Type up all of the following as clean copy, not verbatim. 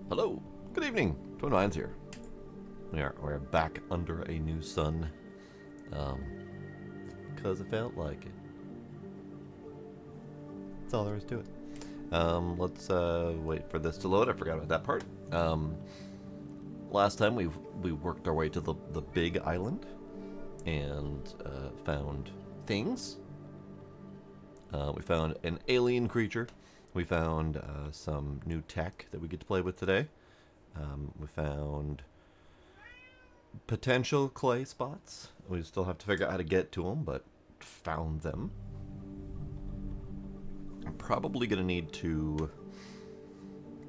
Hello, good evening. Twin Minds here. We're back under a new sun, because it felt like it. That's all there is to it. Let's wait for this to load. I forgot about that part. Last time we worked our way to the big island and found things. We found an alien creature. We found some new tech that we get to play with today. We found potential clay spots. We still have to figure out how to get to them, but found them. I'm probably going to need to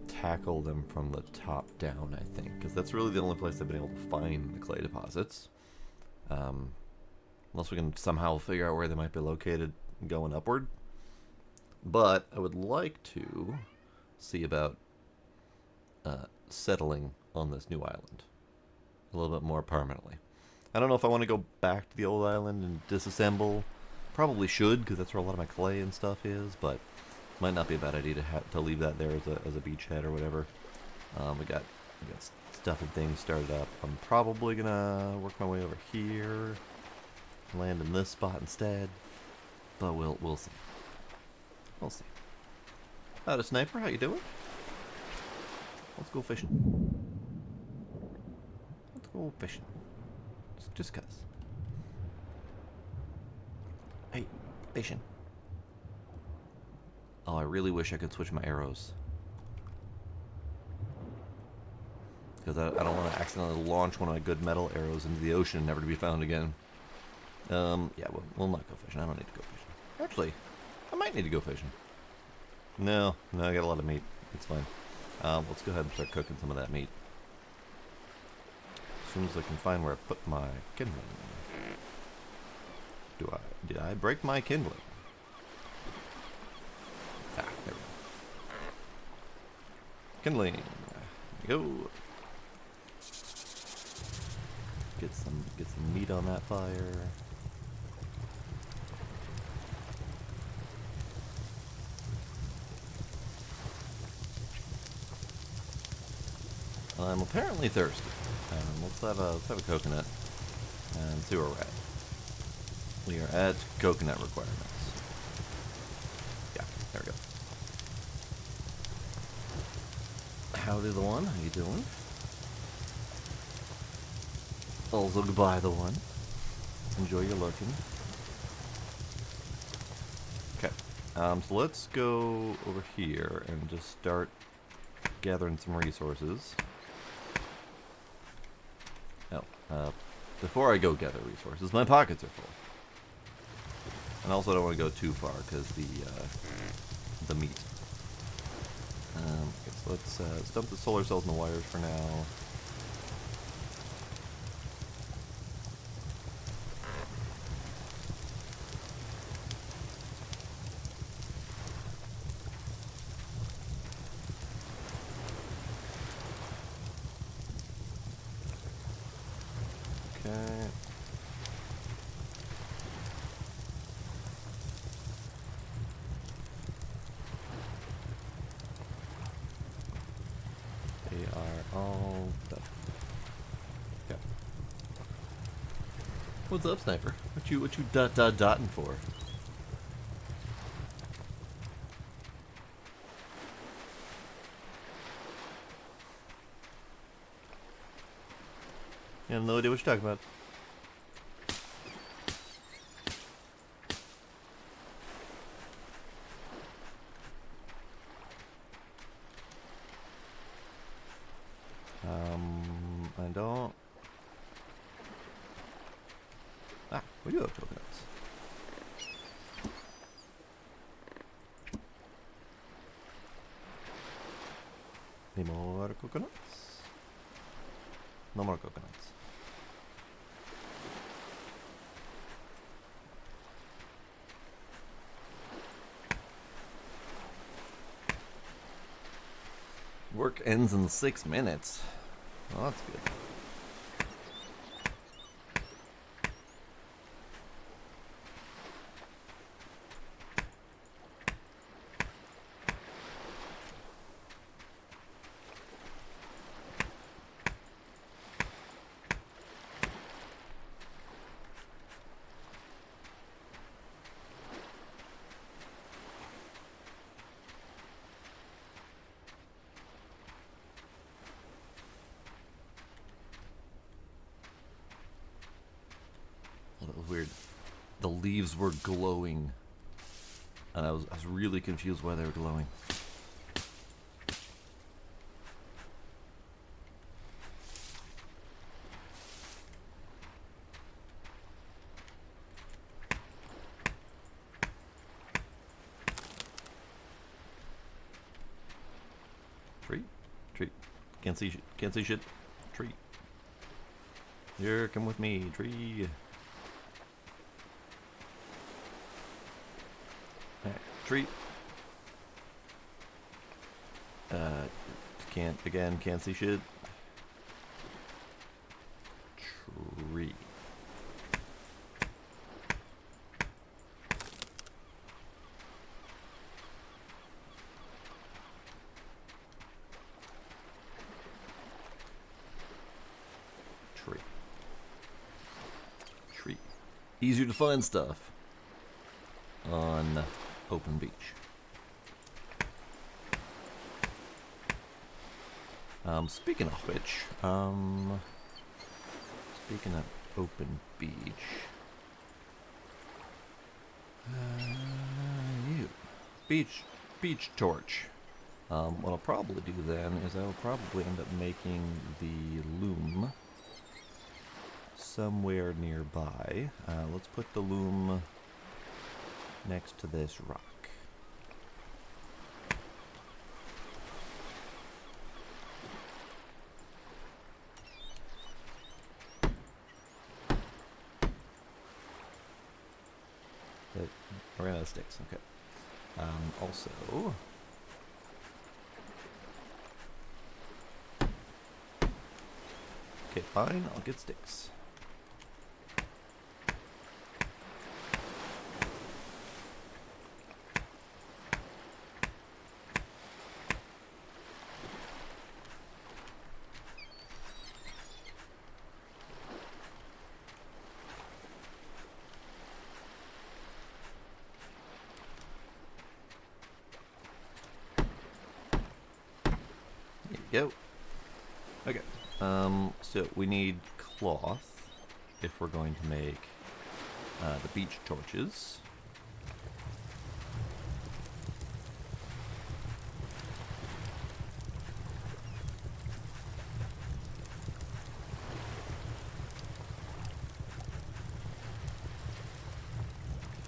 tackle them from the top down, I think, because that's really the only place I've been able to find the clay deposits. Unless we can somehow figure out where they might be located going upward. But I would like to see about settling on this new island a little bit more permanently. I don't know if I want to go back to the old island and disassemble. Probably should, because that's where a lot of my clay and stuff is, but might not be a bad idea to leave that there as a beachhead or whatever. We got stuff and things started up. I'm probably gonna work my way over here, land in this spot instead, but we'll see. We'll see. Howdy, Sniper. How you doing? Let's go fishing. Let's go fishing. Just cuz. Hey, fishing. Oh, I really wish I could switch my arrows. Because I don't want to accidentally launch one of my good metal arrows into the ocean, never to be found again. Yeah, we'll not go fishing. I don't need to go fishing. Actually, I might need to go fishing. No, I got a lot of meat. It's fine. Let's go ahead and start cooking some of that meat. As soon as I can find where I put my kindling. Did I break my kindling? Ah, there we go. Kindling. Go. Get some meat on that fire. I'm apparently thirsty. Let's have a coconut and see where we're at. We are at coconut requirements. Yeah, there we go. Howdy, the one. How you doing? Also, goodbye, the one. Enjoy your lurking. Okay. So let's go over here and just start gathering some resources. Before I go gather resources, my pockets are full. And also I don't want to go too far because the meat. Okay, so let's dump the solar cells and the wires for now. Okay. They are all done. Okay. What's up, Sniper? What you dotting for? You have no idea what you're talking about. I don't. Ah, we do have coconuts. Any more coconuts? No more coconuts. Work ends in 6 minutes. Well, that's good. leaves were glowing. And I was really confused why they were glowing. Tree? Tree. Can't see shit. Can't see shit. Tree. Here, come with me. Tree. Tree. Can't see shit. Tree. Tree. Tree. Easier to find stuff on open beach. Speaking of which, speaking of open beach, beach torch. What I'll probably do then is I will probably end up making the loom somewhere nearby. Let's put the loom next to this rock. We're out of sticks, okay. Also, okay, fine, I'll get sticks. Go. Okay. So we need cloth if we're going to make the beach torches.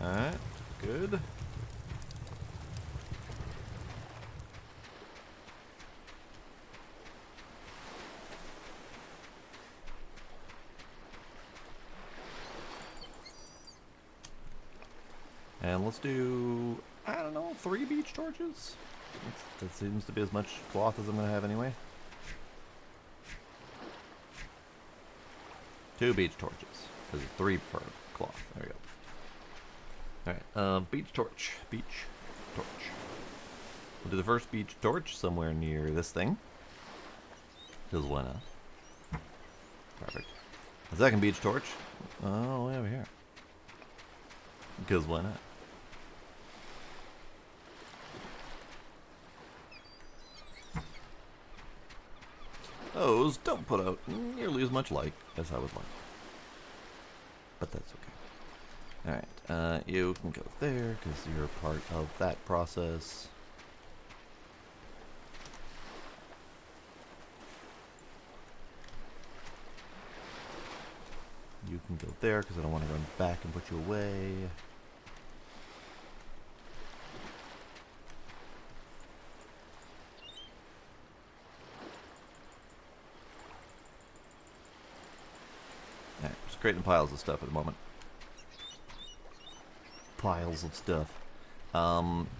Alright, good. And let's do, I don't know, 3 beach torches? That seems to be as much cloth as I'm going to have anyway. 2 beach torches. There's 3 per cloth. There we go. Alright, beach torch. Beach torch. We'll do the first beach torch somewhere near this thing. Because why not? Perfect. The second beach torch, oh, way over here. Because why not? Those don't put out nearly as much light as I would like. But that's okay. Alright, you can go there because you're part of that process. You can go there because I don't want to run back and put you away. Creating piles of stuff at the moment. Piles of stuff.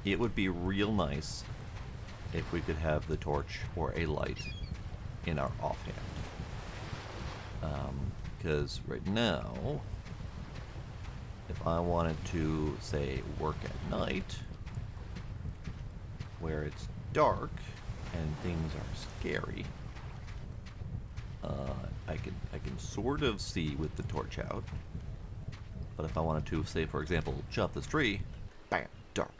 It would be real nice if we could have the torch or a light in our offhand. Because right now, if I wanted to, say, work at night, where it's dark and things are scary, I can sort of see with the torch out, but if I wanted to, say for example, chop this tree, bam, dark.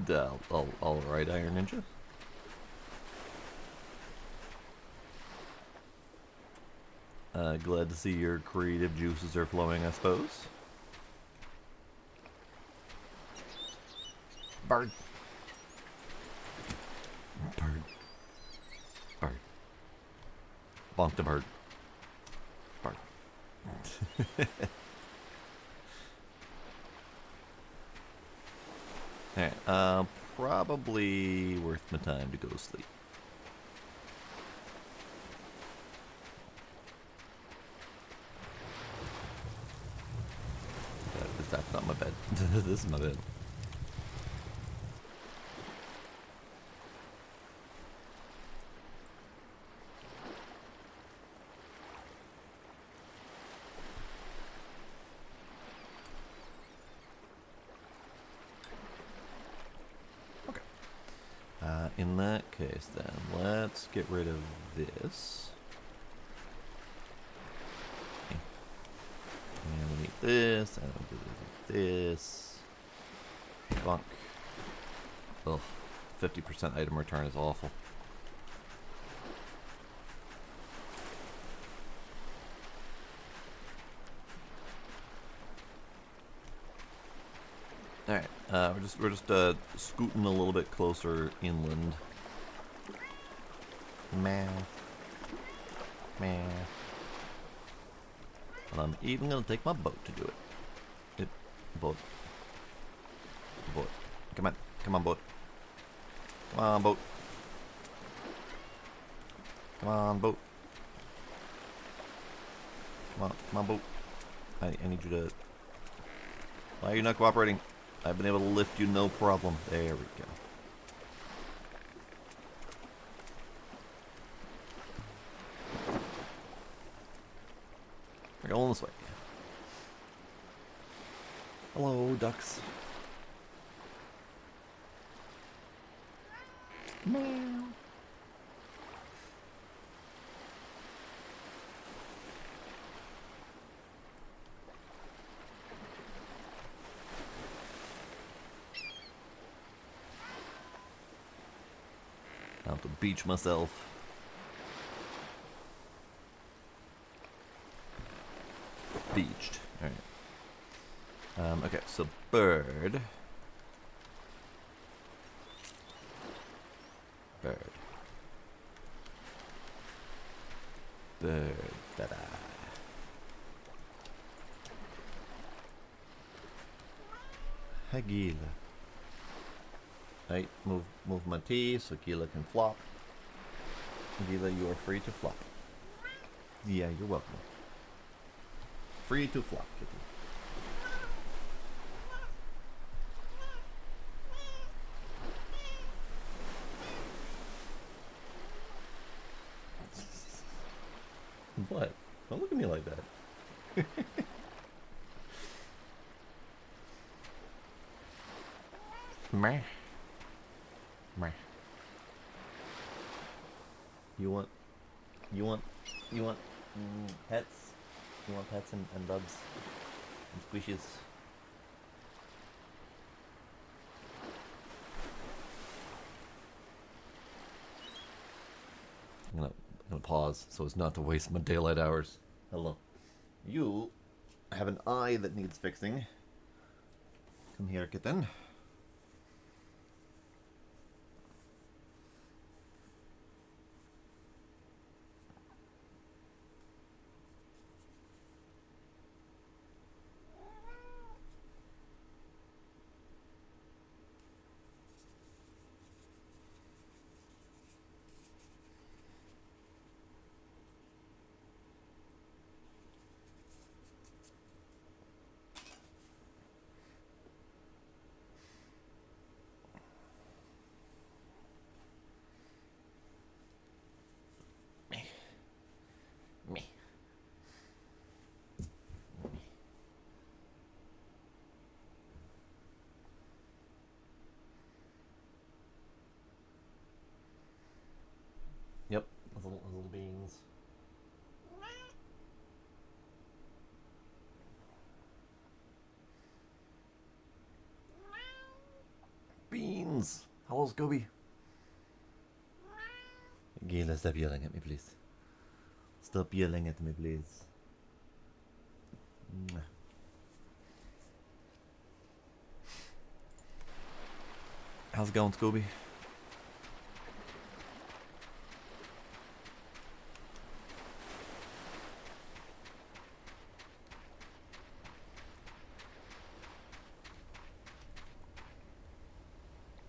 All right, Iron Ninja. Glad to see your creative juices are flowing, I suppose. Bird. Bird. Bird. Bonk the bird. Bird. Alright, probably worth my time to go to sleep. That's not my bed. This is my bed. Okay. In that case, then, let's get rid of this. And we need this, and we do this. Bonk. Ugh. 50% item return is awful. Alright, we're just scooting a little bit closer inland. Meow. Meow. And I'm even gonna take my boat to do it. Boat. Boat. Come on. Come on, boat. Come on, boat. Come on, boat. Come on, boat. I need you to... Why are you not cooperating? I've been able to lift you no problem. There we go. We're going this way. Hello, ducks. Meow. I have to beach myself. Beached. Alright. Okay, so bird. Bird. Bird. Da-da. Hi, Gila. Right, move my T so Gila can flop. Gila, you are free to flop. Yeah, you're welcome. Free to flop, kitty. What? Don't look at me like that. Meh. Meh. You want pets? You want pets and bugs and squishes? I'm gonna pause so as not to waste my daylight hours. Hello. You have an eye that needs fixing. Come here, kitten. Me. Yep, those little beans. Beans. Hello, Scooby. Gila, stop yelling at me, please. Stop yelling at me, please. How's it going, Scooby?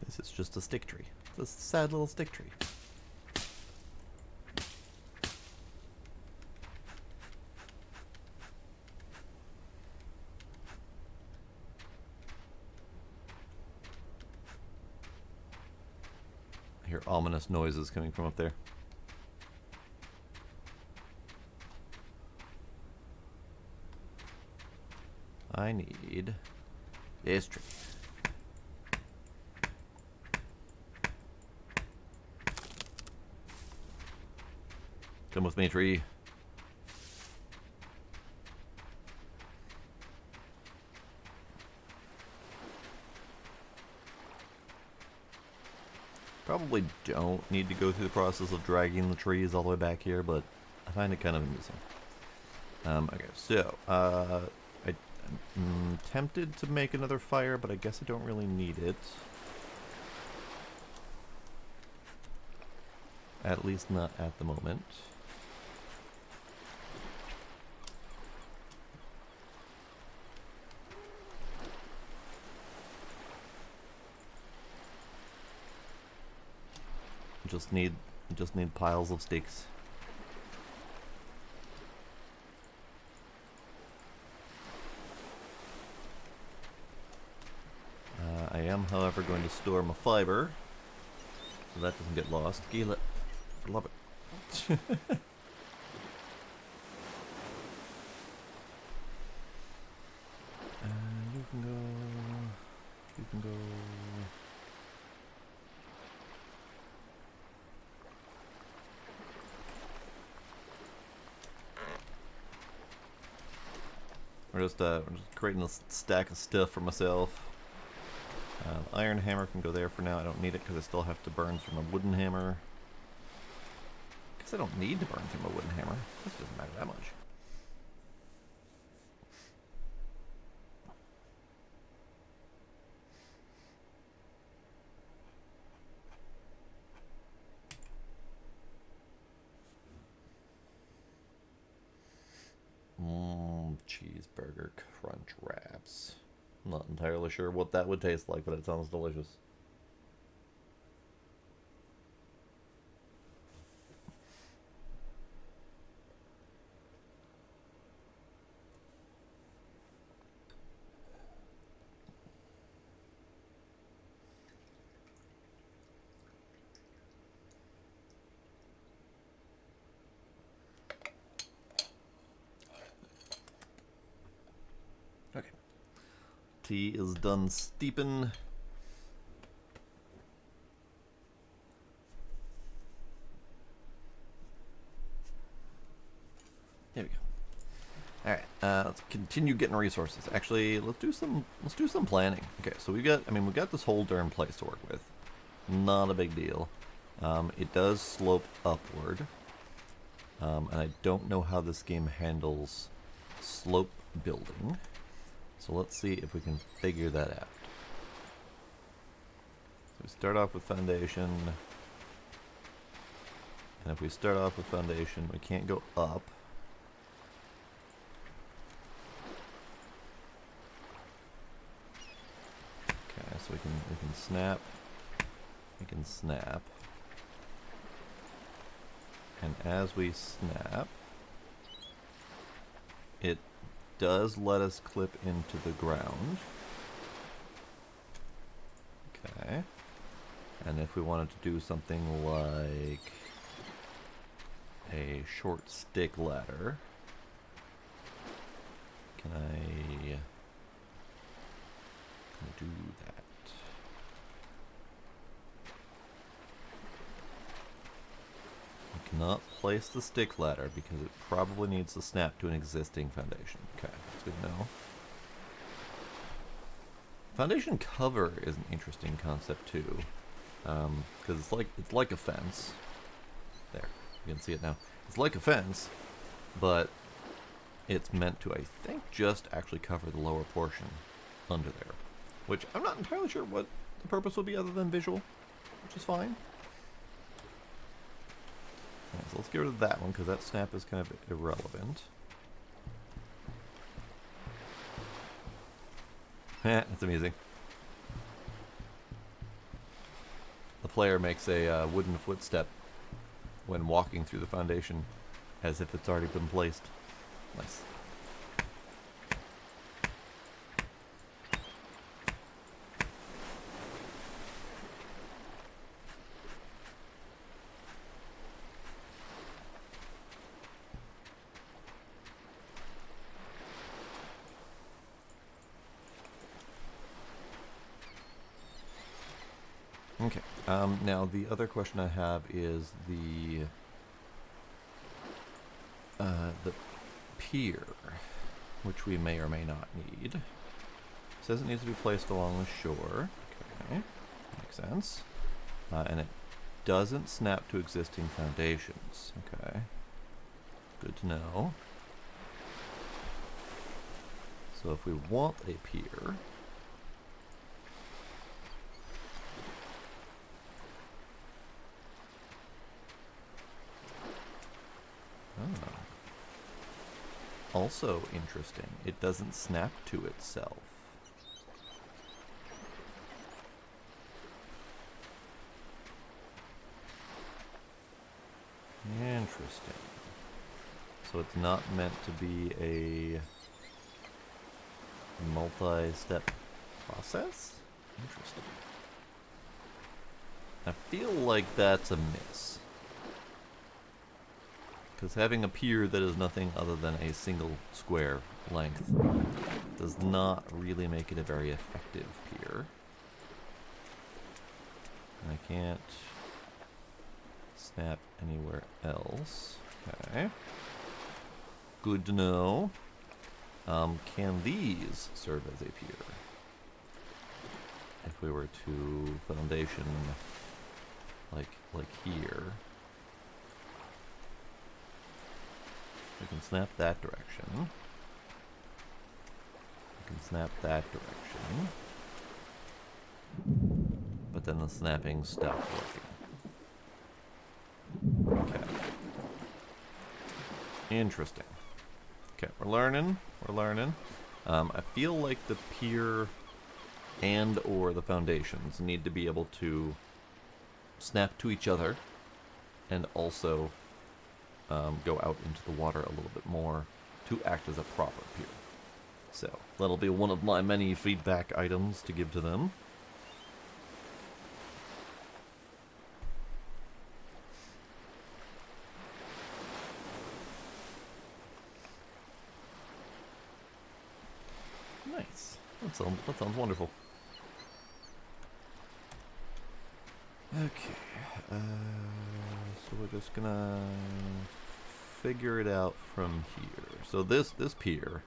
This is just a stick tree. It's a sad little stick tree. I hear ominous noises coming from up there. I need this tree. Come with me, tree. Probably don't need to go through the process of dragging the trees all the way back here, but I find it kind of amusing. Okay, so, I'm tempted to make another fire, but I guess I don't really need it. At least not at the moment. Just need piles of sticks. I am, however, going to store my fiber so that doesn't get lost. Gila, for love it. You can go. You can go. We're just creating a stack of stuff for myself. The iron hammer can go there for now. I don't need it because I still have to burn through my wooden hammer. I guess I don't need to burn through my wooden hammer. This doesn't matter that much. Cheeseburger crunch wraps. I'm not entirely sure what that would taste like, but it sounds delicious. Okay. Tea is done steeping. There we go. All right, let's continue getting resources. Actually, let's do some planning. Okay, so we got this whole darn place to work with. Not a big deal. It does slope upward, and I don't know how this game handles slope building. So let's see if we can figure that out. So we start off with foundation, and if we start off with foundation, we can't go up. Okay, so we can snap. We can snap. And as we snap, it does let us clip into the ground. Okay. And if we wanted to do something like a short stick ladder, can I do that? I cannot place the stick ladder because it probably needs to snap to an existing foundation. Okay, that's good to know. Foundation cover is an interesting concept too. because it's like a fence. There, you can see it now. It's like a fence, but it's meant to, I think, just actually cover the lower portion under there, which I'm not entirely sure what the purpose would be other than visual, which is fine. Right, so let's get rid of that one because that snap is kind of irrelevant. That's amusing. The player makes a wooden footstep when walking through the foundation as if it's already been placed. Nice. Okay. Now the other question I have is the pier, which we may or may not need. It says it needs to be placed along the shore. Okay, makes sense. And it doesn't snap to existing foundations. Okay, good to know. So if we want a pier, also interesting, it doesn't snap to itself. Interesting. So it's not meant to be a multi-step process? Interesting. I feel like that's a miss. Because having a pier that is nothing other than a single square length does not really make it a very effective pier. And I can't snap anywhere else. Okay. Good to know. Can these serve as a pier? If we were to foundation like here. We can snap that direction. We can snap that direction. But then the snapping stopped working. Okay. Interesting. Okay, we're learning. We're learning. I feel like the pier and or the foundations need to be able to snap to each other and also go out into the water a little bit more to act as a proper pier. So that'll be one of my many feedback items to give to them. Nice. That sounds wonderful. Okay. So we're just gonna figure it out from here. So this pier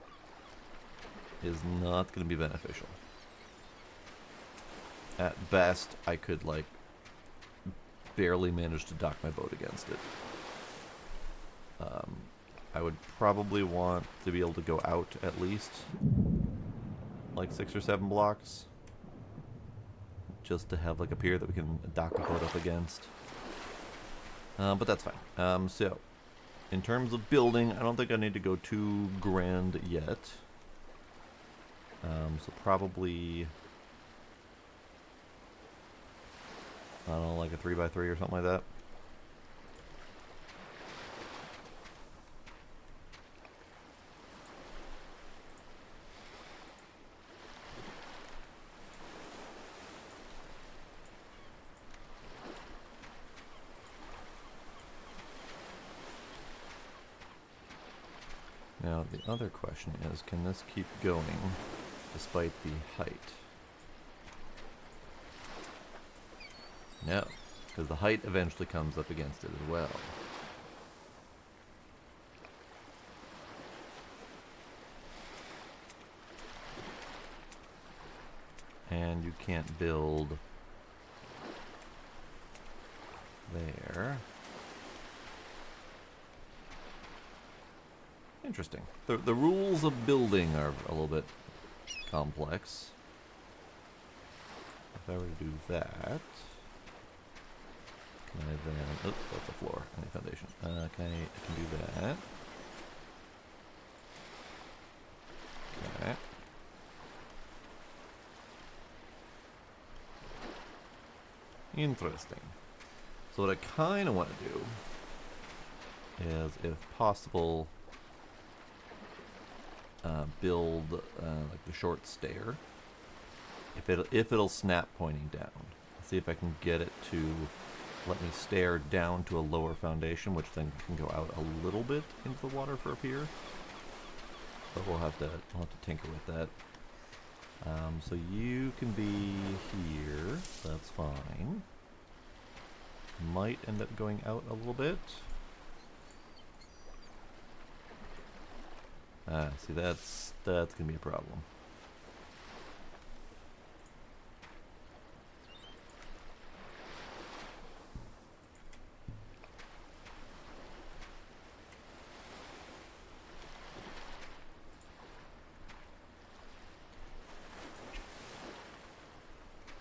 is not gonna be beneficial. At best, I could like barely manage to dock my boat against it. I would probably want to be able to go out at least like 6 or 7 blocks just to have like a pier that we can dock a boat up against. But that's fine. So, in terms of building, I don't think I need to go too grand yet. So probably, I don't know, like a 3x3 or something like that. Now, the other question is, can this keep going despite the height? No, because the height eventually comes up against it as well. And you can't build there. Interesting. The rules of building are a little bit complex. If I were to do that, can I then... Oh, that's the floor. I need foundation. I can do that. Okay. Interesting. So what I kind of want to do is, if possible, build like the short stair. If it'll snap pointing down. See if I can get it to let me stair down to a lower foundation, which then can go out a little bit into the water for a pier. But we'll have to tinker with that. So you can be here. That's fine. Might end up going out a little bit. See, that's gonna be a problem.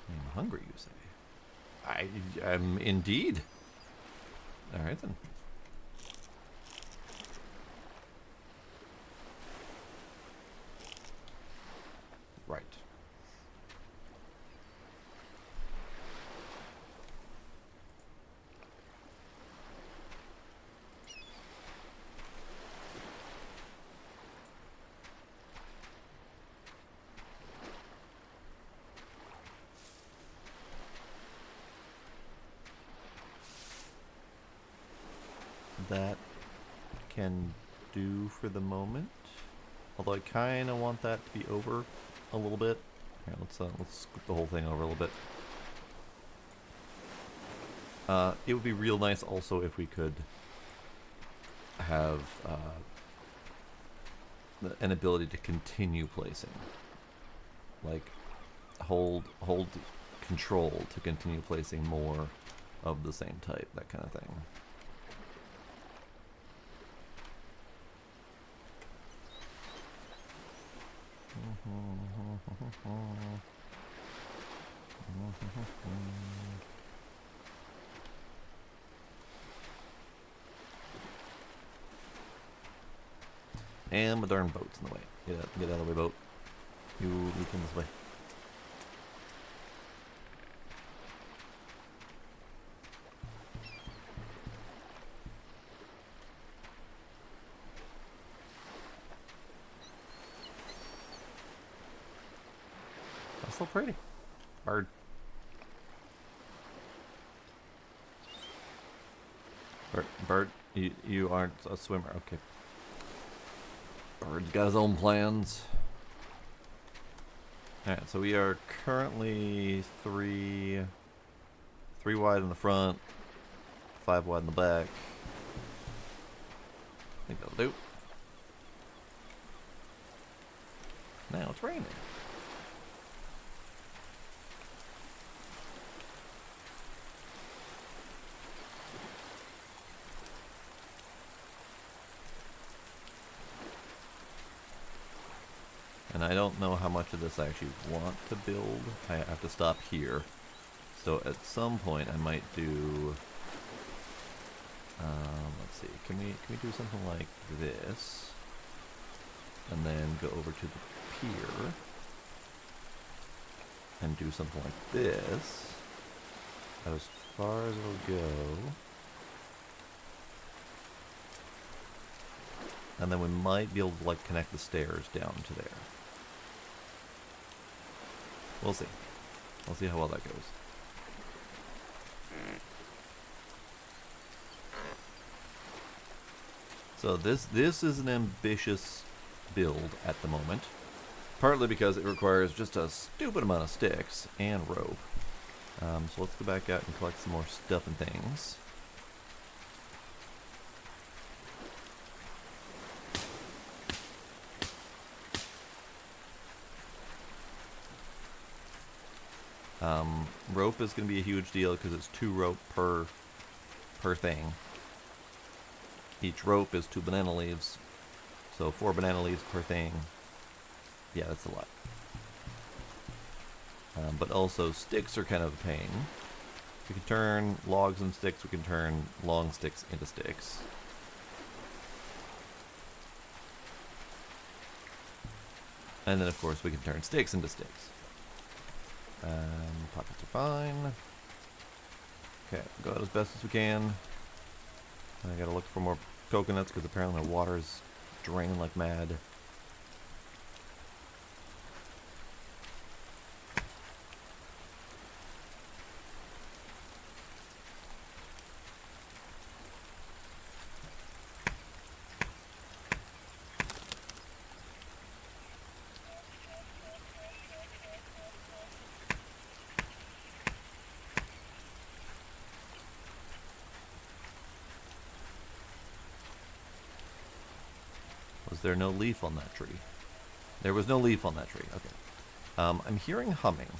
I'm hungry, you say? I am indeed. All right then. Right. That can do for the moment. Although I kind of want that to be over a little bit. Here, let's scoop the whole thing over a little bit. It would be real nice also if we could have an ability to continue placing. Like hold control to continue placing more of the same type, that kind of thing. And my darn boat's in the way. Get out of the way, boat. You come this way. That's so pretty. Bird. Bird, you aren't a swimmer. Okay. Bird's got his own plans. Alright, so we are currently three wide in the front, 5 wide in the back. I think that'll do. Now it's raining. And I don't know how much of this I actually want to build. I have to stop here. So at some point I might do... let's see, can we do something like this? And then go over to the pier. And do something like this. As far as it'll go. And then we might be able to like connect the stairs down to there. We'll see. We'll see how well that goes. So this is an ambitious build at the moment. Partly because it requires just a stupid amount of sticks and rope. So let's go back out and collect some more stuff and things. Rope is going to be a huge deal because it's 2 rope per per thing. Each rope is 2 banana leaves, so 4 banana leaves per thing. Yeah, that's a lot. But also, sticks are kind of a pain. We can turn logs into sticks, we can turn long sticks into sticks. And then, of course, we can turn sticks into sticks. Pockets are fine. Okay, go out as best as we can. I gotta look for more coconuts because apparently my water is draining like mad. Was there no leaf on that tree? There was no leaf on that tree. Okay. I'm hearing humming.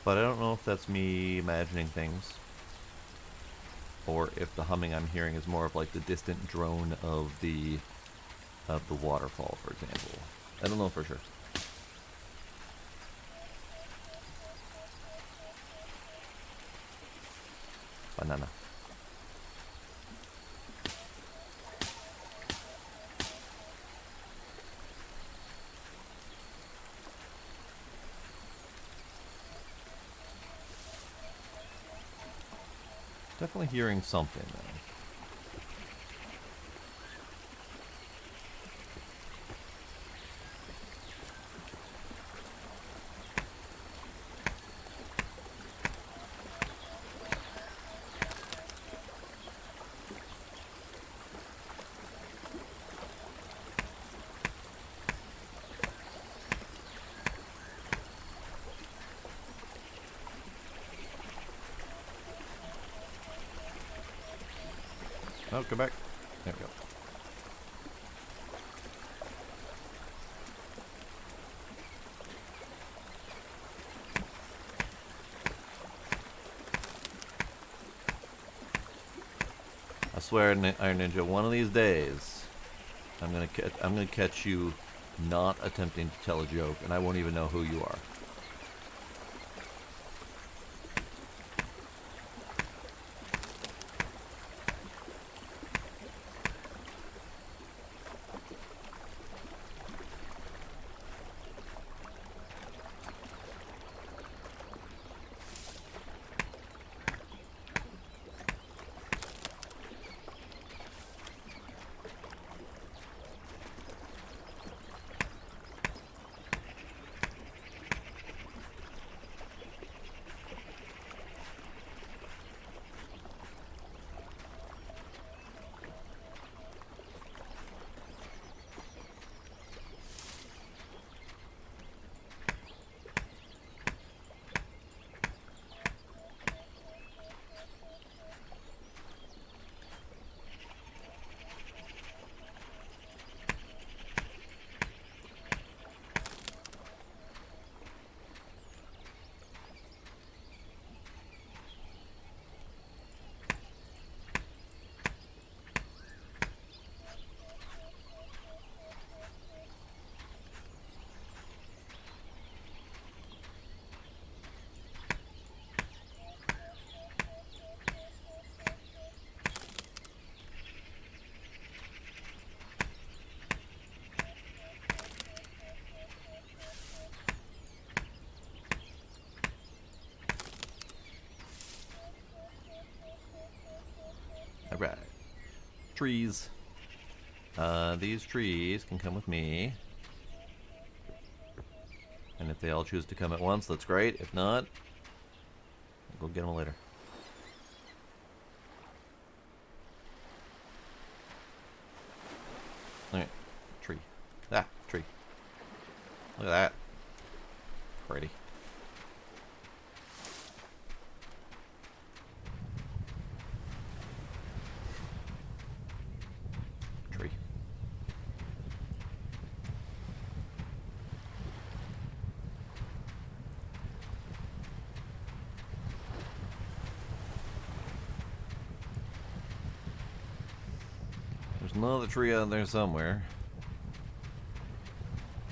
But I don't know if that's me imagining things, or if the humming I'm hearing is more of like the distant drone of the waterfall, for example. I don't know for sure. Banana. Definitely hearing something though. Oh, come back. There we go. I swear, Iron Ninja, one of these days, I'm gonna catch you not attempting to tell a joke, and I won't even know who you are. Alright. Trees. These trees can come with me. And if they all choose to come at once, that's great. If not, I'll go get them later. Alright. Tree. Ah, tree. Look at that. Pretty. Tree. There's another tree out there somewhere.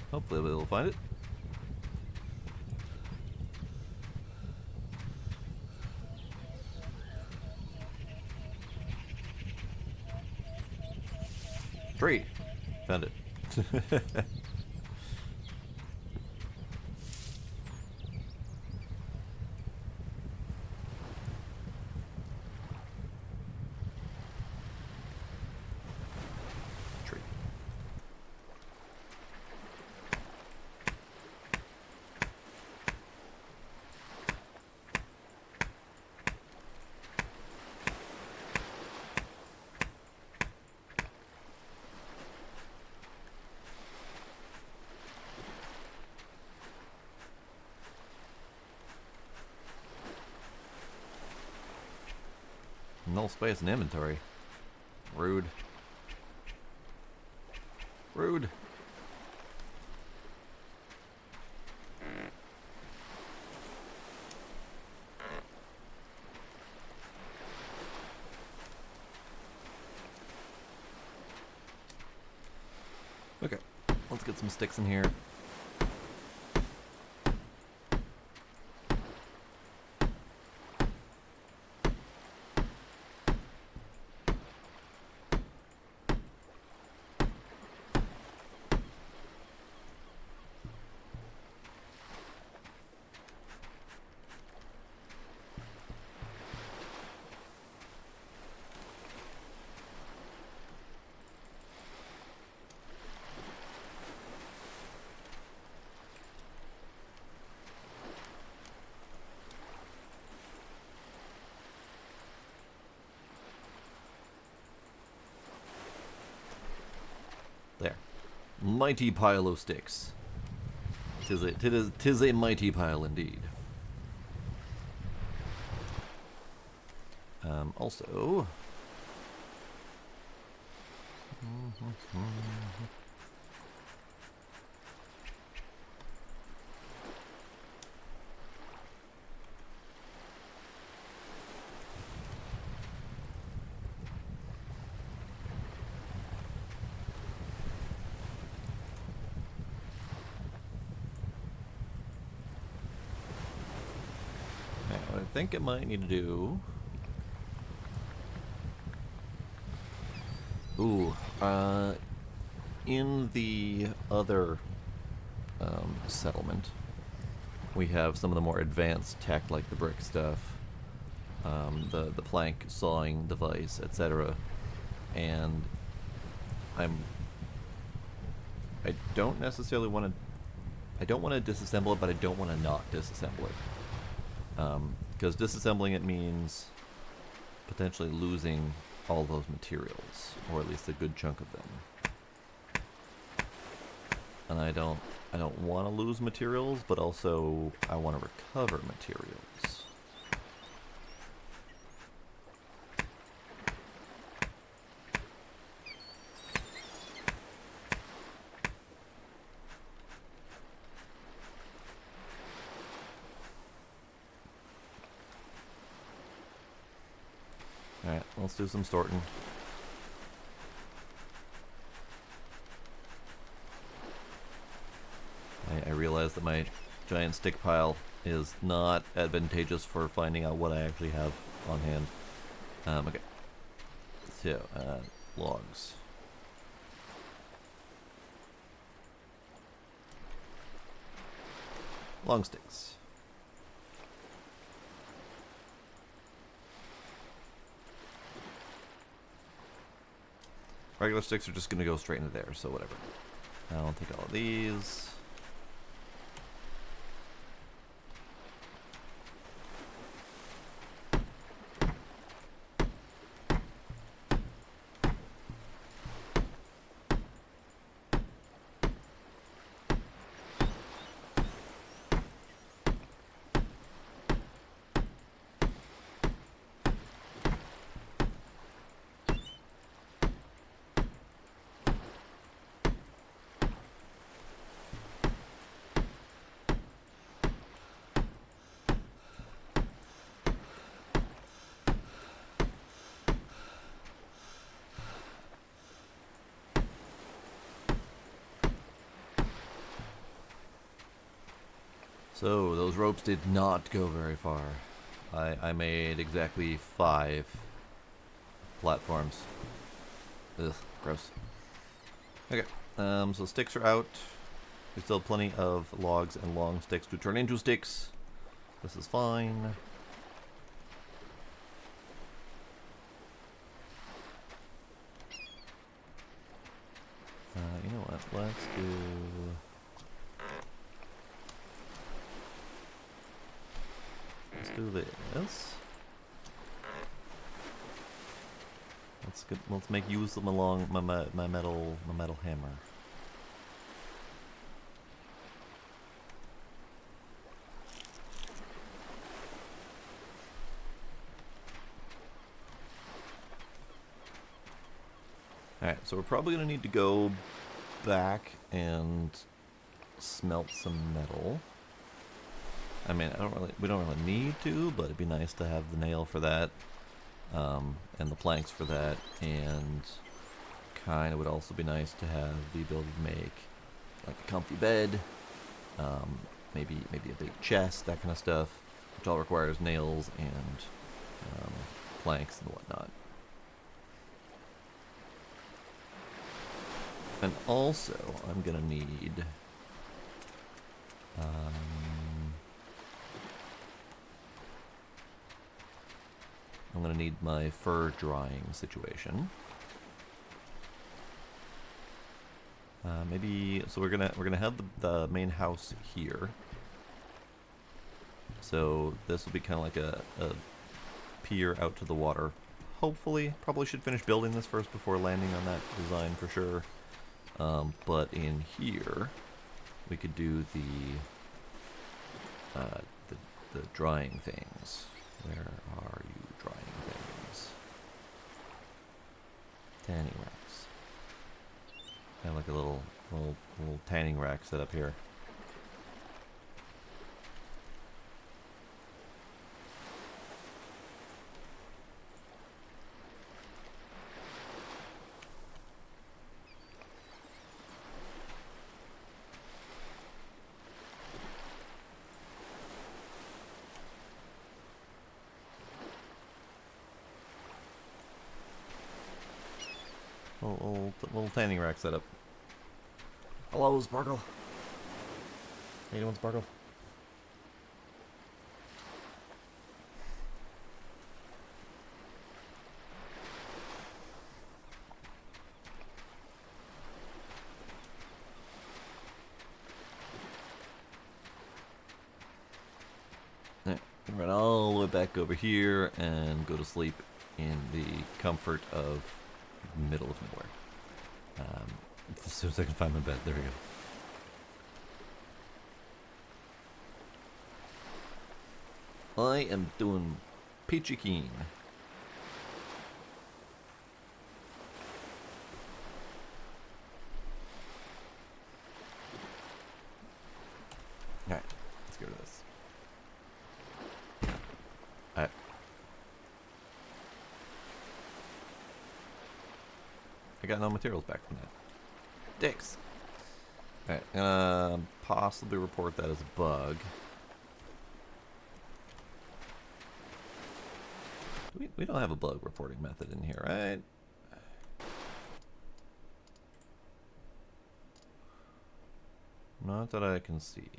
Hopefully we'll find it. Tree! Found it. Tree. No space in inventory. Rude. Rude. Okay, let's get some sticks in here. There. Mighty pile of sticks. Tis a mighty pile indeed. Also... What I think it might need to do... Ooh, in the other settlement, we have some of the more advanced tech, like the brick stuff, the plank sawing device, etc. And I don't necessarily want to... I don't want to disassemble it, but I don't want to not disassemble it. Because disassembling it means potentially losing all those materials, or at least a good chunk of them. And I don't want to lose materials, but also I want to recover materials. Alright, let's do some sorting. I realize that my giant stick pile is not advantageous for finding out what I actually have on hand. Okay. So, logs. Long sticks. Regular sticks are just going to go straight into there, so whatever. I'll take all of these. So, those ropes did not go very far. I made exactly 5 platforms. Ugh, gross. Okay, so sticks are out. We still have plenty of logs and long sticks to turn into sticks. This is fine. You know what? Let's do this. Let's make use of them along my metal hammer. Alright, so we're probably gonna need to go back and smelt some metal. I mean, we don't really need to, but it'd be nice to have the nail for that, and the planks for that, and kind of would also be nice to have the ability to make like a comfy bed, maybe a big chest, that kind of stuff, which all requires nails and planks and whatnot. And also, I'm gonna need my fur drying situation. Maybe so we're gonna have the main house here. So this will be kind of like a pier out to the water. Hopefully, probably should finish building this first before landing on that design for sure. But in here, we could do the drying things. Where are you, drying things? Tanning racks. I have like a little tanning rack set up here. Little tanning rack setup. Hello, Sparkle. How you doing, Sparkle? Alright, run all the way back over here and go to sleep in the comfort of middle of nowhere. As soon as I can find my bed, there we go. I am doing peachy keen. Alright, let's get rid of this. Alright. I got no materials back from that. Dicks. Alright, possibly report that as a bug. We don't have a bug reporting method in here, right? Not that I can see.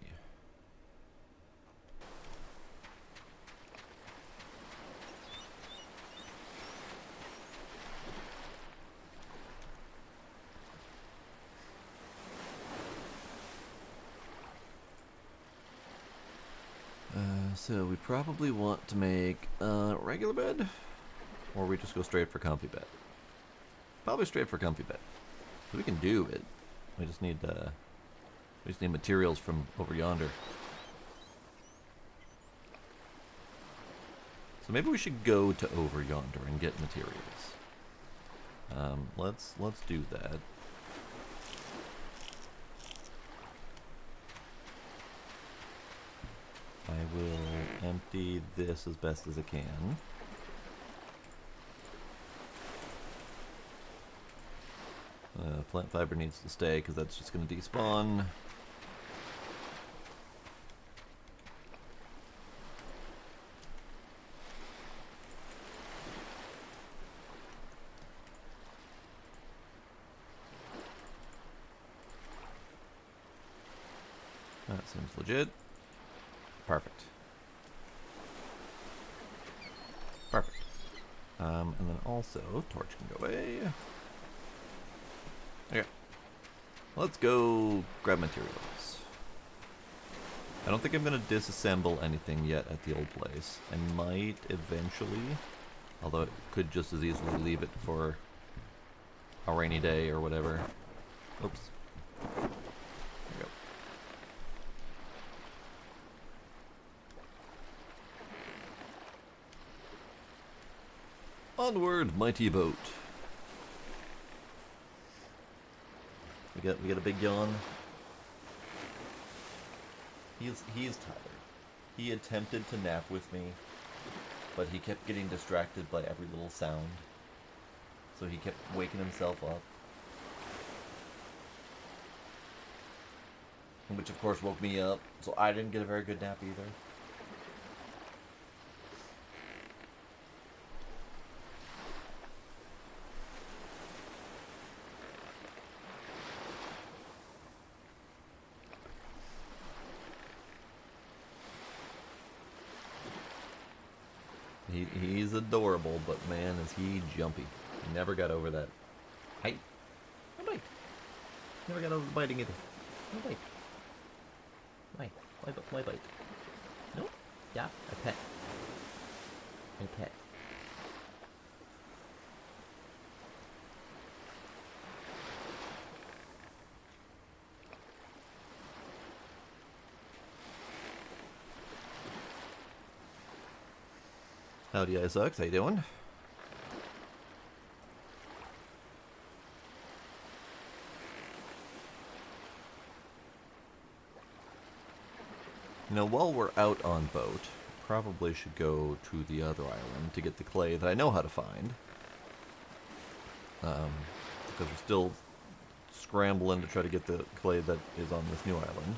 So we probably want to make a regular bed, or we just go straight for comfy bed. Probably straight for comfy bed. So we can do it. We just need materials from over yonder. So maybe we should go to over yonder and get materials. Let's do that. I will empty this as best as I can. Plant fiber needs to stay because that's just going to despawn. Seems legit. Perfect. Perfect. And then also, torch can go away. Okay. Let's go grab materials. I don't think I'm going to disassemble anything yet at the old place. I might eventually, although it could just as easily leave it for a rainy day or whatever. Oops. There we go. Onward, mighty boat. We got a big yawn. He's tired. He attempted to nap with me, but he kept getting distracted by every little sound. So he kept waking himself up. Which of course woke me up, so I didn't get a very good nap either. He's adorable, but man, is he jumpy. He never got over that. Hey, no bite. Never got over the biting either. No bite. Why bite? No? Yeah, a pet. A pet. Howdy, Isaac. How you doing? Now, while we're out on boat, probably should go to the other island to get the clay that I know how to find. Because we're still scrambling to try to get the clay that is on this new island.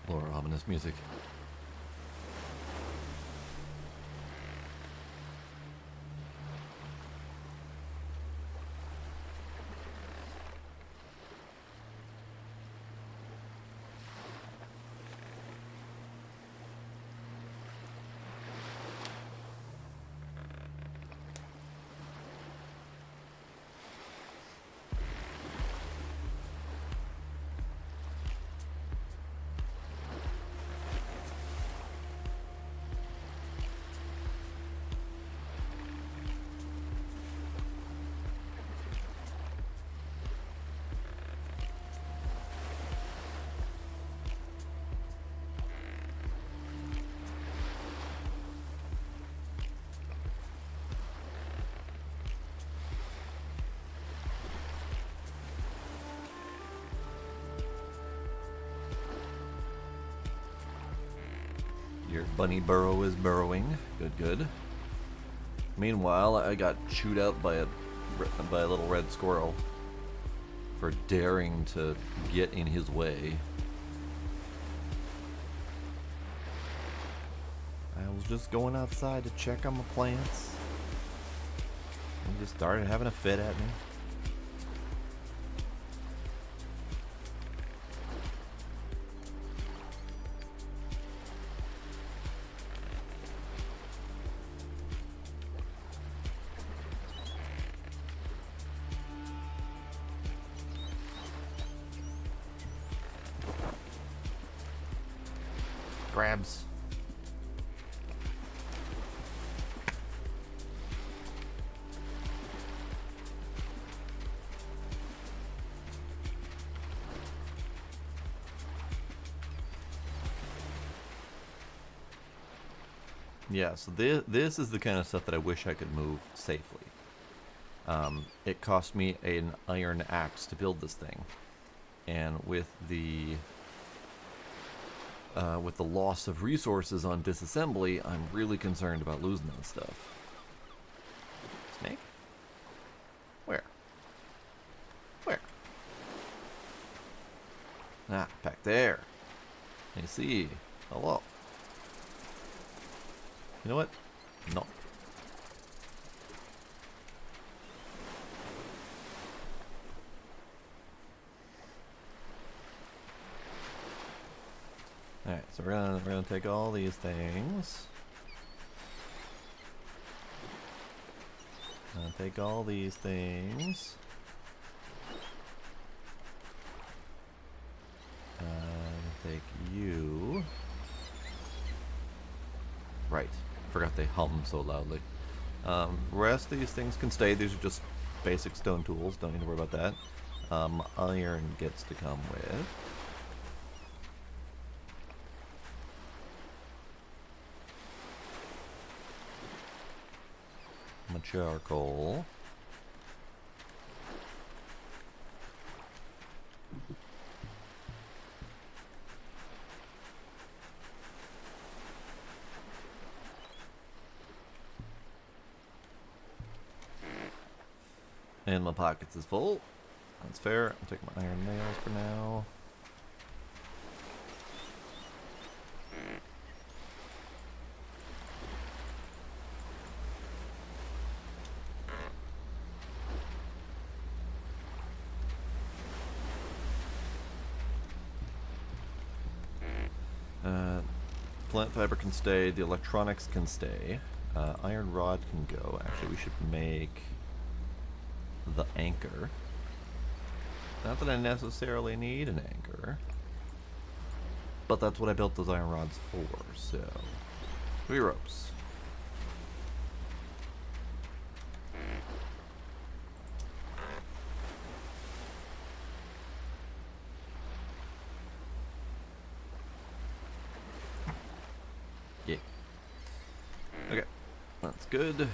More ominous music. Your bunny burrow is burrowing. Good, good. Meanwhile, I got chewed out by a little red squirrel for daring to get in his way. I was just going outside to check on my plants. He just started having a fit at me. Grabs. Yeah, so this is the kind of stuff that I wish I could move safely. It cost me an iron axe to build this thing, and with the loss of resources on disassembly, I'm really concerned about losing that stuff. Snake? Where? Where? Ah, back there. I see. Hello. You know what? No. Alright, so we're gonna take all these things. Take all these things. Take you. Right. Forgot they hum so loudly. Rest of these things can stay. These are just basic stone tools. Don't need to worry about that. Iron gets to come with. My charcoal. And my pockets is full. That's fair. I'll take my iron nails for now. Plant fiber can stay. The electronics can stay. Iron rod can go. Actually, we should make the anchor. Not that I necessarily need an anchor, but that's what I built those iron rods for. So, 3 ropes. Yeah. Okay, that's good.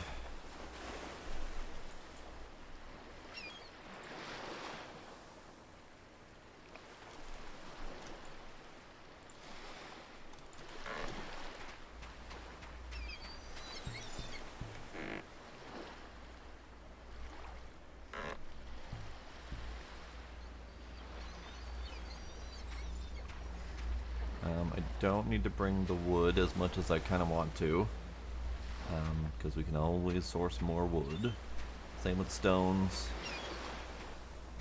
I don't need to bring the wood as much as I kind of want to, because we can always source more wood. Same with stones.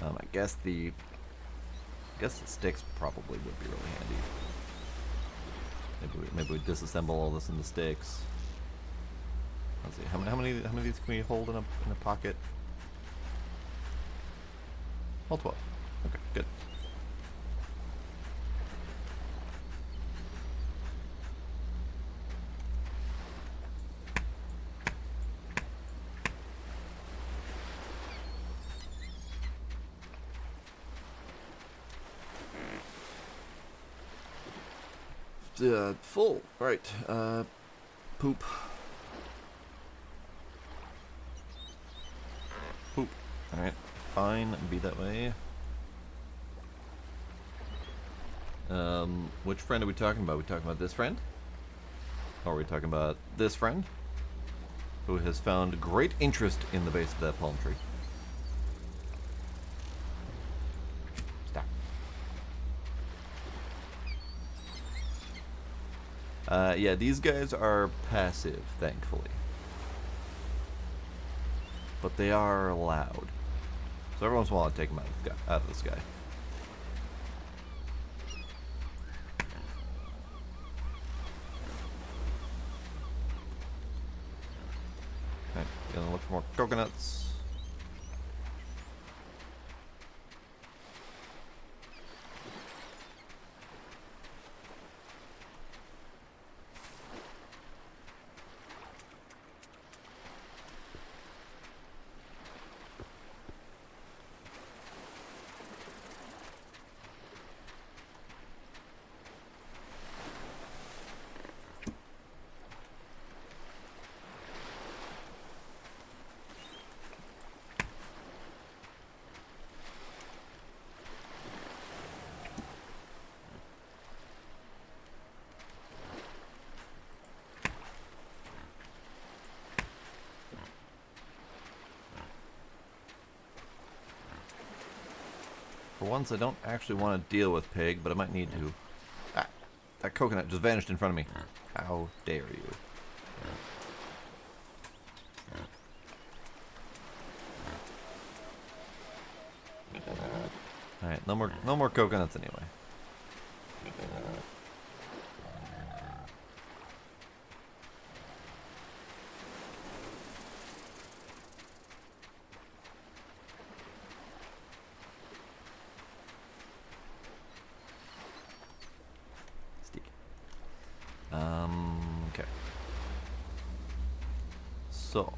I guess the sticks probably would be really handy. Maybe we disassemble all this into sticks. Let's see, how many of these can we hold in a pocket? All 12. Okay, good. Full. Right. Poop. Poop. Alright. Fine. Be that way. Which friend are we talking about? Are we talking about this friend? Or are we talking about this friend? Who has found great interest in the base of that palm tree. Yeah, these guys are passive, thankfully. But they are loud. So every once in a while I take them out of the sky. Okay, gonna look for more coconuts. For once, I don't actually want to deal with Pig, but I might need to. Ah, that coconut just vanished in front of me. How dare you? Alright, no more coconuts anyway. Okay. So.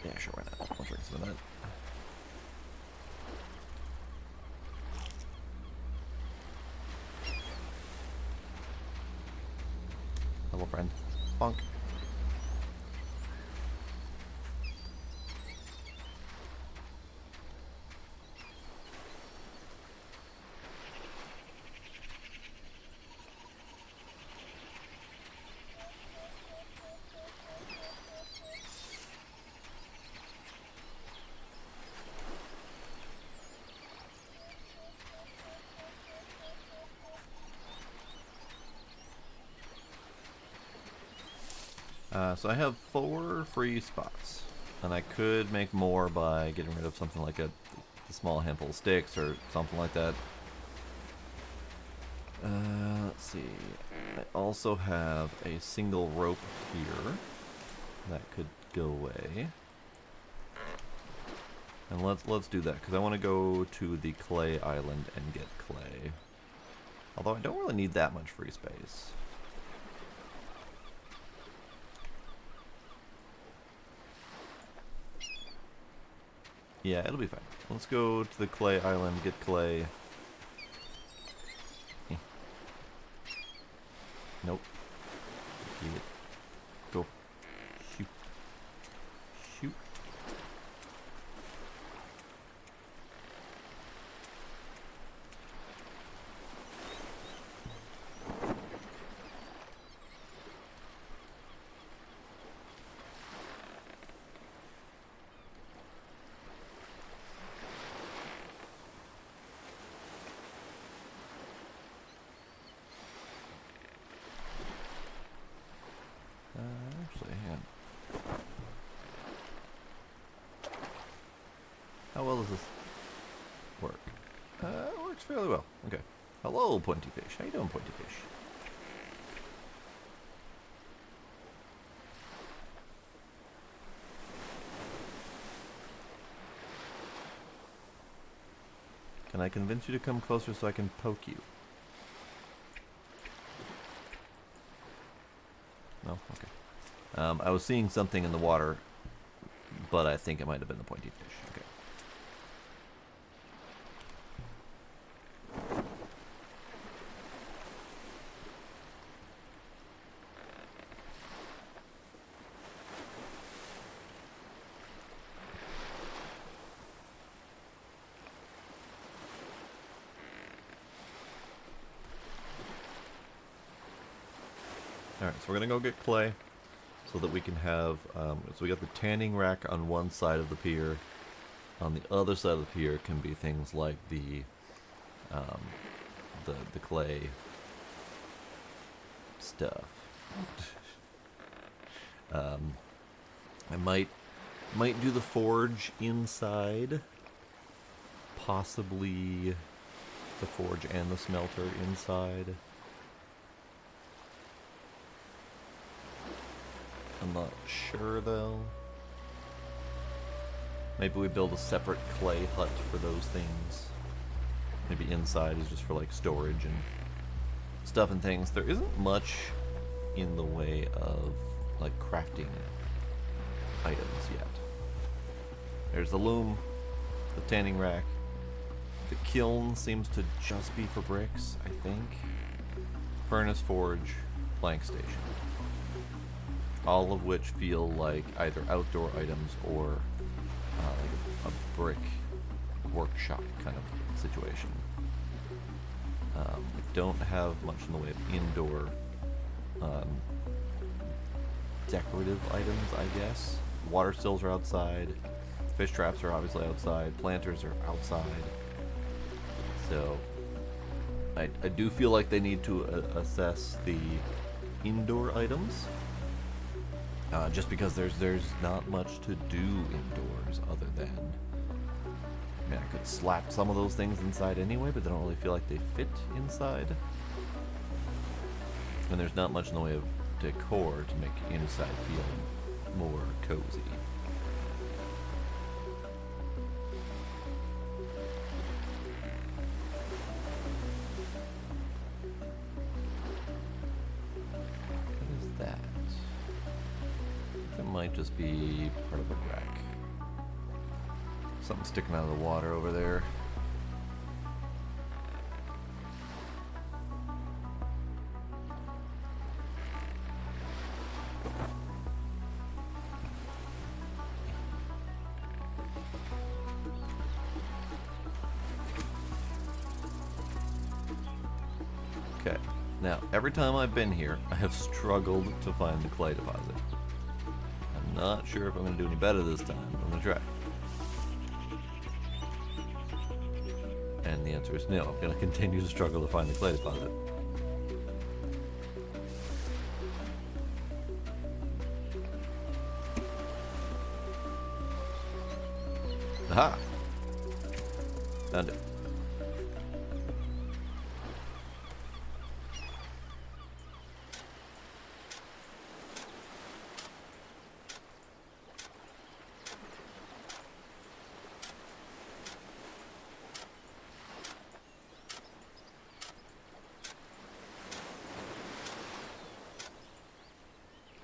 Yeah, sure, why not? I'll drink some of that. Hello, friend. Bonk. So I have 4 free spots, and I could make more by getting rid of something like a small handful of sticks or something like that. Let's see. I also have a single rope here that could go away, and let's do that because I want to go to the clay island and get clay. Although I don't really need that much free space. Yeah, it'll be fine. Let's go to the clay island, get clay. Nope. Get it. Go. Shoot. Shoot. Actually, hang on. How well does this work? It works fairly well. Okay. Hello, Pointy Fish. How you doing, Pointy Fish? Can I convince you to come closer so I can poke you? No? Okay. I was seeing something in the water, but I think it might have been the pointy fish. Okay. Alright, so we're gonna go get clay so that we can have, so we got the tanning rack on one side of the pier. On the other side of the pier can be things like the clay stuff. I might do the forge inside, possibly the forge and the smelter inside. I'm not sure though. Maybe we build a separate clay hut for those things. Maybe inside is just for like storage and stuff and things. There isn't much in the way of like crafting items yet. There's the loom, the tanning rack. The kiln seems to just be for bricks, I think. Furnace, forge, plank station. All of which feel like either outdoor items or like a brick workshop kind of situation. We don't have much in the way of indoor decorative items, I guess. Water stills are outside. Fish traps are obviously outside. Planters are outside. So I do feel like they need to assess the indoor items. Just because there's not much to do indoors other than, I mean, I could slap some of those things inside anyway, but they don't really feel like they fit inside. And there's not much in the way of decor to make inside feel more cozy. What is that? It might just be part of the wreck. Something sticking out of the water over there. Okay, now every time I've been here, I have struggled to find the clay deposit. I'm not sure if I'm going to do any better this time, but I'm going to try. And the answer is no. I'm going to continue to struggle to find the clay deposit. Aha! Found it.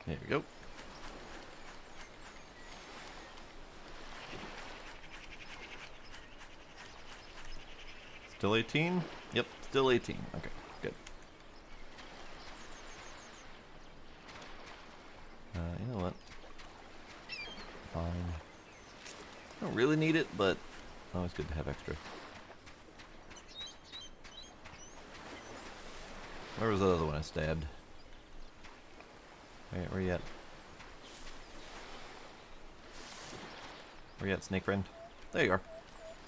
There we go. Still 18? Yep, still 18. Okay, good. You know what? Fine. I don't really need it, but always good to have extra. Where was the other one I stabbed? Where you at? Where you at, snake friend? There you are.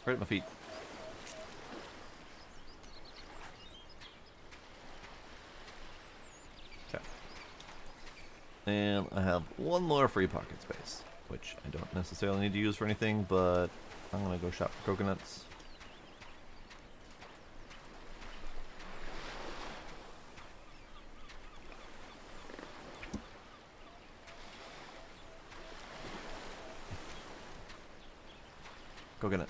Right at my feet. Okay. And I have one more free pocket space, which I don't necessarily need to use for anything, but I'm gonna go shop for coconuts. Coconut.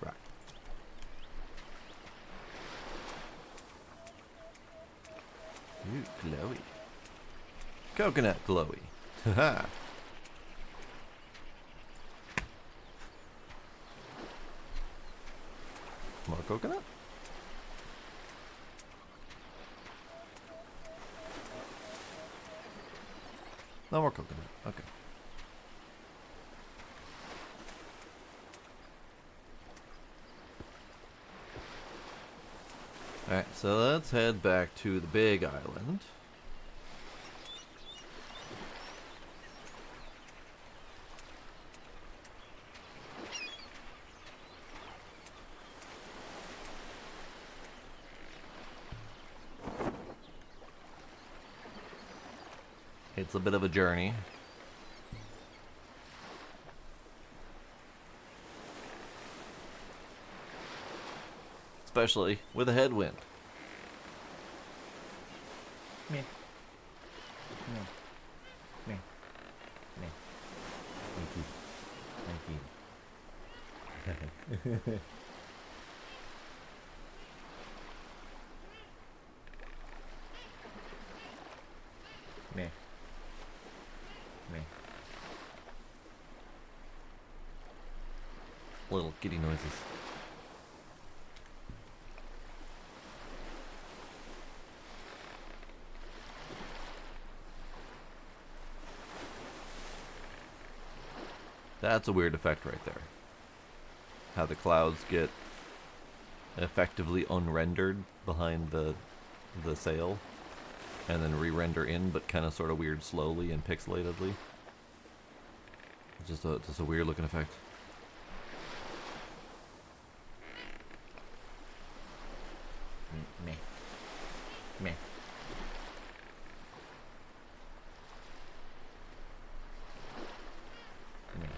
Right. Ooh, glowy. Coconut glowy. Haha. More coconut? No more coconut. Okay. Alright, so let's head back to the big island. It's a bit of a journey. Especially with a headwind. Me. Me. Me. Me. Thank you. Me. Me. Little kitty noises. That's a weird effect right there. How the clouds get effectively unrendered behind the sail, and then re-render in, but kind of sort of weird slowly and pixelatedly. It's just a weird looking effect. Meh. Meh. Meh. Meh.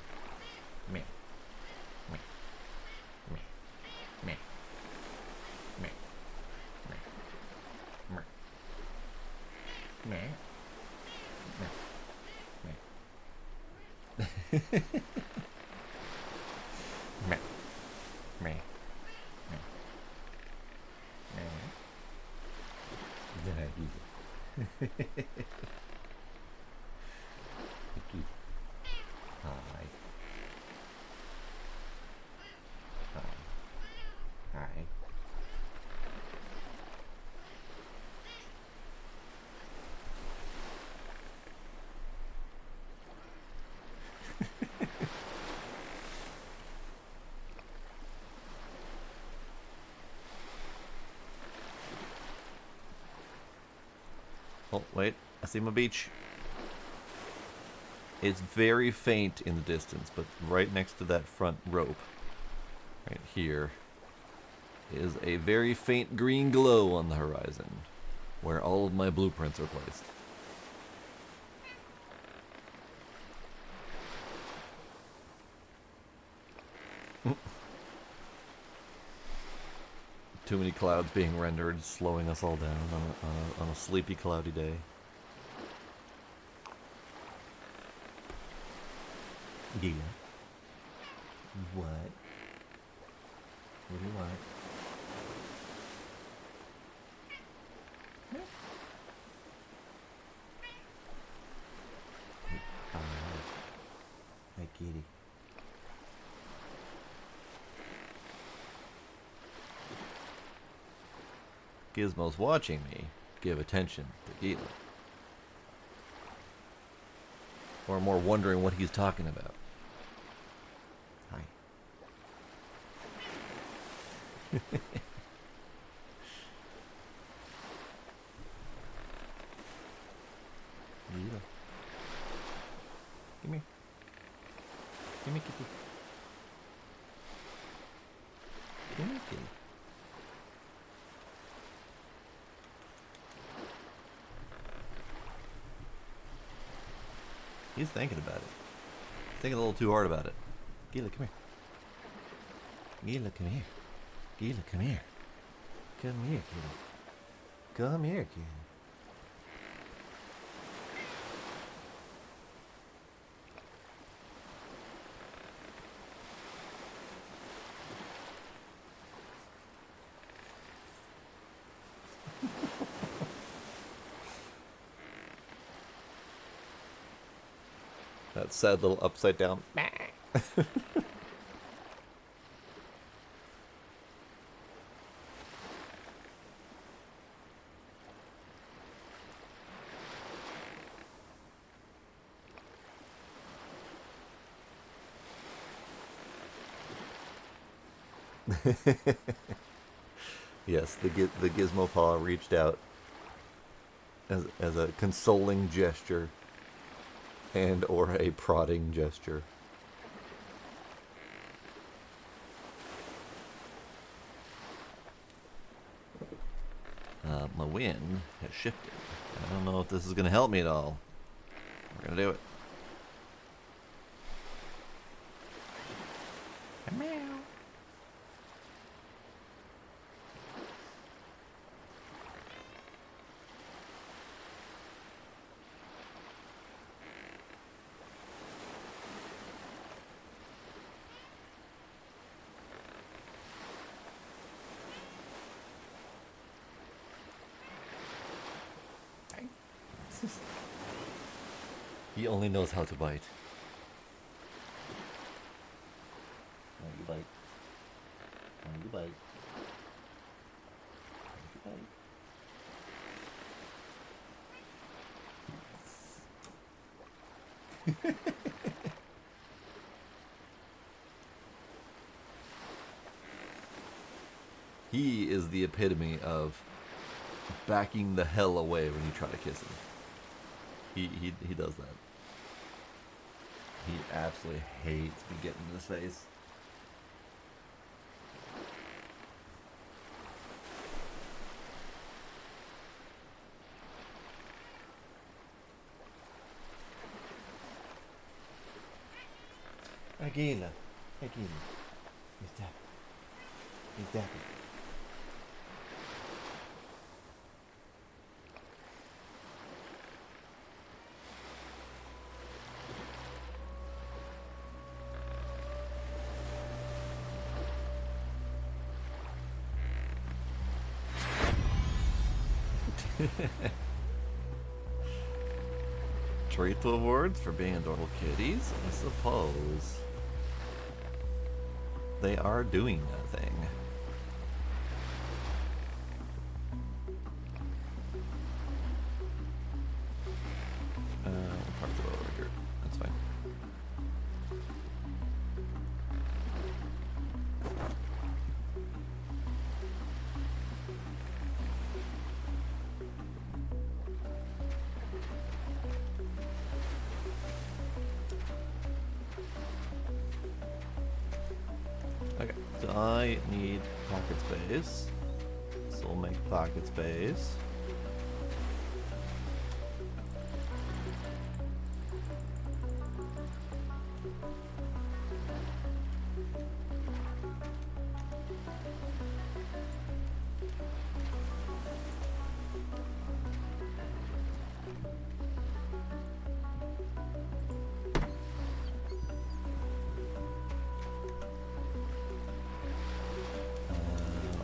Meh. Meh. Meh. Meh. Meh. Meh. Meh. Meh. Meh. Meh. Meh. Very easy. Vicky. Hi. Hi. Hi. Oh, wait. I see my beach. It's very faint in the distance, but right next to that front rope, right here, is a very faint green glow on the horizon, where all of my blueprints are placed. Too many clouds being rendered, slowing us all down on a sleepy, cloudy day. Gila. What? What do you want? Hi. Hi, kitty. Gizmo's watching me give attention to Gila. Or more wondering what he's talking about. Hi. Gila. Come here. Come here, kitty. Come here, kitty. He's thinking about it. Thinking a little too hard about it. Gila, come here. Gila, come here. Gila, come here. Come here, kitty. Come here, kitty. That sad little upside down. Yes, the Gizmo paw reached out as a consoling gesture and or a prodding gesture. My wind has shifted. I don't know if this is going to help me at all. We're going to do it. Meow. He only knows how to bite. How you bite? How you bite? How you bite? He is the epitome of backing the hell away when you try to kiss him. He does that. He absolutely hates me getting in his face. Agila. Agila. He's dappy. He's dappy. Treat awards for being adorable kitties? I suppose. They are doing that thing. We'll park the boat over here. That's fine. Okay, so I need pocket space. So we'll make pocket space.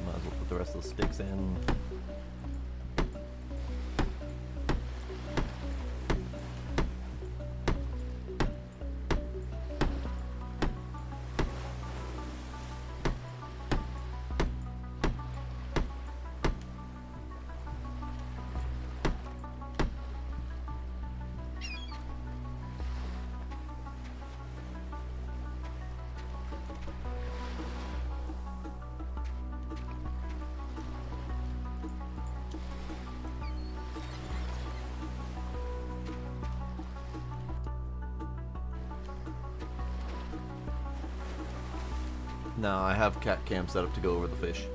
Might as well put the rest of the sticks in. No, I have cat cam set up to go over the fish.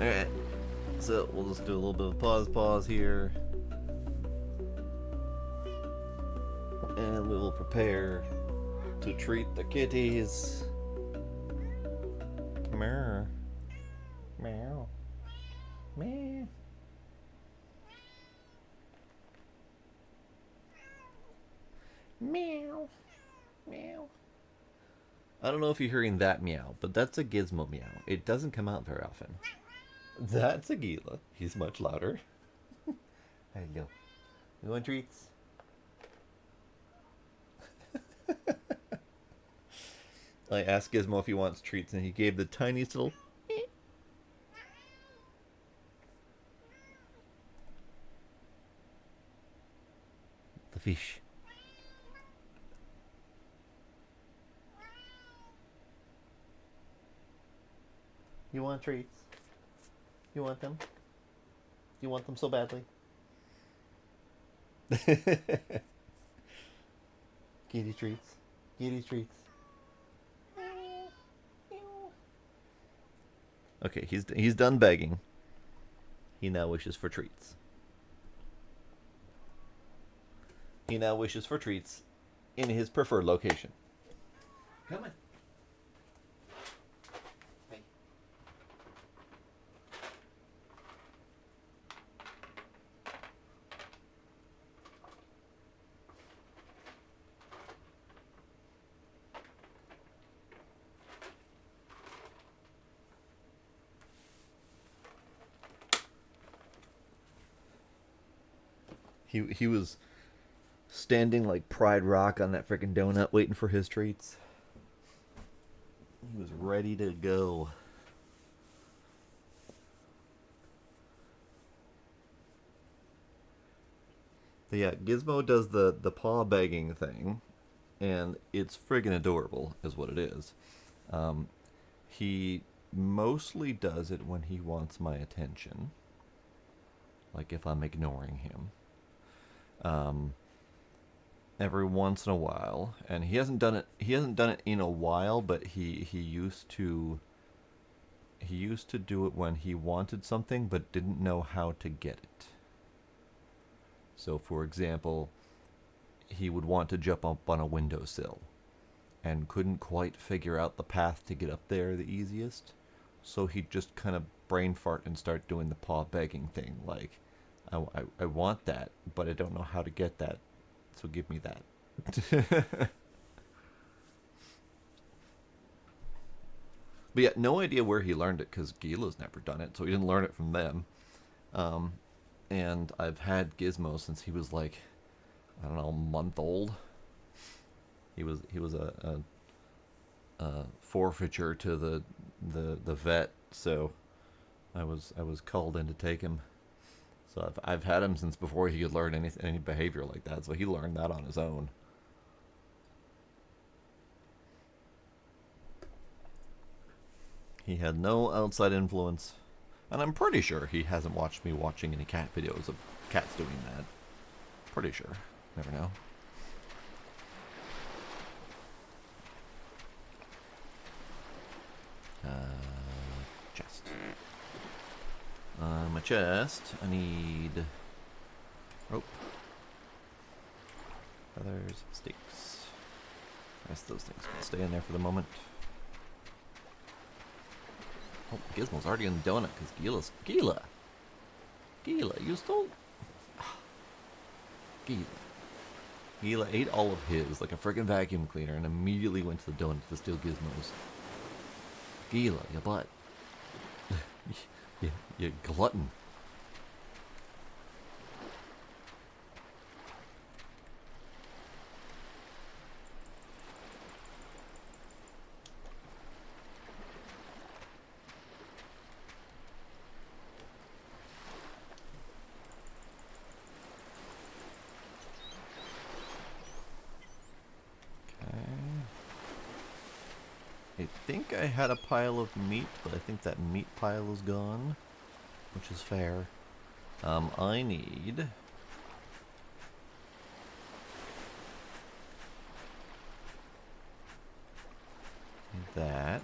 Alright, so we'll just do a little bit of pause here. And we will prepare to treat the kitties. Meow. Meow. Meow. Meow. Meow. I don't know if you're hearing that meow, but that's a Gizmo meow. It doesn't come out very often. That's a Gila. He's much louder. Hello. You want treats? I asked Gizmo if he wants treats, and he gave the tiniest little... The fish. You want treats? You want them? You want them so badly? Kitty treats. Kitty treats. Okay, he's done begging. He now wishes for treats. He now wishes for treats in his preferred location. Come on. He was standing like Pride Rock on that freaking donut waiting for his treats. He was ready to go. But yeah, Gizmo does the paw begging thing, and it's friggin' adorable, is what it is. He mostly does it when he wants my attention, like if I'm ignoring him. Um, every once in a while, and he hasn't done it. He hasn't done it in a while, but he used to. He used to do it when he wanted something but didn't know how to get it. So, for example, he would want to jump up on a windowsill and couldn't quite figure out the path to get up there the easiest. So he'd just kind of brain fart and start doing the paw begging thing, like, I want that, but I don't know how to get that, so give me that. But yeah, no idea where he learned it because Gila's never done it, so he didn't learn it from them. Um, and I've had Gizmo since he was like, I don't know, a month old. He was a forfeiture to the vet, so I was called in to take him. So I've had him since before he could learn any behavior like that. So he learned that on his own. He had no outside influence, and I'm pretty sure he hasn't watched me watching any cat videos of cats doing that. Pretty sure. Never know. Chest. My chest. I need rope, feathers, sticks. The rest of those things can stay in there for the moment. Oh, Gizmo's already in the donut because Gila, you stole. Gila ate all of his like a friggin' vacuum cleaner and immediately went to the donut to steal Gizmo's. Gila, your butt. you glutton. I think I had a pile of meat, but I think that meat pile is gone, which is fair. I need that.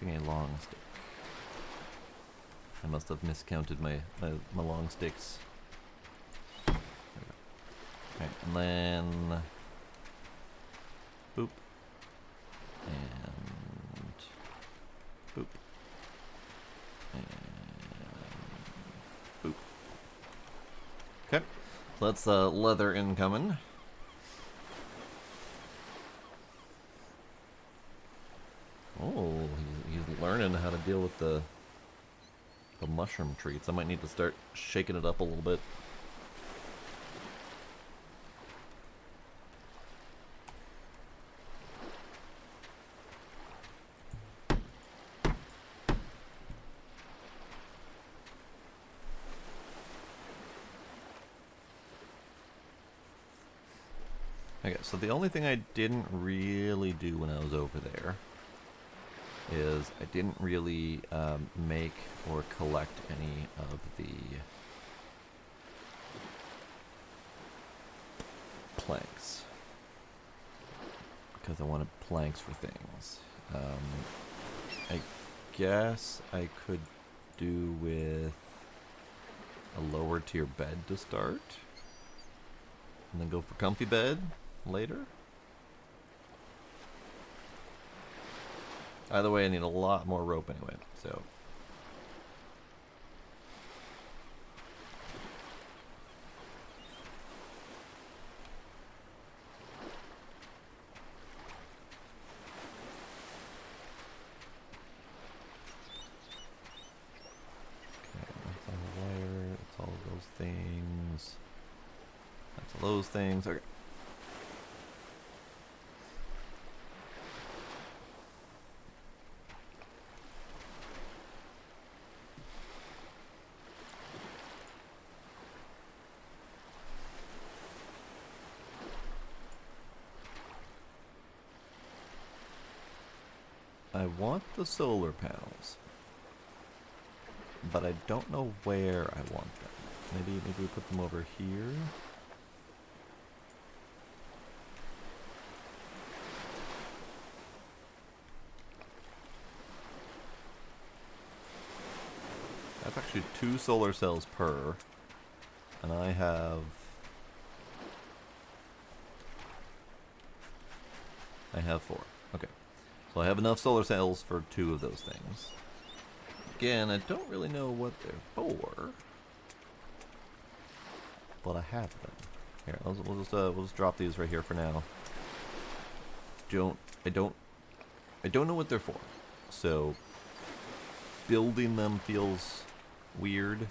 A long stick. I must have miscounted my long sticks. There we go. Alright, and then boop. And boop. And boop. Okay. So that's leather incoming. Oh, he's learning how to deal with the mushroom treats. I might need to start shaking it up a little bit. Okay, so the only thing I didn't really do when I was over there is I didn't really make or collect any of the planks because I wanted planks for things. I guess I could do with a lower tier bed to start and then go for comfy bed later. Either way, I need a lot more rope anyway, so. those things. Okay. I want the solar panels, but I don't know where I want them. Maybe we put them over here. That's actually 2 solar cells per, and I have 4. Okay. So I have enough solar cells for 2 of those things. Again, I don't really know what they're for, but I have them. Here, we'll just drop these right here for now. I don't know what they're for, so building them feels weird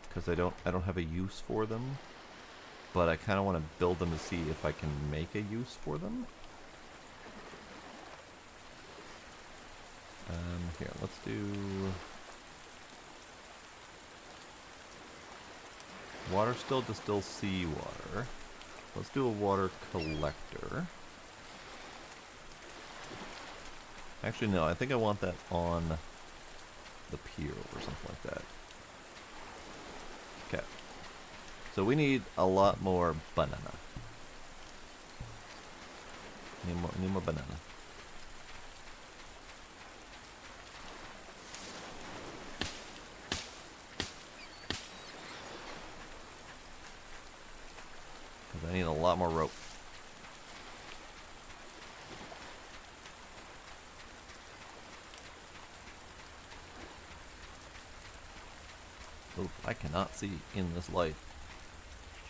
because I don't have a use for them. But I kind of want to build them to see if I can make a use for them. Here, let's do water still distills seawater. Let's do a water collector. Actually, no, I think I want that on the pier or something like that. Okay. So we need a lot more banana. Need more banana. Because I need a lot more rope. Ooh, I cannot see in this light.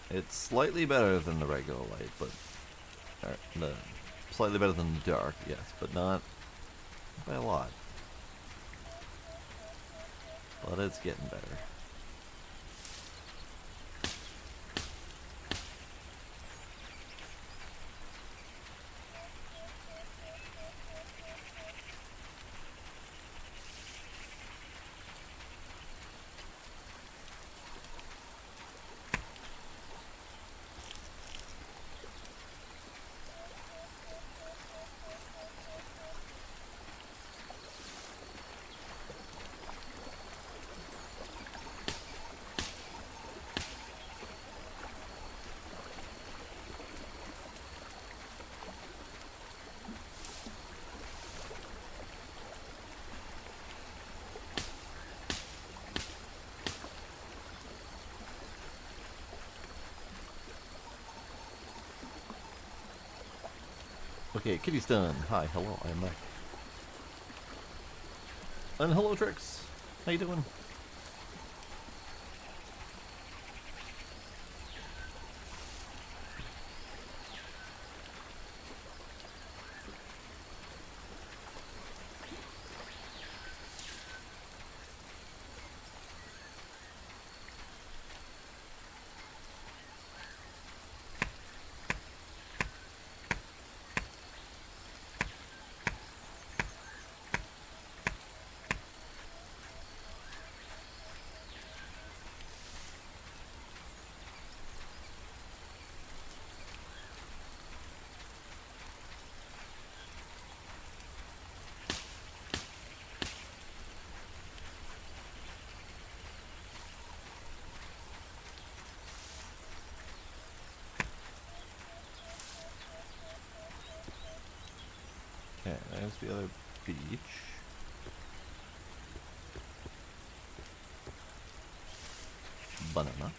It's slightly better than the regular light, but slightly better than the dark, yes, but not by a lot. But it's getting better. Okay, Kitty's done. Hi, hello, I am back. And hello, Trix. How you doing? Okay, there's the other beach. Banana.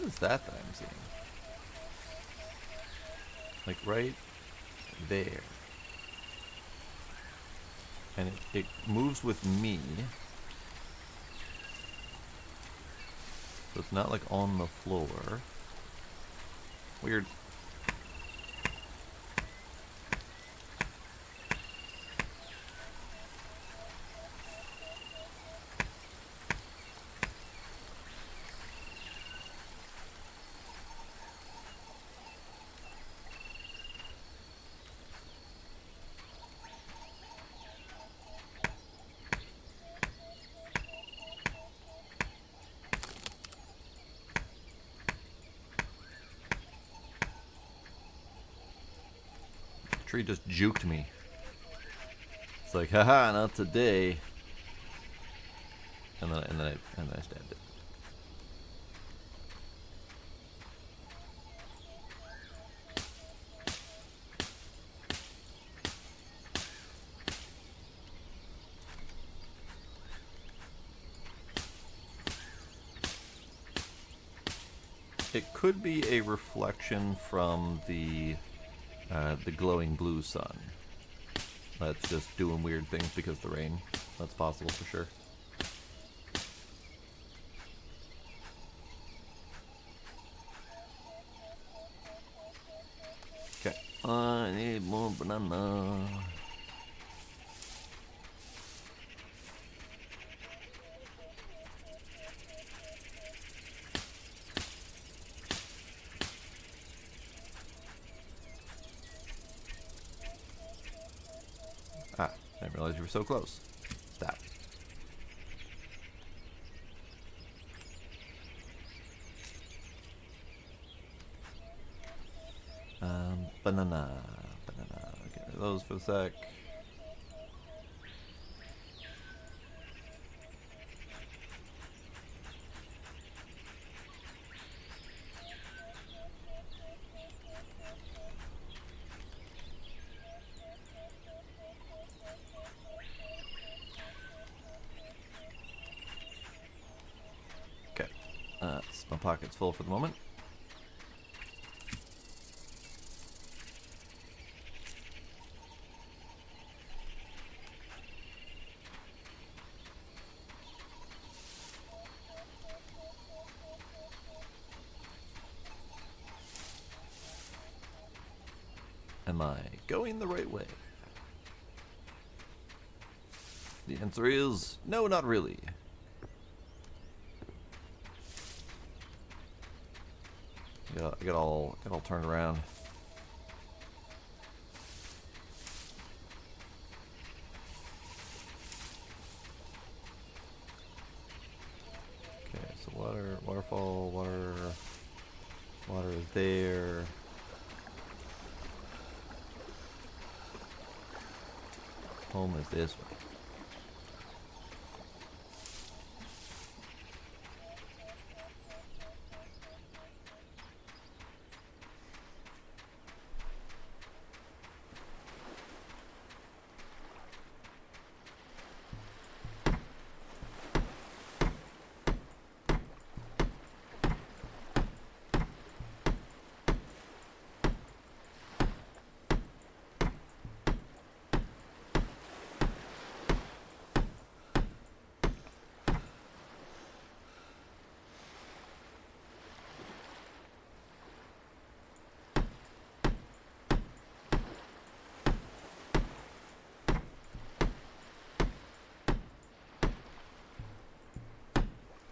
What is that I'm seeing? Like right there. And it moves with me. So it's not like on the floor. Weird. Tree just juked me. It's like, haha, not today. And then I stabbed it. It could be a reflection from the glowing blue sun. That's just doing weird things because of the rain. That's possible for sure. Okay. I need more banana. Ah, I didn't realize you were so close. Stop. Banana. Banana. Get rid of those for a sec. Okay. My pocket's full for the moment. Am I going the right way? The answer is no, not really. I got all turned around. Okay, so waterfall, water is there. Home is this way.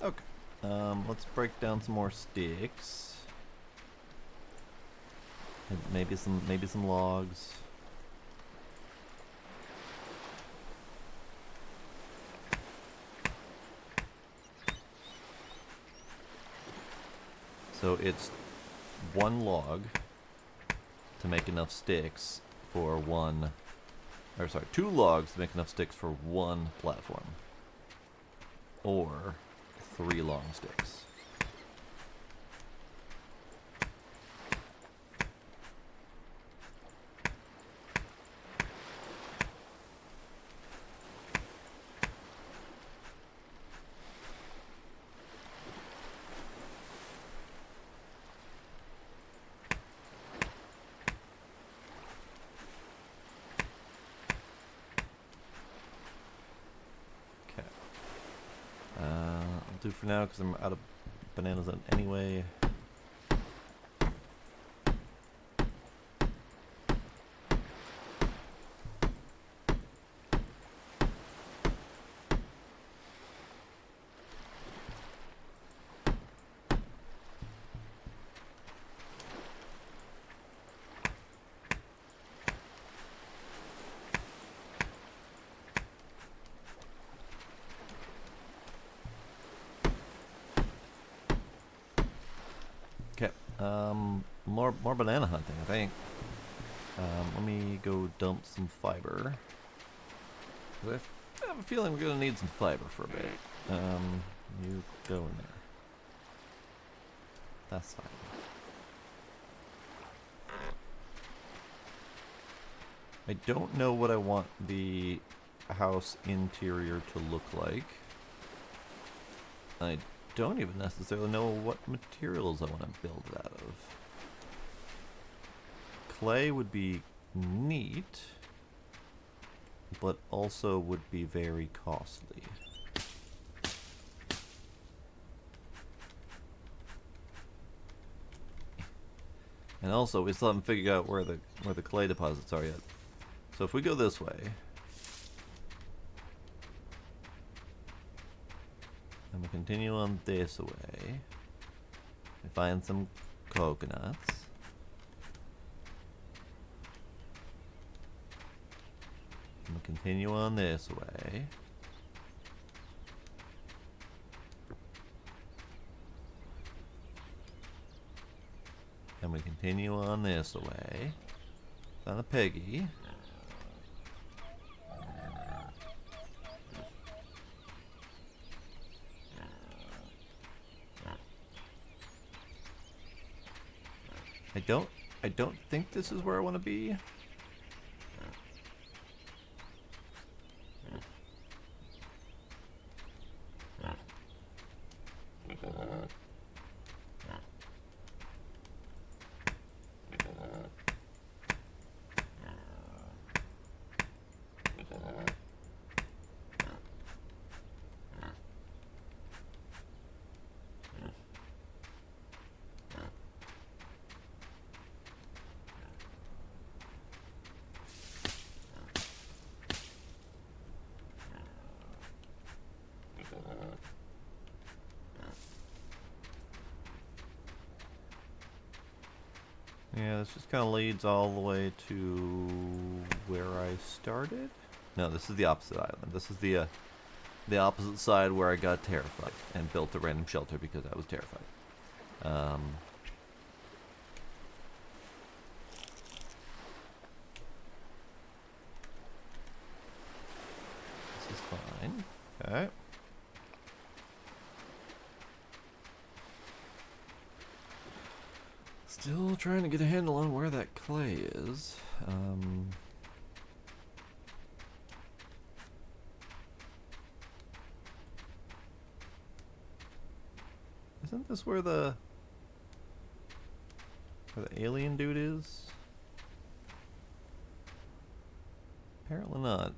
Okay. Let's break down some more sticks. And maybe some logs. So it's one log to make enough sticks for one, or sorry, 2 logs to make enough sticks for one platform. Or 3 long sticks. do for now because I'm out of bananas anyway. Okay, more banana hunting, I think. Let me go dump some fiber. 'Cause I have a feeling we're gonna need some fiber for a bit. You go in there. That's fine. I don't know what I want the house interior to look like. I don't even necessarily know what materials I want to build it out of. Clay would be neat, but also would be very costly. And also, we still haven't figured out where the clay deposits are yet. So if we go this way, and we continue on this way, we find some coconuts. And we continue on this way. And we continue on this way. Found a piggy. I don't think this is where I want to be. Yeah, this just kind of leads all the way to where I started. No, this is the opposite island. This is the opposite side where I got terrified and built a random shelter because I was terrified. This is fine. Okay. Still trying to get a handle on where that clay is. Isn't this where the alien dude is? Apparently not.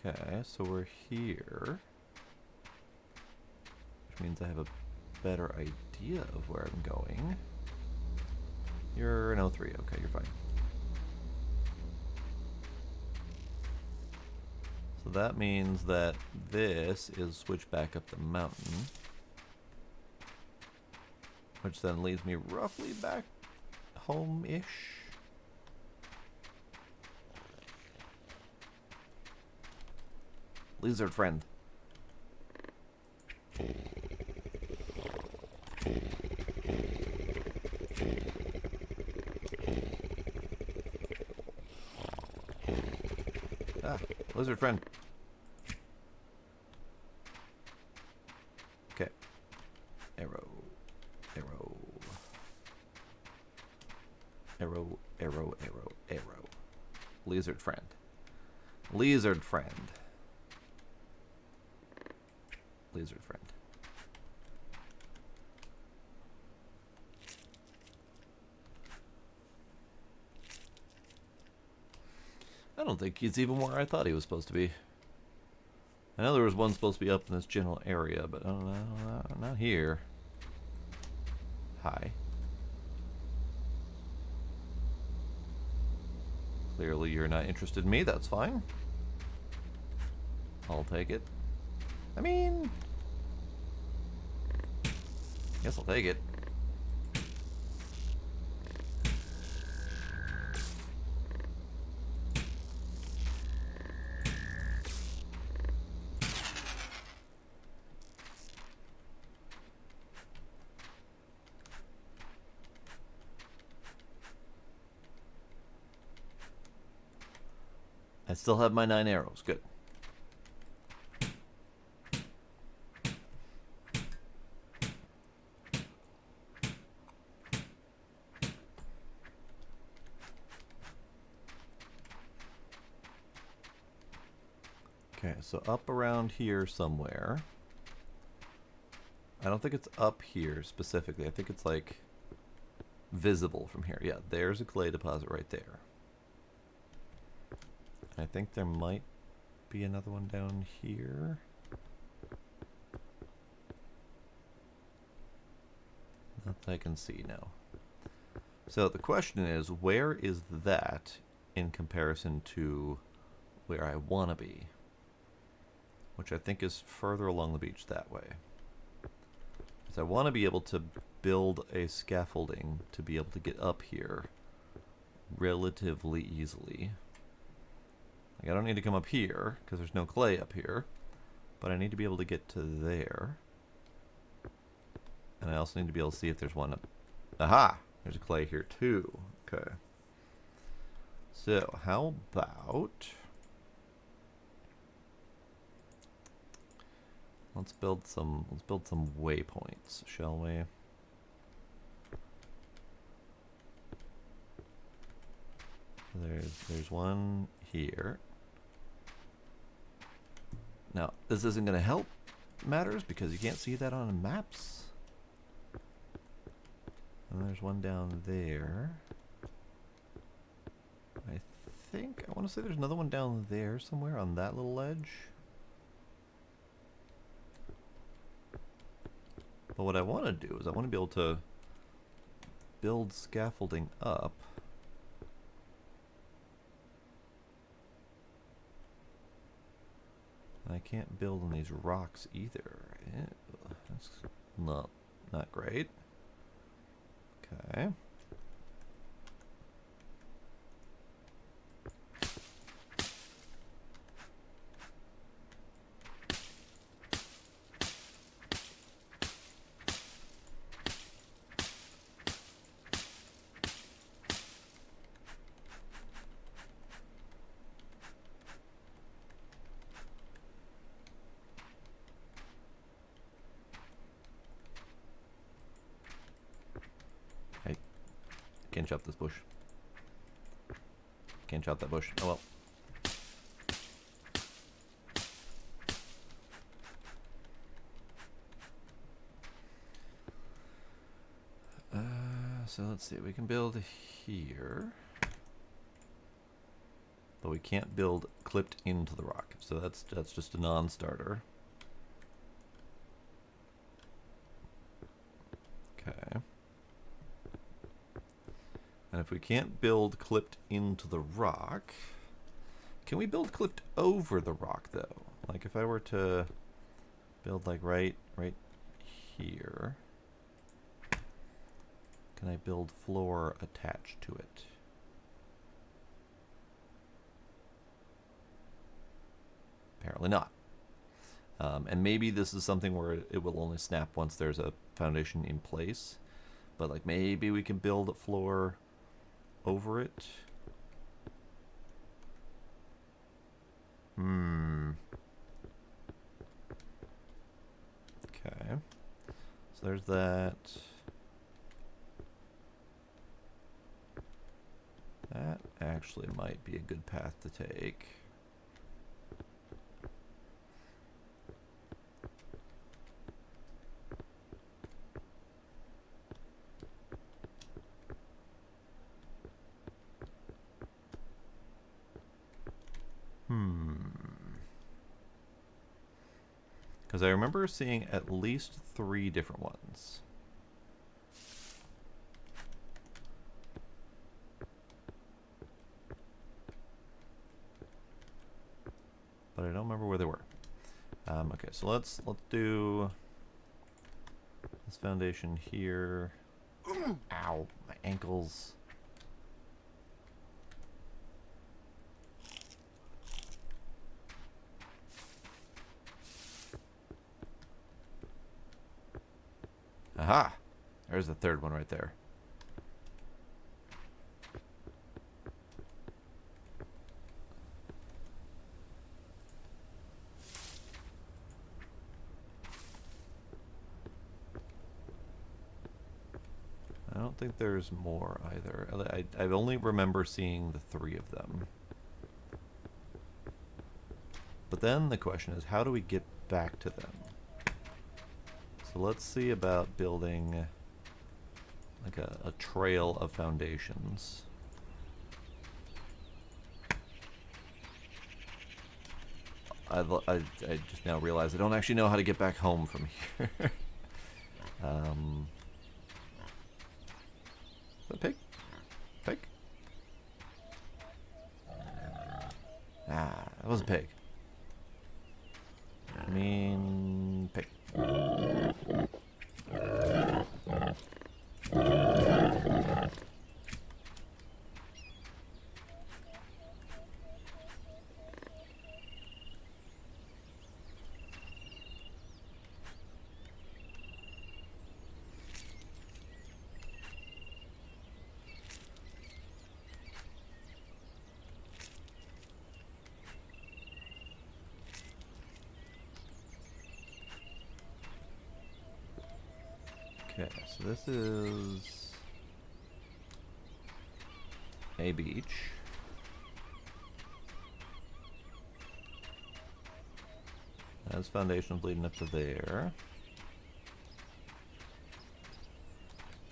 Okay, so we're here, which means I have a better idea of where I'm going. You're an O3, okay, you're fine. So that means that this is switched back up the mountain, which then leads me roughly back home-ish. Lizard friend. Ah, lizard friend. arrow, arrow, arrow. Lizard friend. Lizard friend. Lizard friend. I don't think he's even where I thought he was supposed to be. I know there was one supposed to be up in this general area, but I don't know, not here. Hi. Clearly you're not interested in me, that's fine. I'll take it. I mean, guess I'll take it. I still have my 9 arrows. Good. Okay, so up around here somewhere. I don't think it's up here specifically. I think it's like visible from here. Yeah, there's a clay deposit right there. I think there might be another one down here. Not that I can see now. So the question is, where is that in comparison to where I want to be? Which I think is further along the beach that way. Because I want to be able to build a scaffolding to be able to get up here relatively easily. Like, I don't need to come up here, because there's no clay up here. But I need to be able to get to there. And I also need to be able to see if there's one up. Aha! There's a clay here too. Okay. So, how about... Let's build some waypoints, shall we? There's one here. Now, this isn't going to help matters because you can't see that on maps. And there's one down there. I want to say there's another one down there somewhere on that little ledge. But what I want to do is I want to be able to build scaffolding up. And I can't build on these rocks either. Ew, that's not great. Okay. Can't chop this bush. Can't chop that bush. Oh well. So let's see. We can build here. But we can't build clipped into the rock. So that's just a non-starter. Okay. And if we can't build clipped into the rock, can we build clipped over the rock though? Like if I were to build like right here, can I build floor attached to it? Apparently not. And maybe this is something where it will only snap once there's a foundation in place. But like maybe we can build a floor over it. Okay. So there's that. actually might be a good path to take. Because I remember seeing at least 3 different ones. But I don't remember where they were. Okay, so let's do this foundation here. Ow, my ankles. Aha! There's the third one right there. I don't think there's more either. I only remember seeing the 3 of them. But then the question is, how do we get back to them? So let's see about building like a trail of foundations. I just now realized I don't actually know how to get back home from here. A pig? Pig? Ah, that was a pig. I mean, pig. Okay, so this is a beach. That's foundations leading up to there.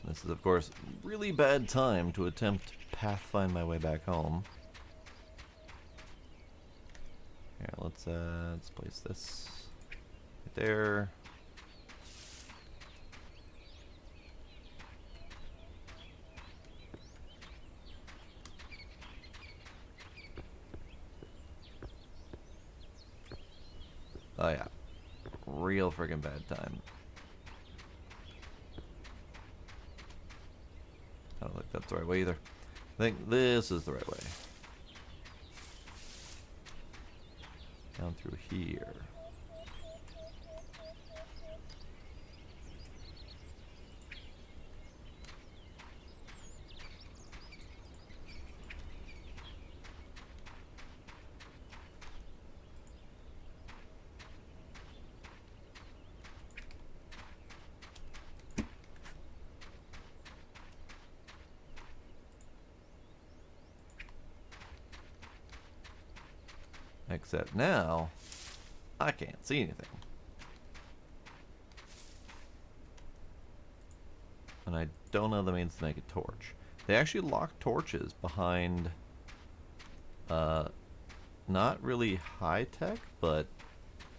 This is, of course, really bad time to attempt to pathfind my way back home. Here, let's place this right there. Oh yeah, real friggin' bad time. I don't think that's the right way either. I think this is the right way. Down through here. Except now, I can't see anything. And I don't know the means to make a torch. They actually lock torches behind, not really high tech, but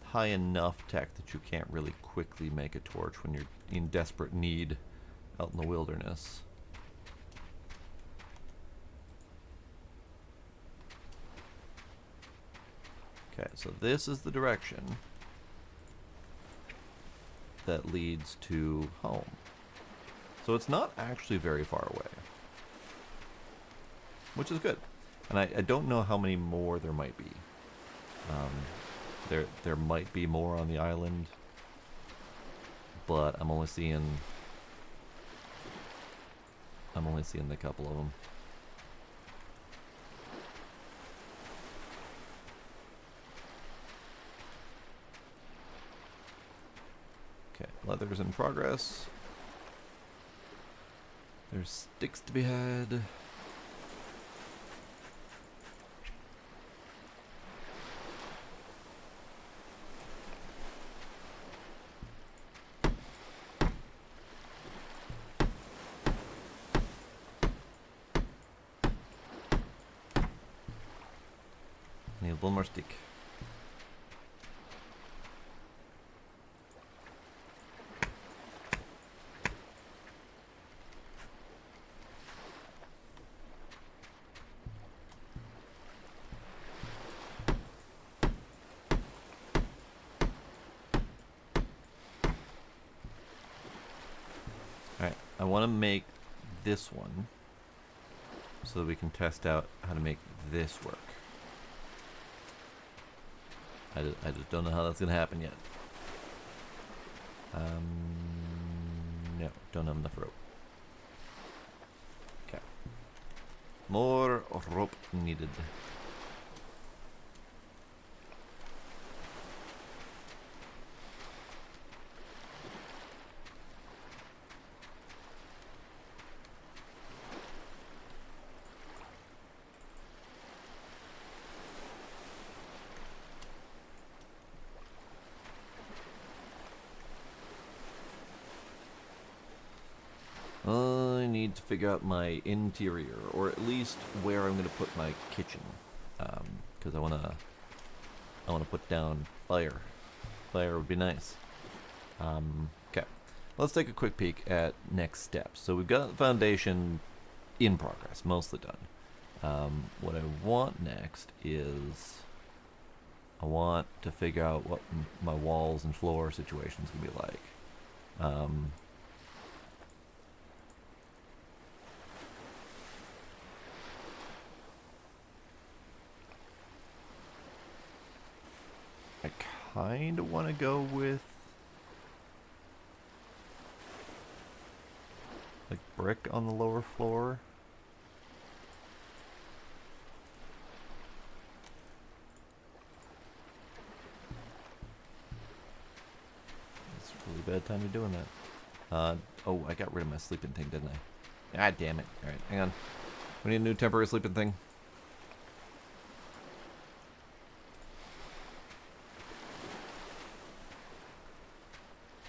high enough tech that you can't really quickly make a torch when you're in desperate need out in the wilderness. Okay, so this is the direction that leads to home. So it's not actually very far away, which is good. And I don't know how many more there might be. There might be more on the island, but I'm only seeing the couple of them. Okay, leather's in progress. There's sticks to be had. Need one more stick. Alright, I want to make this one so that we can test out how to make this work. I just don't know how that's going to happen yet. No, don't have enough rope. Okay. More rope needed. I need to figure out my interior, or at least where I'm going to put my kitchen, because I want to put down fire. Fire would be nice. Okay, let's take a quick peek at next steps. So we've got the foundation in progress, mostly done. What I want next is I want to figure out what my walls and floor situation is going to be like. I kind of want to go with like brick on the lower floor. It's a really bad time to be doing that. Oh, I got rid of my sleeping thing, didn't I? Ah, damn it. Alright, hang on. We need a new temporary sleeping thing.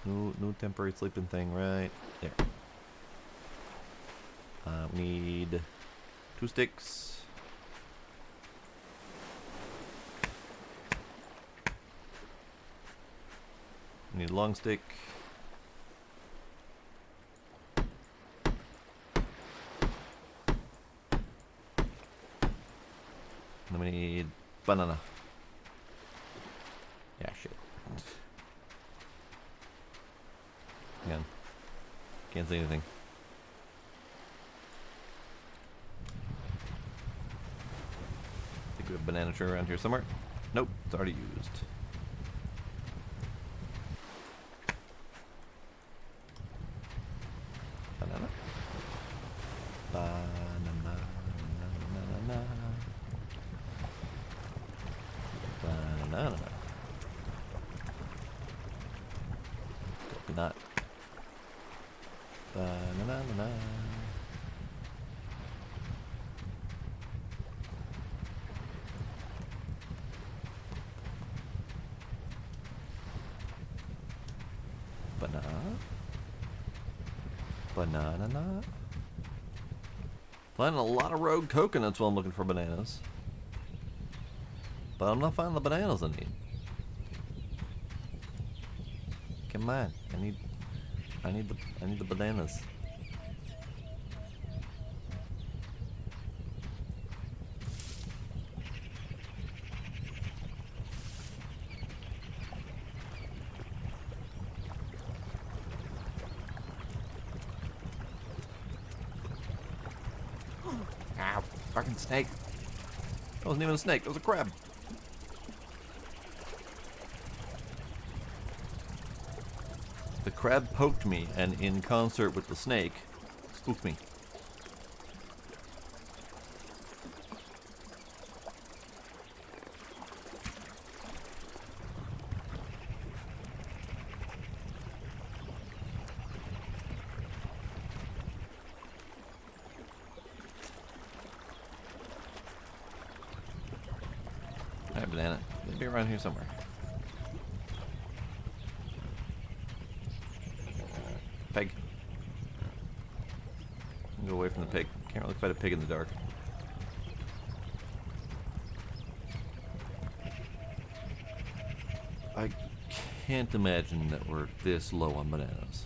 New temporary sleeping thing right there. We need 2 sticks. We need a long stick. And then we need banana. Yeah, shit. Again, can't see anything. Think we have a banana tree around here somewhere? Nope, it's already used. Banana. Banana. Banana. Banana. Definitely not. Banana. Banana. Banana. Finding a lot of rogue coconuts while I'm looking for bananas. But I'm not finding the bananas I need. Come on, I need the bananas. Ow, fucking snake. That wasn't even a snake, that was a crab. The crab poked me, and in concert with the snake, spooked me. Alright, banana. It'll be around here somewhere. Pig. Go away from the pig. Can't really fight a pig in the dark. I can't imagine that we're this low on bananas.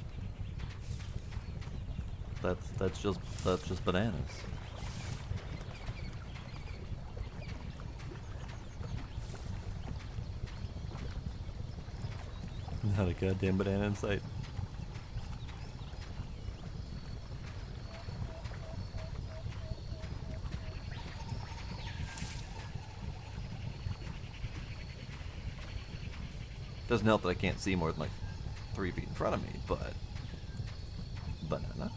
That's just bananas. Not a goddamn banana in sight. Doesn't help that I can't see more than like 3 feet in front of me, but banana.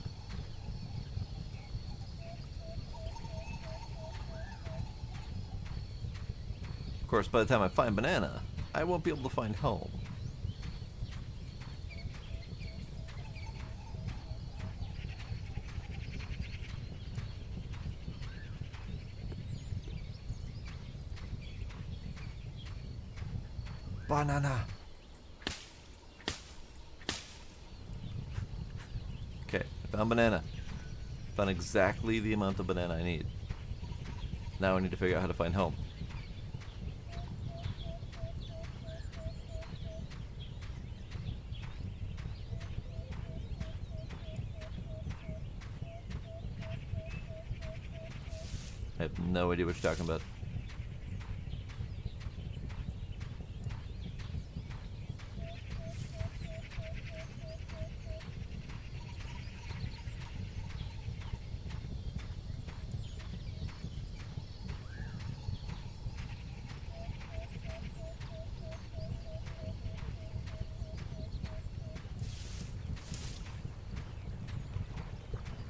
Of course, by the time I find banana, I won't be able to find home. Banana. Okay, I found banana. Found exactly the amount of banana I need. Now I need to figure out how to find home. I have no idea what you're talking about.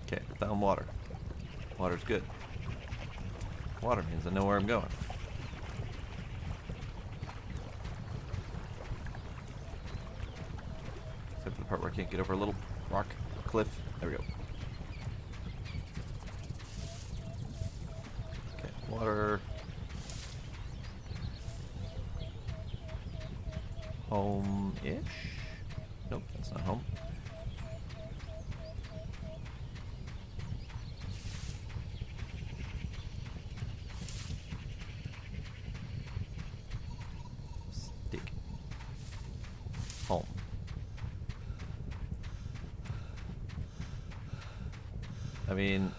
Okay, found water. Water's good. Water means I know where I'm going. Except for the part where I can't get over a little rock cliff. There we go. Okay, water. Home-ish? Nope, that's not home. Stick. Home. I mean,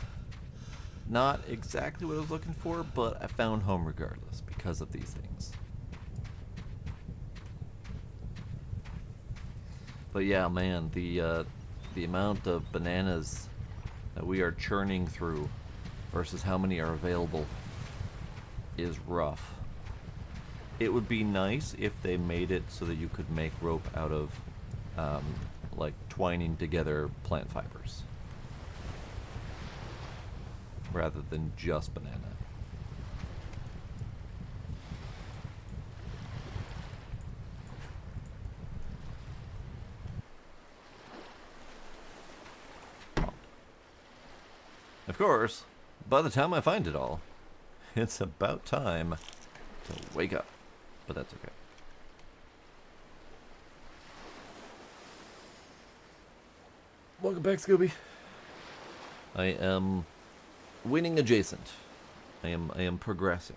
not exactly what I was looking for, but I found home regardless because of these things. But yeah, man, the amount of bananas that we are churning through versus how many are available is rough. It would be nice if they made it so that you could make rope out of like twining together plant fibers rather than just banana. Of course, by the time I find it all, it's about time to wake up. But that's okay. Welcome back, Scooby. I am winning adjacent. I am progressing.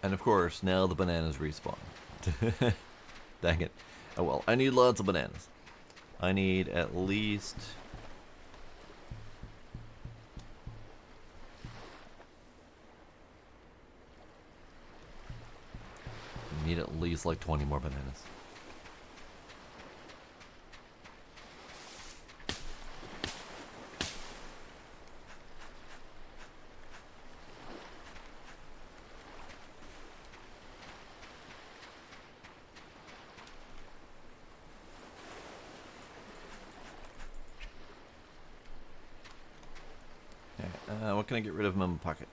And of course, now the bananas respawn. Dang it. Oh well, I need lots of bananas. I need at least... I need at least like 20 more bananas. What can I get rid of in my pocket?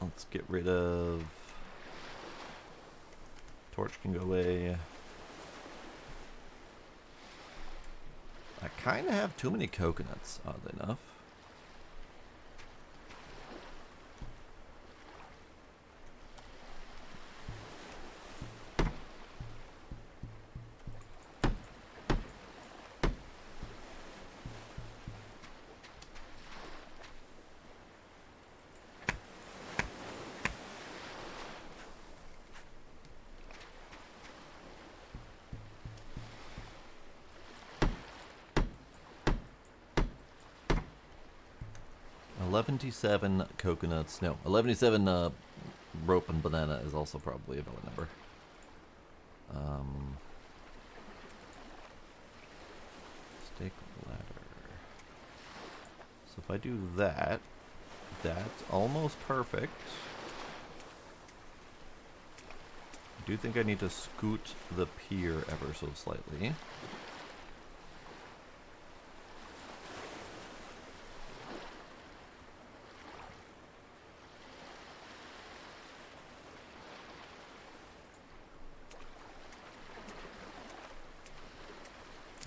Let's get rid of... Torch can go away. I kind of have too many coconuts, oddly enough. 11-7 coconuts. No, 11-7 rope and banana is also probably a valid number. Stick ladder. So if I do that, that's almost perfect. I do think I need to scoot the pier ever so slightly.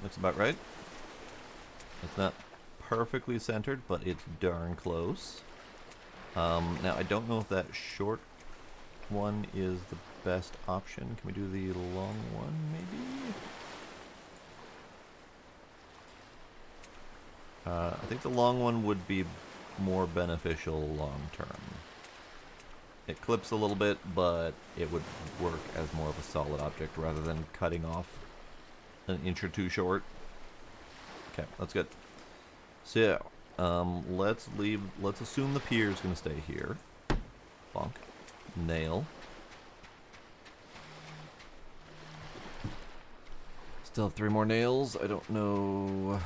Looks about right. It's not perfectly centered, but it's darn close. Now, I don't know if that short one is the best option. Can we do the long one, maybe? I think the long one would be more beneficial long term. It clips a little bit, but it would work as more of a solid object rather than cutting off an inch or two short. Okay, that's good. So, let's assume the pier is going to stay here. Bonk. Nail. Still have 3 more nails. I don't know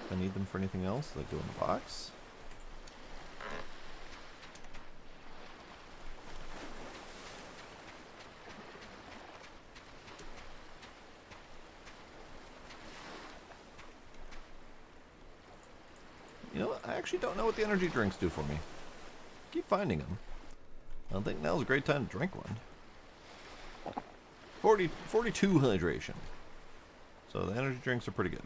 if I need them for anything else. They go in the box. You know what? I actually don't know what the energy drinks do for me. Keep finding them. I don't think now's a great time to drink one. 42 hydration. So the energy drinks are pretty good.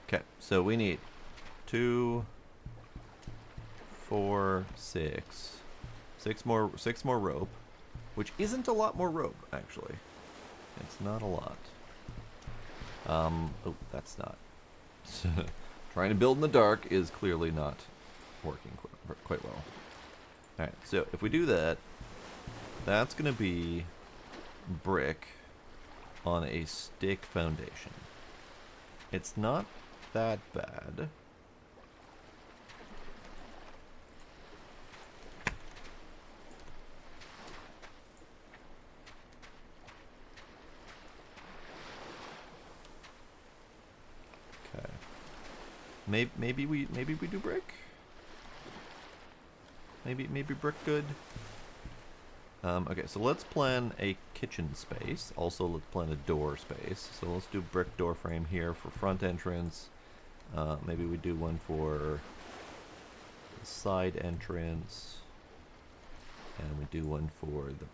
Okay, so we need 2, 4, 6. 6 more rope, which isn't a lot more rope, actually. It's not a lot. Oh, that's not. Trying to build in the dark is clearly not working quite well. Alright, so if we do that, that's going to be brick on a stick foundation. It's not that bad. Okay. Maybe we do brick. Maybe brick good. Okay, so let's plan a kitchen space. Also, let's plan a door space. So let's do brick door frame here for front entrance. Maybe we do one for the side entrance. And we do one for the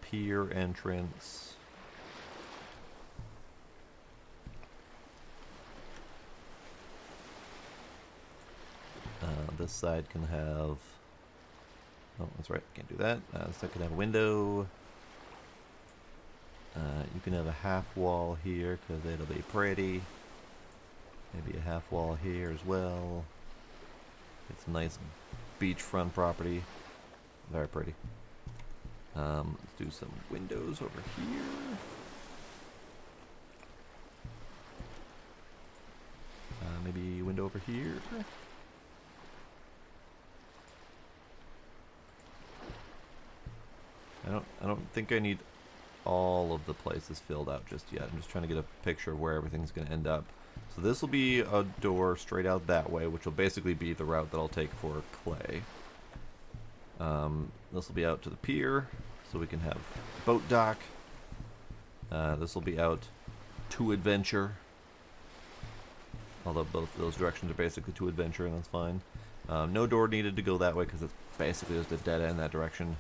pier entrance. This side can have... Oh, that's right, can't do that. This side can have a window. You can have a half wall here, because it'll be pretty. Maybe a half wall here as well. It's a nice beachfront property. Very pretty. Let's do some windows over here. Maybe a window over here. I don't think I need all of the places filled out just yet. I'm just trying to get a picture of where everything's going to end up. So this will be a door straight out that way, which will basically be the route that I'll take for clay. This will be out to the pier, so we can have boat dock. This will be out to adventure. Although both of those directions are basically to adventure, and that's fine. No door needed to go that way, because it's basically just a dead end that direction.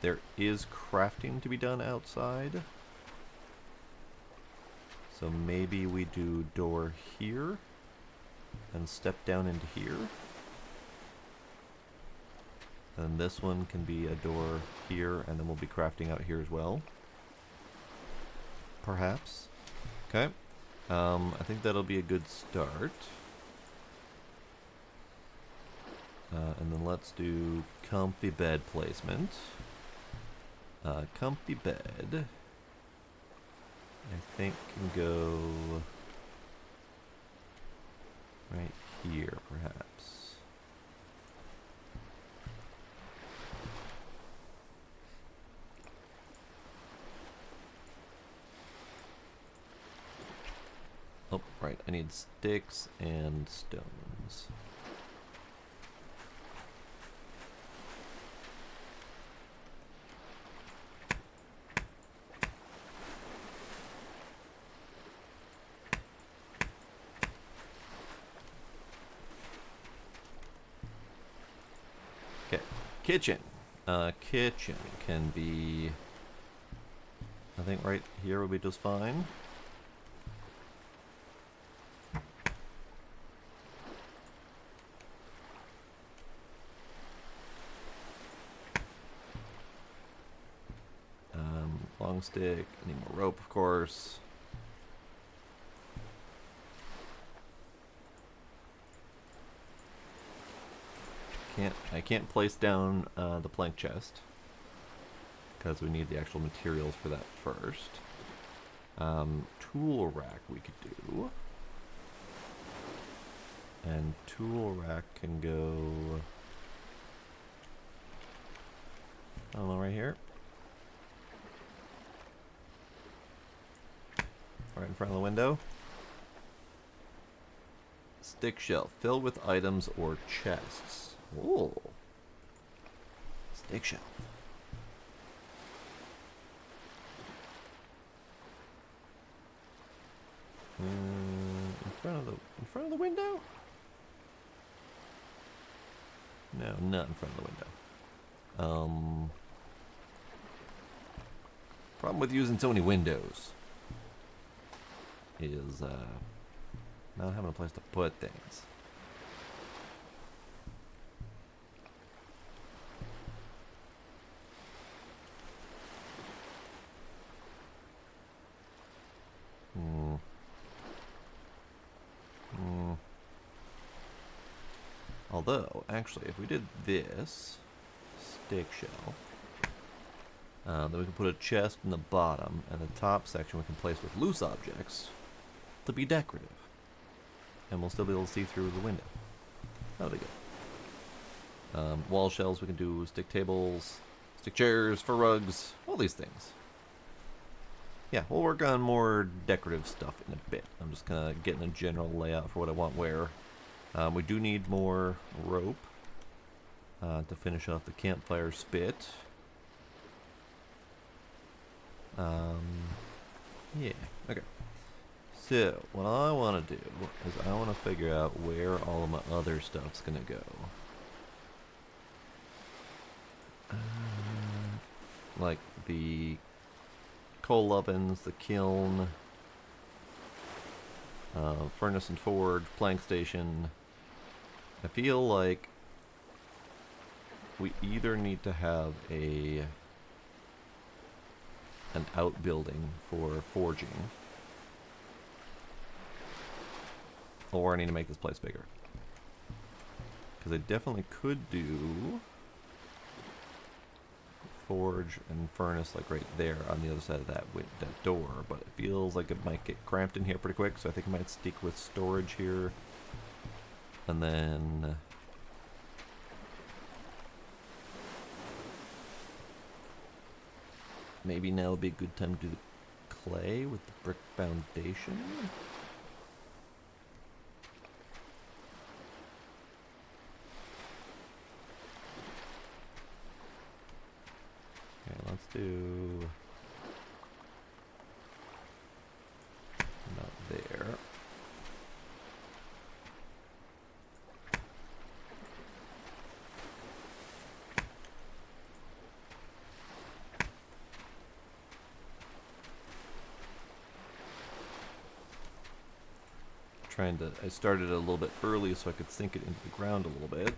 There is crafting to be done outside. So maybe we do door here and step down into here. And this one can be a door here, and then we'll be crafting out here as well. Perhaps. Okay. I think that'll be a good start. And then let's do comfy bed placement. Comfy bed. I think can go right here, perhaps. Oh, right. I need sticks and stones. Okay. Kitchen. Kitchen can be... I think right here would be just fine. Long stick, need more rope, of course. I can't place down the plank chest because we need the actual materials for that first. Tool rack we could do. And tool rack can go, I don't know, right here. Right in front of the window. Stick shelf filled with items or chests. Ooh. Stick shelf. In front of the window? No, not in front of the window. Problem with using so many windows is not having a place to put things. Although, actually, if we did this stick shelf, then we can put a chest in the bottom, and the top section we can place with loose objects to be decorative. And we'll still be able to see through the window. That'll be good. Wall shelves we can do, stick tables, stick chairs for rugs, all these things. Yeah, we'll work on more decorative stuff in a bit. I'm just kind of getting a general layout for what I want where. We do need more rope to finish off the campfire spit. Yeah, okay. So, what I want to do is I want to figure out where all of my other stuff's going to go. Like the coal ovens, the kiln, furnace and forge, plank station. I feel like we either need to have an outbuilding for forging, or I need to make this place bigger. Because I definitely could do forge and furnace like right there on the other side of that door, but it feels like it might get cramped in here pretty quick, so I think I might stick with storage here. And then maybe now would be a good time to do the clay with the brick foundation. Okay, let's do about there. I started it a little bit early so I could sink it into the ground a little bit.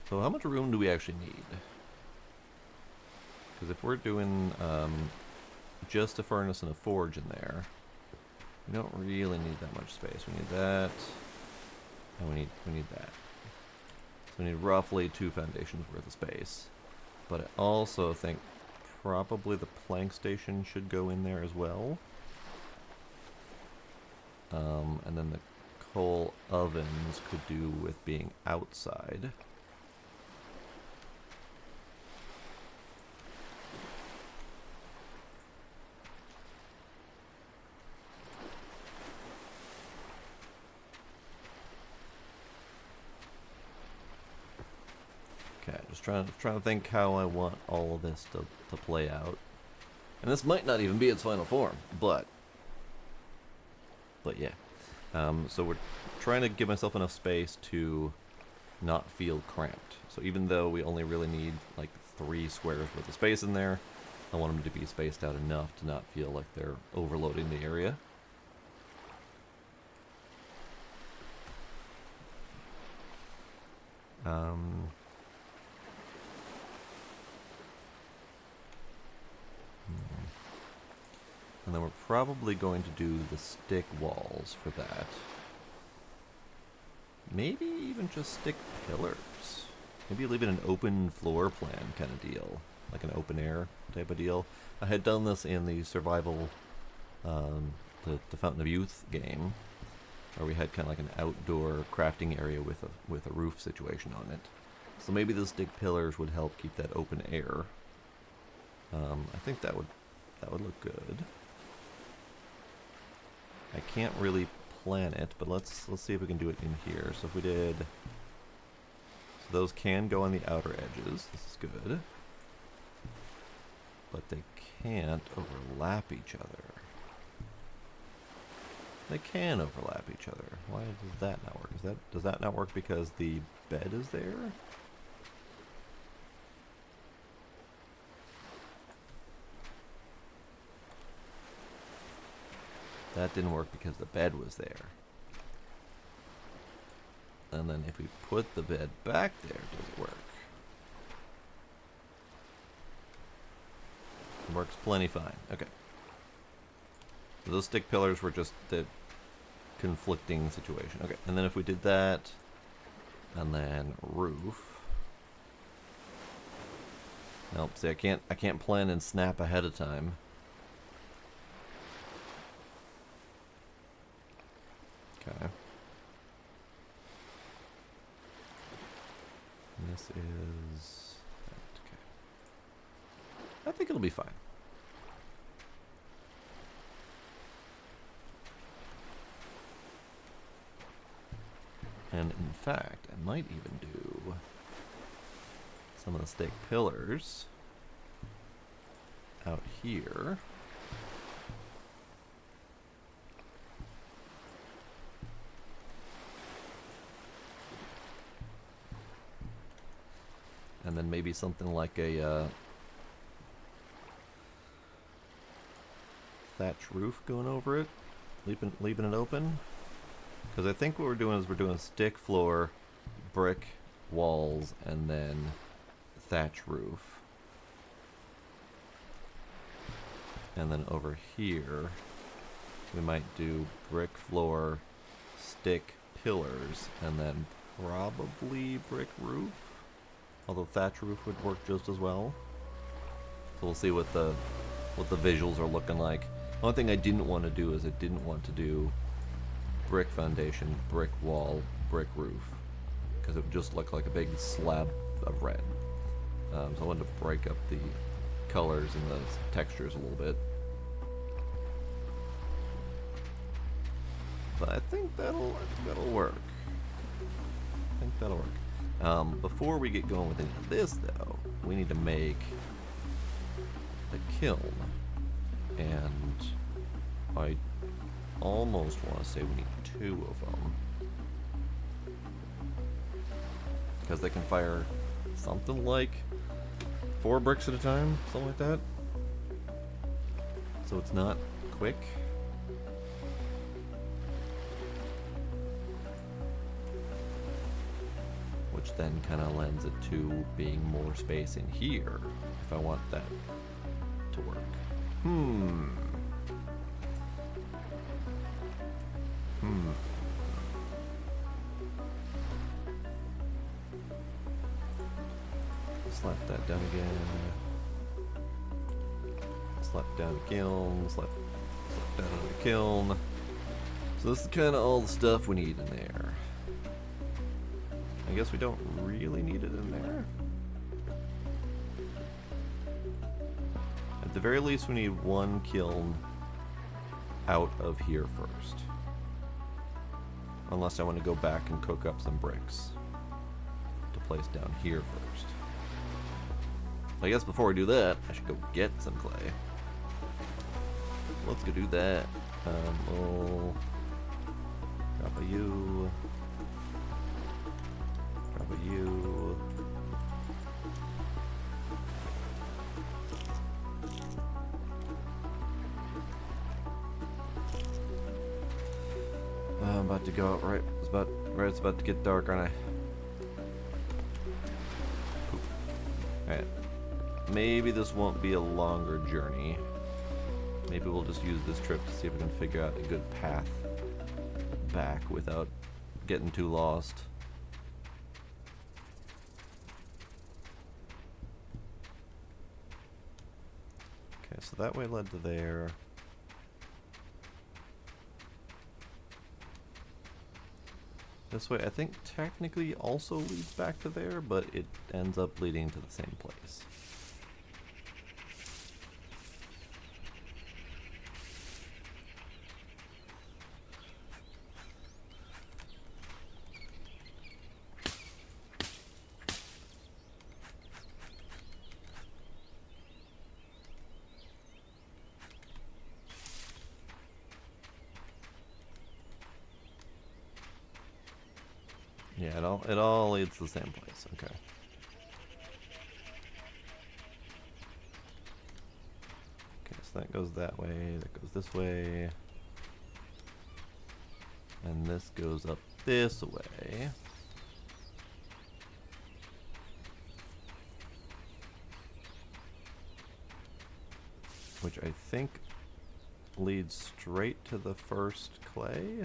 So how much room do we actually need? Because if we're doing just a furnace and a forge in there, we don't really need that much space. We need that, and we need that. So we need roughly 2 foundations worth of space. But I also think probably the plank station should go in there as well. And then the coal ovens could do with being outside. Okay, just trying to think how I want all of this to play out. And this might not even be its final form, but yeah. So we're trying to give myself enough space to not feel cramped. So even though we only really need like 3 squares worth of space in there, I want them to be spaced out enough to not feel like they're overloading the area. And then we're probably going to do the stick walls for that. Maybe even just stick pillars. Maybe leave it an open floor plan kind of deal. Like an open air type of deal. I had done this in the survival, the Fountain of Youth game, where we had kind of like an outdoor crafting area with a roof situation on it. So maybe the stick pillars would help keep that open air. I think that would look good. I can't really plan it, but let's see if we can do it in here. So if we did, so those can go on the outer edges. This is good, but they can't overlap each other. They can overlap each other. Why does that not work? Does that not work because the bed is there? That didn't work because the bed was there. And then if we put the bed back there, does it work? It works plenty fine. Okay. So those stick pillars were just the conflicting situation. Okay, and then if we did that, and then roof. Nope, see I can't plan and snap ahead of time. Okay. And this is okay. I think it'll be fine. And in fact, I might even do some of the stick pillars out here. And then maybe something like a thatch roof going over it, leaving it open. Because I think what we're doing is we're doing stick floor, brick walls, and then thatch roof. And then over here, we might do brick floor, stick pillars, and then probably brick roof. Although thatch roof would work just as well. So we'll see what the visuals are looking like. The only thing I didn't want to do is I didn't want to do brick foundation, brick wall, brick roof, because it would just look like a big slab of red. So I wanted to break up the colors and the textures a little bit. But I think that'll work. I think that'll work. Before we get going with any of this, though, we need to make the kiln. And I almost want to say we need 2 of them. Because they can fire something like 4 bricks at a time, something like that. So it's not quick. Which which then kind of lends it to being more space in here if I want that to work. Slap that down again. Slap down the kiln. Slap down the kiln. So this is kind of all the stuff we need in there. I guess we don't really need it in there. At the very least, we need one kiln out of here first. Unless I want to go back and cook up some bricks to place down here first. I guess before we do that, I should go get some clay. Let's go do that. We'll drop a U. Drop a U. I'm about to go out right. It's about to get dark, aren't I? Alright. Maybe this won't be a longer journey. Maybe we'll just use this trip to see if we can figure out a good path back without getting too lost. Okay, so that way led to there. This way, I think technically also leads back to there, but it ends up leading to the same place. Yeah, it all leads to the same place. Okay. Okay, so that goes that way, that goes this way. And this goes up this way. Which I think leads straight to the first clay.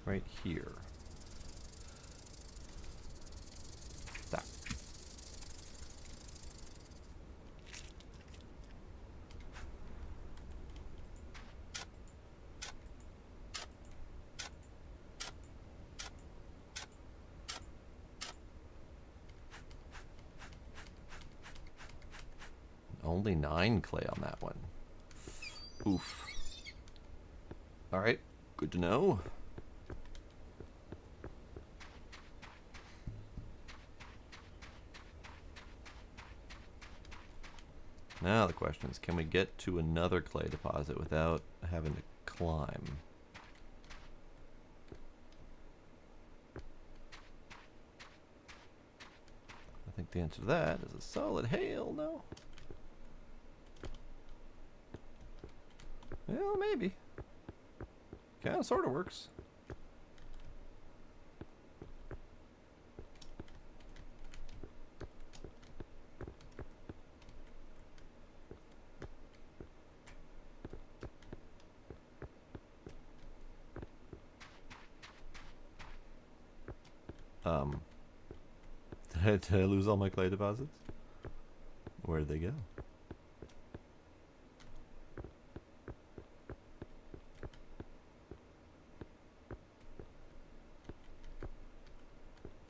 Right here. That. Only 9 clay on that one. Oof. Alright, good to know. Now the question is, can we get to another clay deposit without having to climb? I think the answer to that is a solid hell no. Well, maybe. Kinda sorta works. Did I lose all my clay deposits? Where did they go?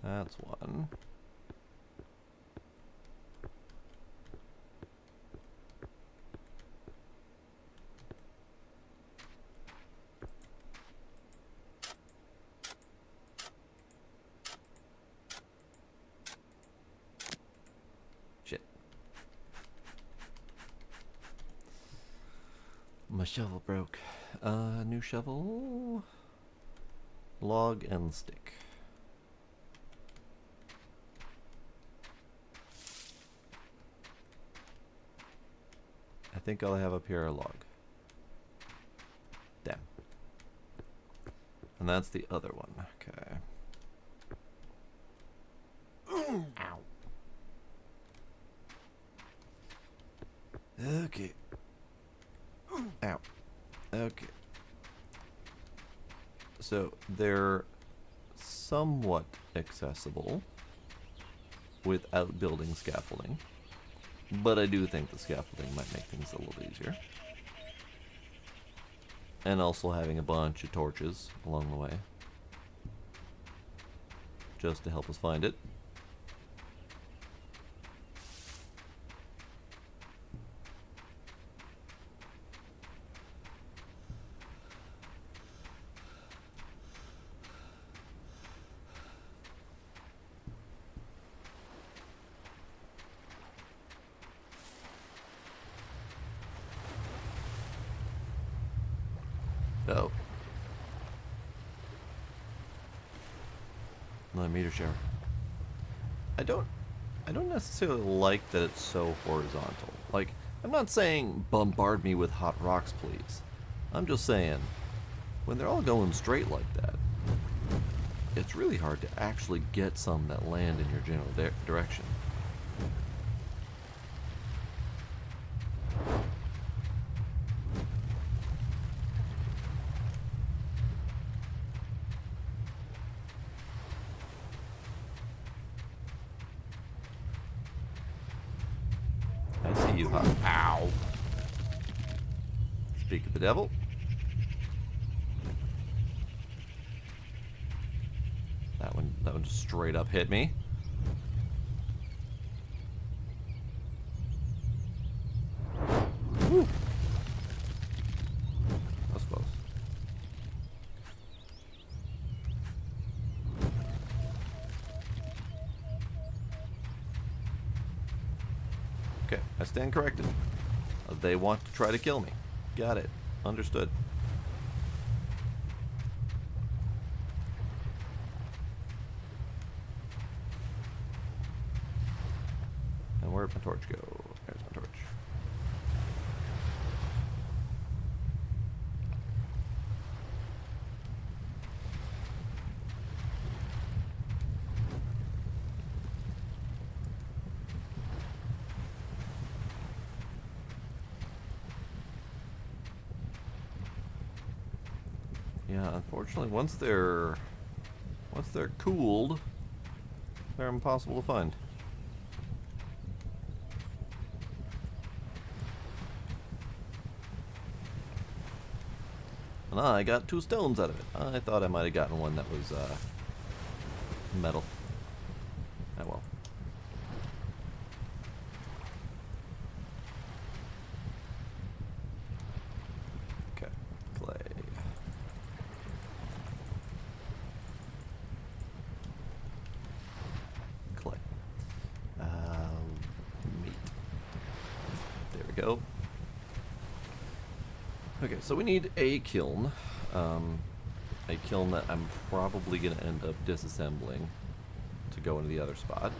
That's one. Shit. My shovel broke. New shovel. Log and stick. I think all I have up here are log. Damn. And that's the other one. Okay. Okay. Ow. Okay. So they're somewhat accessible without building scaffolding, but I do think the scaffolding might make things a little bit easier. And also having a bunch of torches along the way, just to help us find it. Oh. Another meteor shower. I don't necessarily like that it's so horizontal. Like, I'm not saying bombard me with hot rocks, please. I'm just saying, when they're all going straight like that, it's really hard to actually get some that land in your general direction. I see you, huh? Ow! Speak of the devil. That one just straight up hit me. Whew. That was close. Okay, I stand corrected. They want to try to kill me. Got it. Understood. And where'd my torch go? There's my torch. Yeah, unfortunately, once they're cooled, they're impossible to find. And I got 2 stones out of it. I thought I might have gotten one that was metal. Oh well. Okay, clay. Clay. Meat. There we go. Okay, so we need a kiln. A kiln that I'm probably going to end up disassembling to go into the other spot.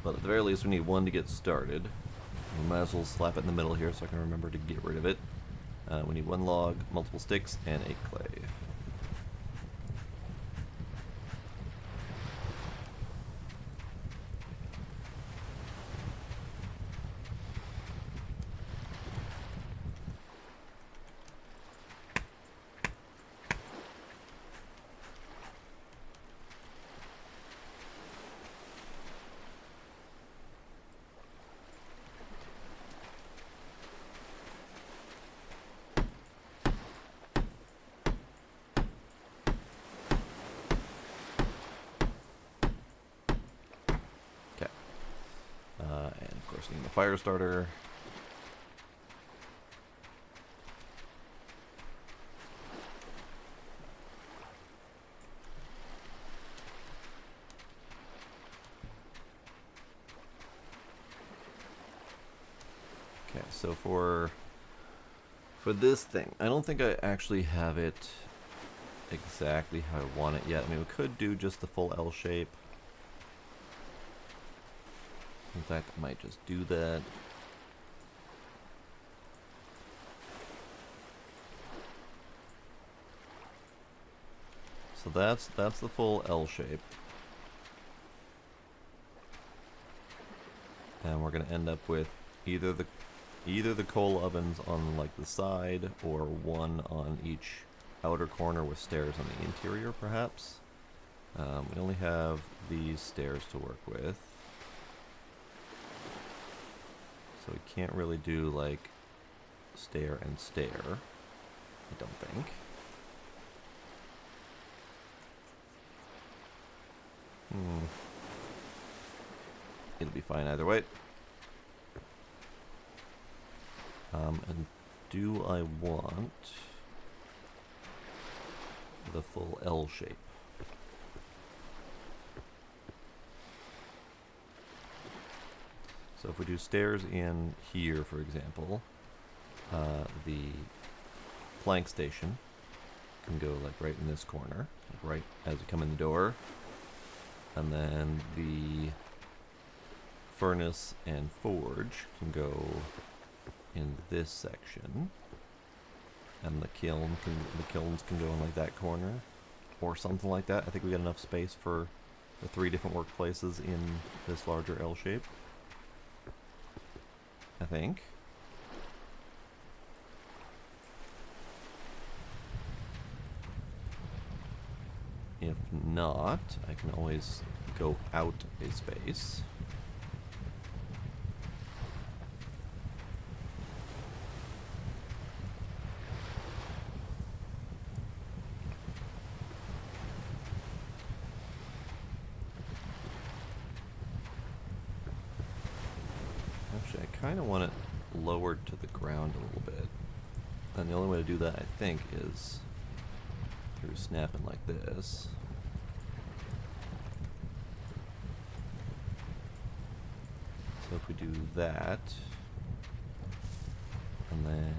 But at the very least, we need one to get started. We might as well slap it in the middle here so I can remember to get rid of it. We need 1 log, multiple sticks, and a clay. And of course, need the fire starter. Okay, so for this thing, I don't think I actually have it exactly how I want it yet. I mean, we could do just the full L shape. In fact, I might just do that. So that's the full L shape. And we're gonna end up with either the coal ovens on like the side, or one on each outer corner with stairs on the interior, perhaps. We only have these stairs to work with, so we can't really do like stair and stair, I don't think. It'll be fine either way. And do I want the full L shape? So if we do stairs in here, for example, the plank station can go like right in this corner, like right as you come in the door, and then the furnace and forge can go in this section, and the kilns can go in like that corner, or something like that. I think we got enough space for the 3 different workplaces in this larger L shape, I think. If not, I can always go out a space. Actually, I kind of want it lowered to the ground a little bit. And the only way to do that, I think, is through snapping like this. So if we do that, and then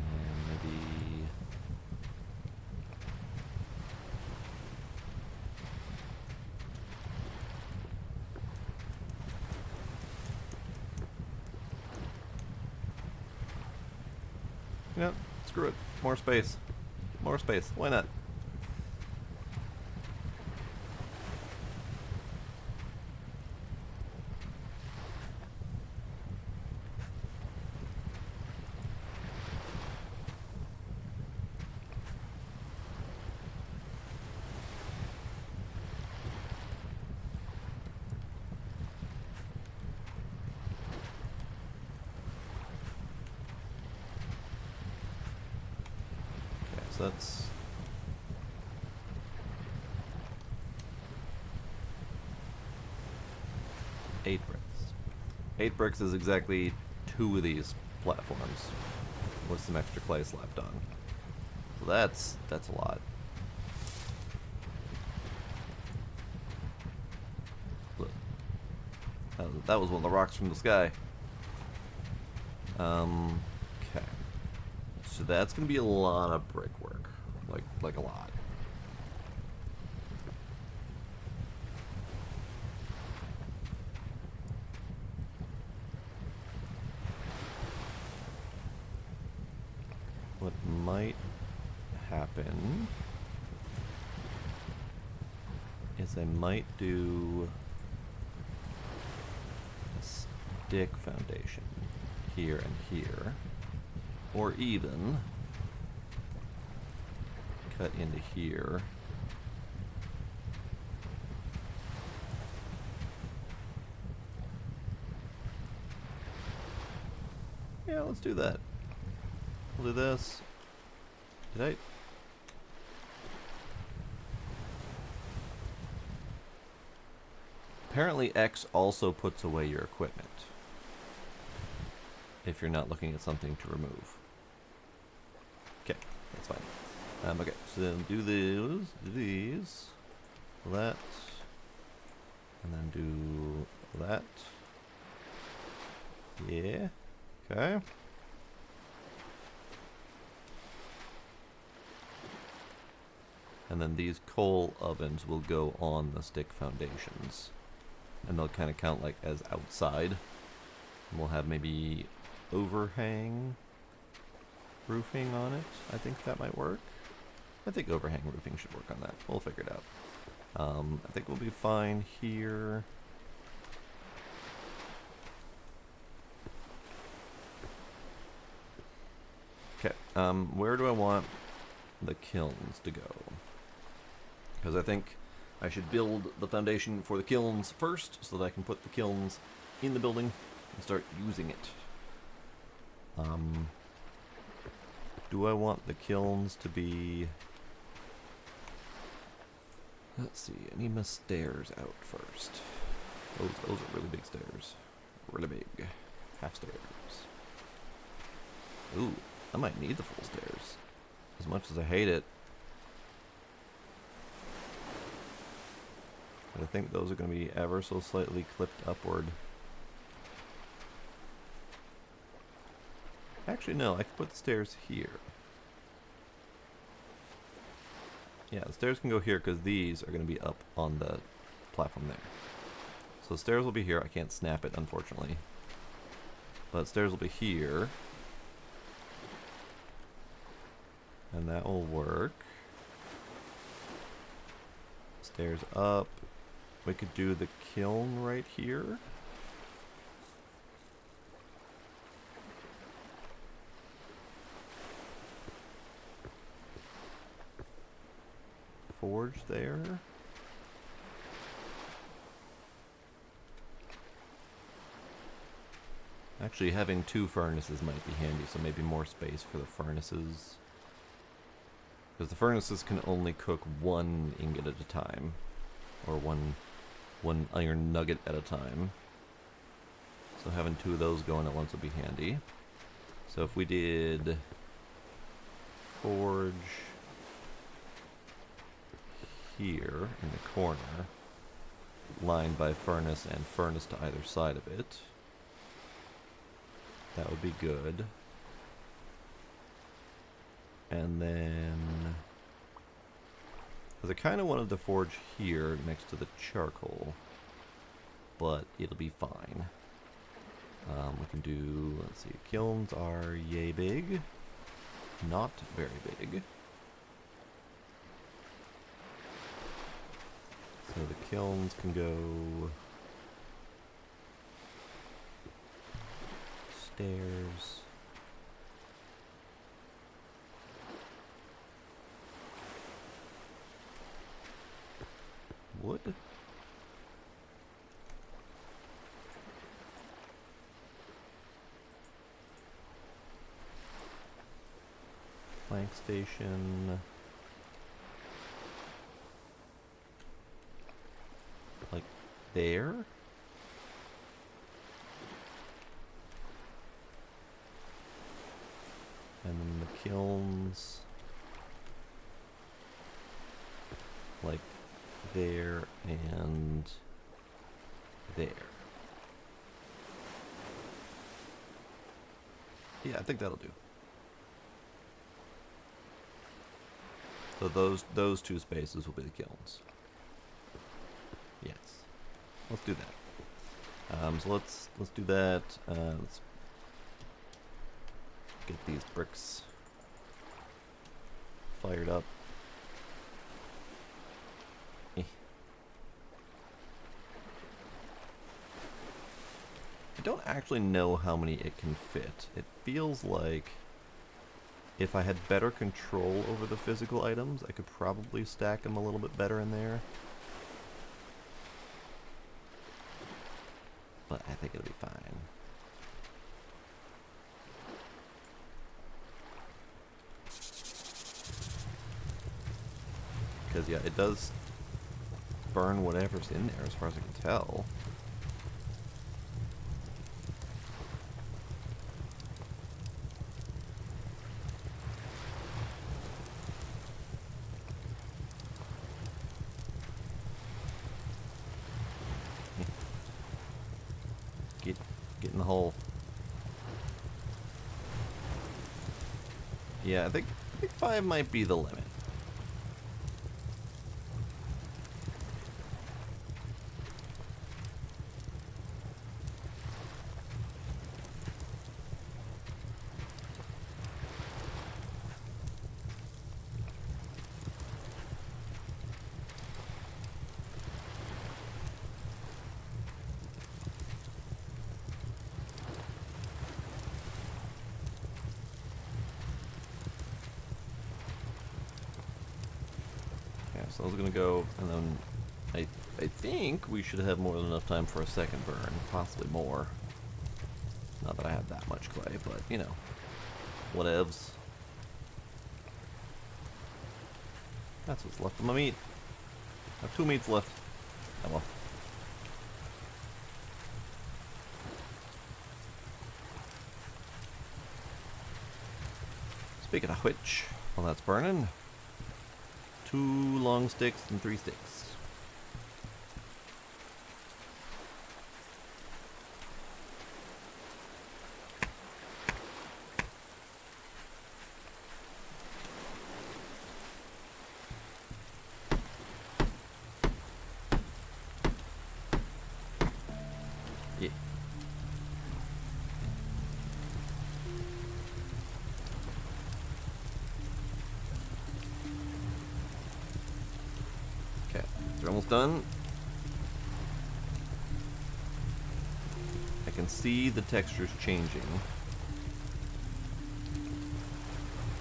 maybe yeah, screw it. More space. More space. Why not? So that's 8 bricks. 8 bricks is exactly 2 of these platforms with some extra clay slapped on. So that's a lot. Look. That was one of the rocks from the sky. Okay. So that's gonna be a lot of brickwork. Like a lot. What might happen is I might do a stick foundation here and here, or even cut into here. Yeah, let's do that. We'll do this. Did I? Apparently X also puts away your equipment if you're not looking at something to remove. Okay, that's fine. Okay, so then do these, that, and then do that. Yeah, okay. And then these coal ovens will go on the stick foundations. And they'll kind of count like as outside. And we'll have maybe overhang roofing on it. I think that might work. I think overhang roofing should work on that. We'll figure it out. I think we'll be fine here. Okay, where do I want the kilns to go? Because I think I should build the foundation for the kilns first, so that I can put the kilns in the building and start using it. Do I want the kilns to be... Let's see, I need my stairs out first. Those are really big stairs. Really big. Half stairs. Ooh, I might need the full stairs. As much as I hate it. But I think those are going to be ever so slightly clipped upward. Actually, no, I can put the stairs here. Yeah, the stairs can go here because these are going to be up on the platform there. So the stairs will be here. I can't snap it, unfortunately. But stairs will be here. And that will work. Stairs up. We could do the kiln right here. Forge there. Actually, having 2 furnaces might be handy, so maybe more space for the furnaces. Because the furnaces can only cook 1 ingot at a time. Or one iron nugget at a time. So having 2 of those going at once would be handy. So if we did forge here in the corner, lined by furnace and furnace to either side of it, that would be good. And then, because I kind of wanted to forge here next to the charcoal, but it'll be fine. We can do, let's see, kilns are yay big, not very big. So the kilns can go stairs. Wood? Plank station. Like there? And then the kilns. Like there and there. Yeah, I think that'll do. So those 2 spaces will be the kilns. Yes. Let's do that. So let's do that. Let's get these bricks fired up. I don't actually know how many it can fit. It feels like if I had better control over the physical items, I could probably stack them a little bit better in there. But I think it'll be fine. Because, yeah, it does burn whatever's in there as far as I can tell. Get in the hole. Yeah, I think 5 might be the limit. Okay, so I was gonna go, and then I think we should have more than enough time for a second burn, possibly more. Not that I have that much clay, but you know, whatevs. That's what's left of my meat. I have 2 meats left. Oh well. Speaking of which, while that's burning, 2 long sticks and 3 sticks. Yeah. Okay, they're almost done. I can see the textures changing.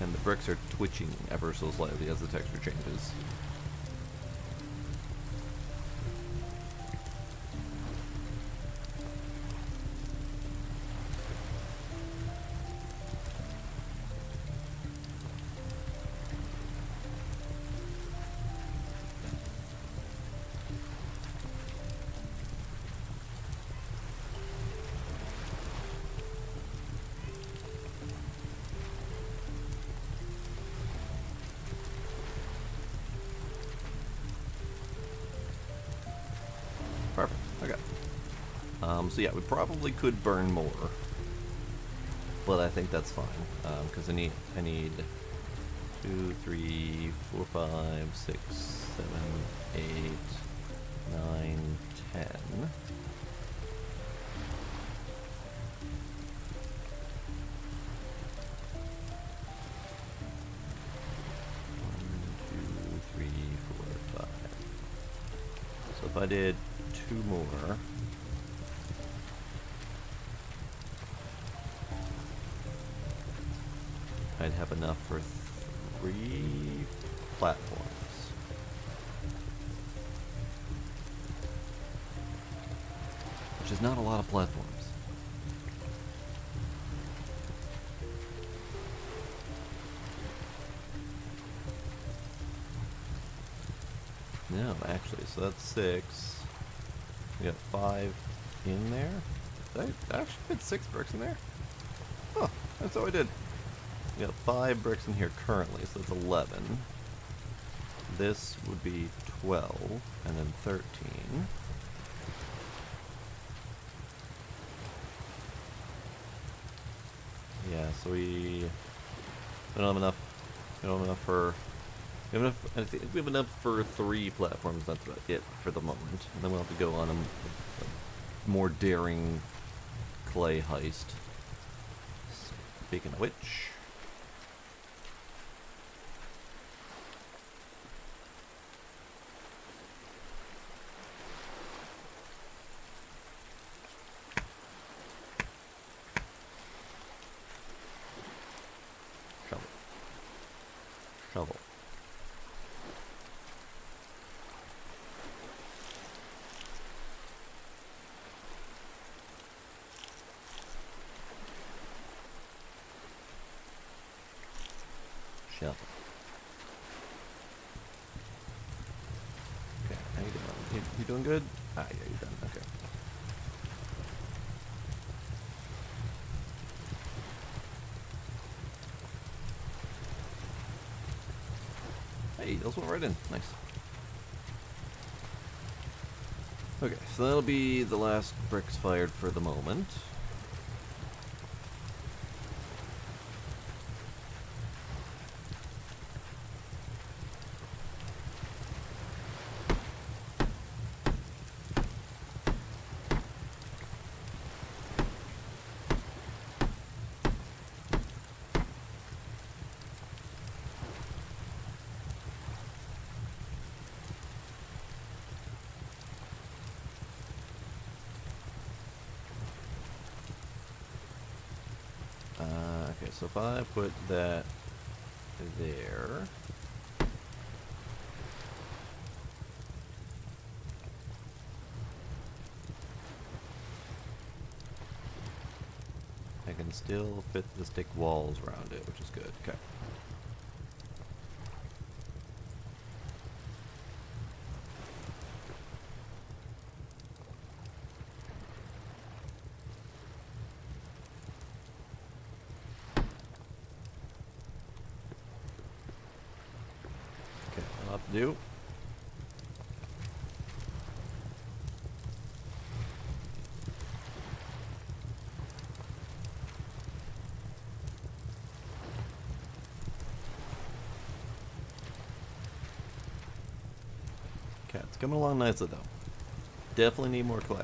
And the bricks are twitching ever so slightly as the texture changes. Perfect. Okay. So yeah, we probably could burn more, but I think that's fine because I need 2, 3, 4, 5, 6, 7, 8, 9, 10. 1, 2, 3, 4, 5. So if I did 2 more. I'd have enough for 3 platforms. Which is not a lot of platforms. No, actually, so that's 6. We got 5 in there. Did I actually fit 6 bricks in there? Huh, that's how I did. We got 5 bricks in here currently, so that's 11. This would be 12, and then 13. Yeah, so we don't have enough. We don't have enough for. We have enough. I think we have enough for 3 platforms. That's about it for the moment. And then we'll have to go on a more daring clay heist. Speaking of which. Shovel. Shovel. Okay, how you doing? You doing good? Ah, yeah, you're done. Okay. Hey, those went right in. Nice. Okay, so that'll be the last bricks fired for the moment. Okay, so if I put that there, can still fit the stick walls around it, which is good. Okay. Okay, I'll have to do. Okay, it's coming along nicely though. Definitely need more clay.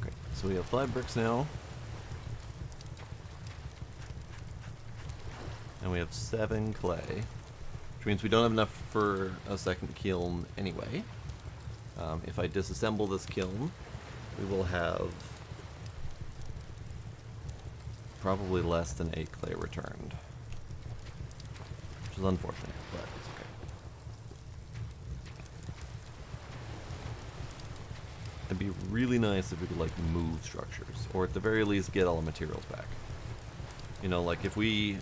Great. So we have 5 bricks now. And we have 7 clay. Which means we don't have enough for a second kiln anyway. If I disassemble this kiln, we will have probably less than 8 clay returned. Which is unfortunate, but it's okay. It'd be really nice if we could like move structures, or at the very least get all the materials back. You know, like if we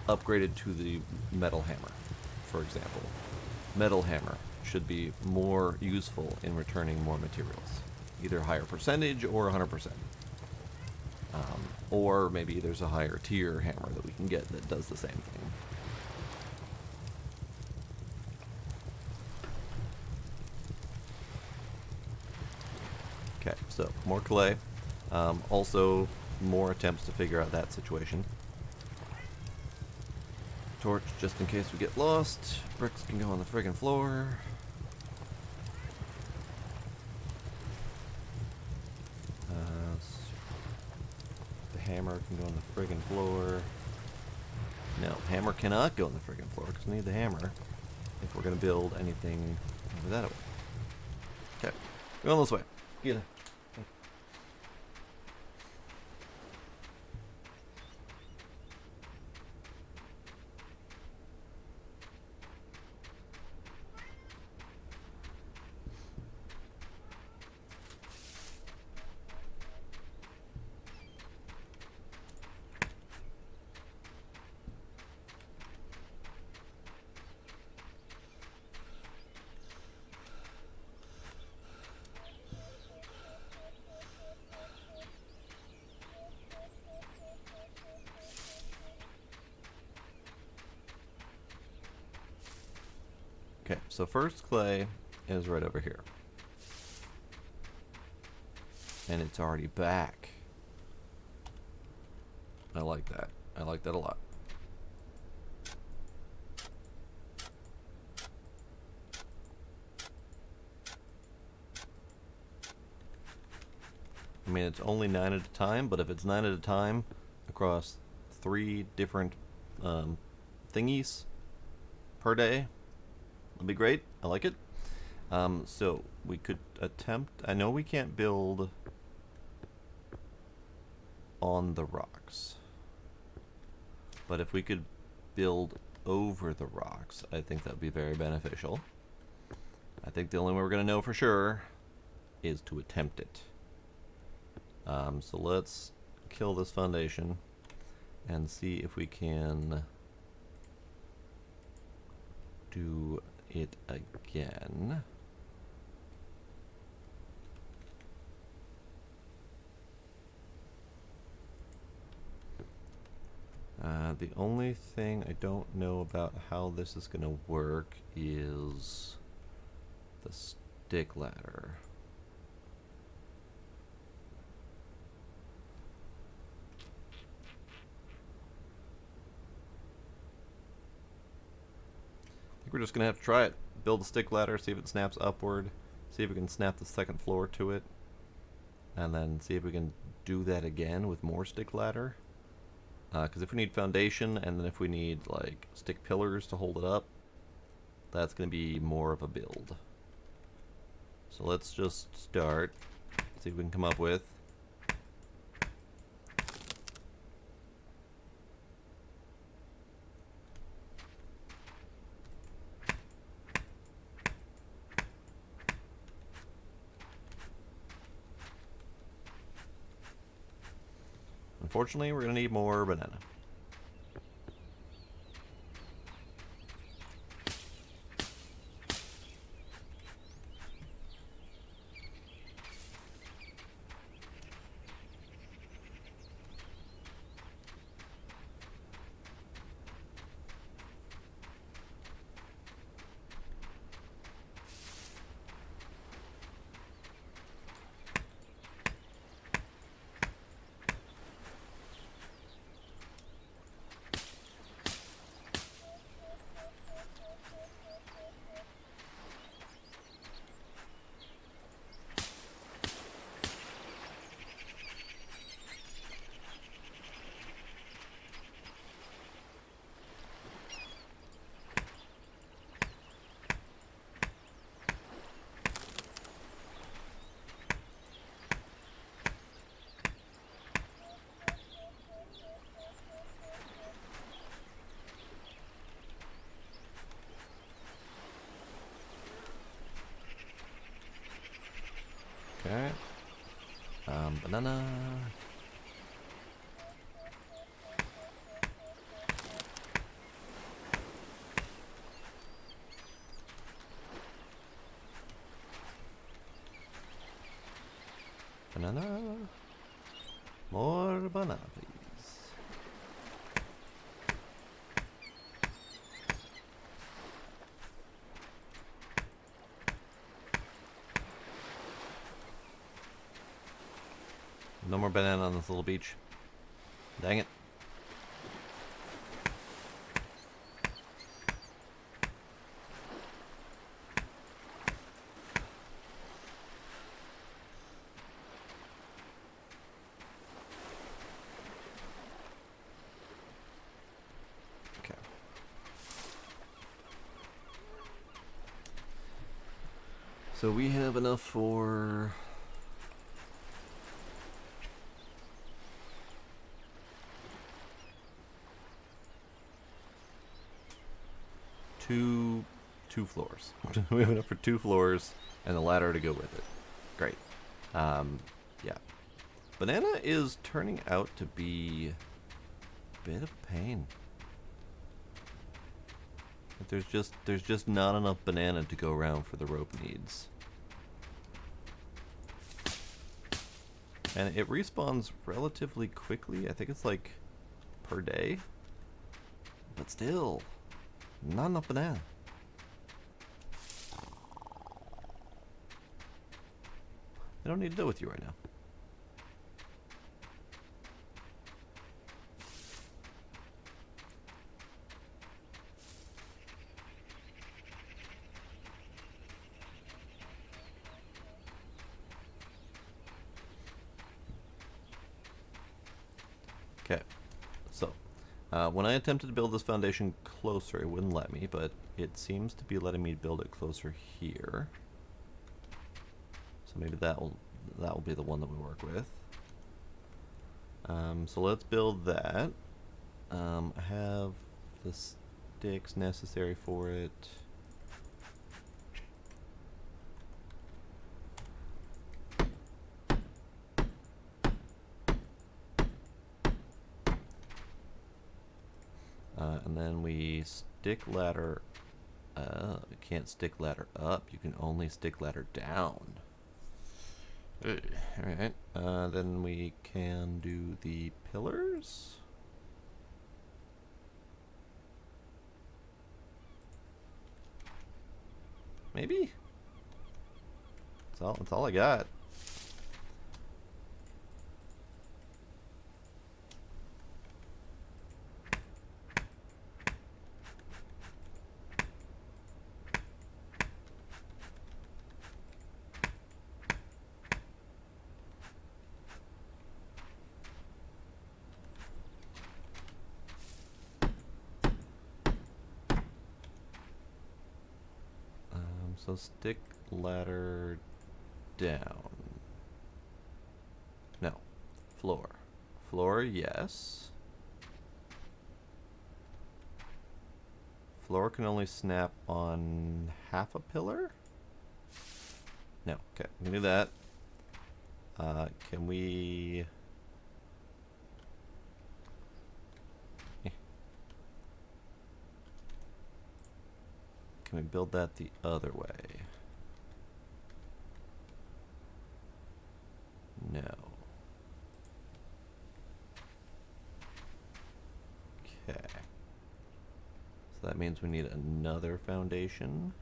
upgraded to the metal hammer, for example. Metal hammer should be more useful in returning more materials. Either higher percentage or 100%. Or maybe there's a higher tier hammer that we can get that does the same thing. Okay, so more clay. Also, more attempts to figure out that situation. Torch, just in case we get lost. Bricks can go on the friggin' floor. The hammer can go on the friggin' floor. No, hammer cannot go on the friggin' floor because we need the hammer if we're gonna build anything over that way. Okay, we're going this way. Get it. Okay, so first clay is right over here. And it's already back. I like that. I like that a lot. I mean, it's only 9 at a time, but if it's 9 at a time across 3 different thingies per day, that'd be great. I like it. So we could attempt. I know we can't build on the rocks, but if we could build over the rocks, I think that'd be very beneficial. I think the only way we're gonna know for sure is to attempt it. So let's kill this foundation and see if we can do it again. The only thing I don't know about how this is going to work is the stick ladder. we're just gonna have to try it. Build a stick ladder, see if it snaps upward, see if we can snap the second floor to it, and then see if we can do that again with more stick ladder. Because if we need foundation, and then if we need like stick pillars to hold it up, that's gonna be more of a build. So let's just start, see if we can come up with. Unfortunately, we're gonna need more banana. Okay. Banana. Banana. More banana, please. No more banana on this little beach. Dang it. Okay. So we have enough for two floors. We have enough for 2 floors and the ladder to go with it. Great. Yeah. Banana is turning out to be a bit of a pain. But there's just not enough banana to go around for the rope needs. And it respawns relatively quickly. I think it's like per day. But still, not enough banana. I don't need to deal with you right now. Okay, so when I attempted to build this foundation closer, it wouldn't let me, but it seems to be letting me build it closer here. So maybe that will be the one that we work with. So let's build that. I have the sticks necessary for it. And then we stick ladder. You can't stick ladder up. You can only stick ladder down. Alright. Then we can do the pillars. Maybe? That's all I got. So stick ladder down. No. Floor. Floor, yes. Floor can only snap on half a pillar? No. Okay, we can do that. Can we... Can we build that the other way? No. Okay. So that means we need another foundation.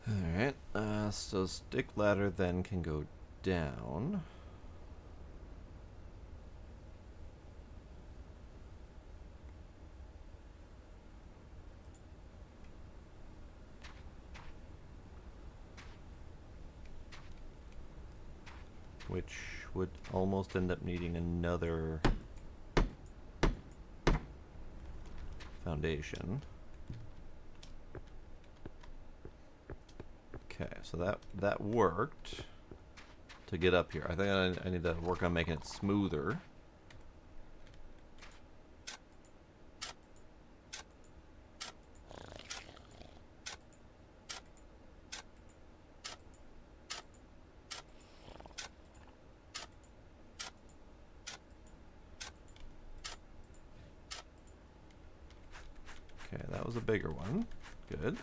Alright, so stick ladder then can go down. Which would almost end up needing another foundation. Okay, so that worked to get up here. I think I need to work on making it smoother. Okay, that was a bigger one. Good.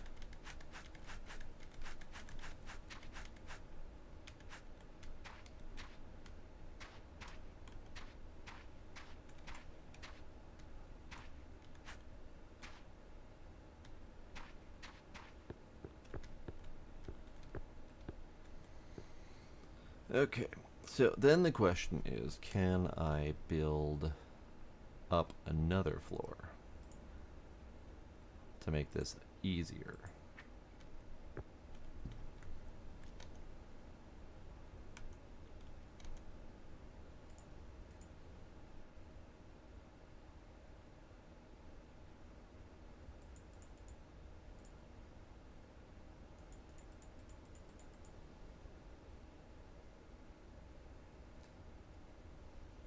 Okay, so then the question is, can I build up another floor to make this easier?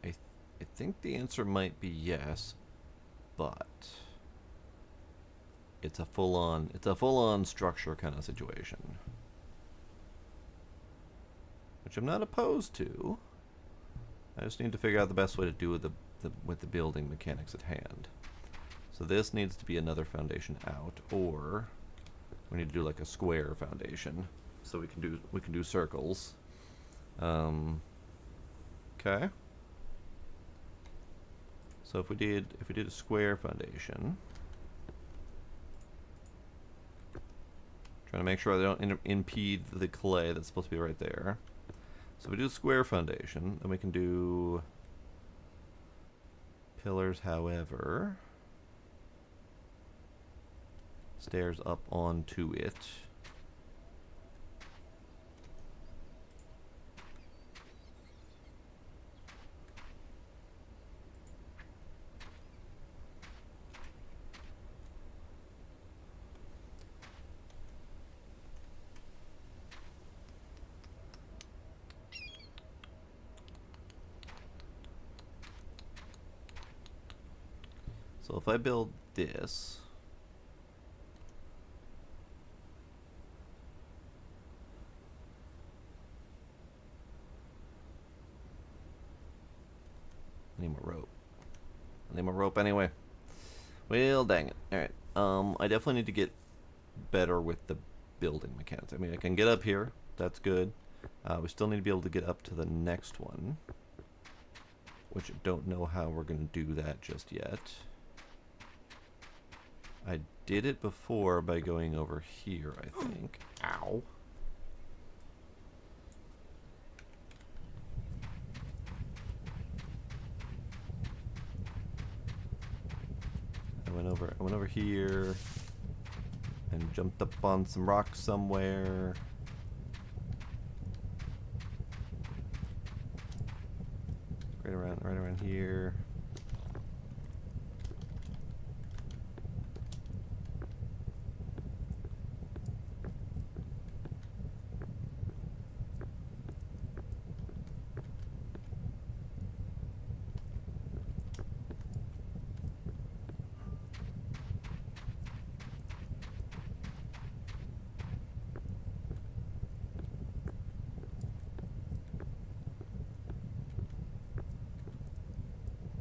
I think the answer might be yes, but it's a full-on structure kind of situation, which I'm not opposed to. I just need to figure out the best way to do with the building mechanics at hand. So this needs to be another foundation out, or we need to do like a square foundation so we can do circles. Okay. So if we did a square foundation, trying to make sure they don't impede the clay that's supposed to be right there. So if we do a square foundation, then we can do pillars, however, stairs up onto it. So if I build this, I need more rope. I need more rope anyway. Well, dang it. Alright. I definitely need to get better with the building mechanics. I mean, I can get up here. That's good. We still need to be able to get up to the next one, which I don't know how we're going to do that just yet. I did it before by going over here, I think. Ow. I went over here and jumped up on some rocks somewhere. Right around here.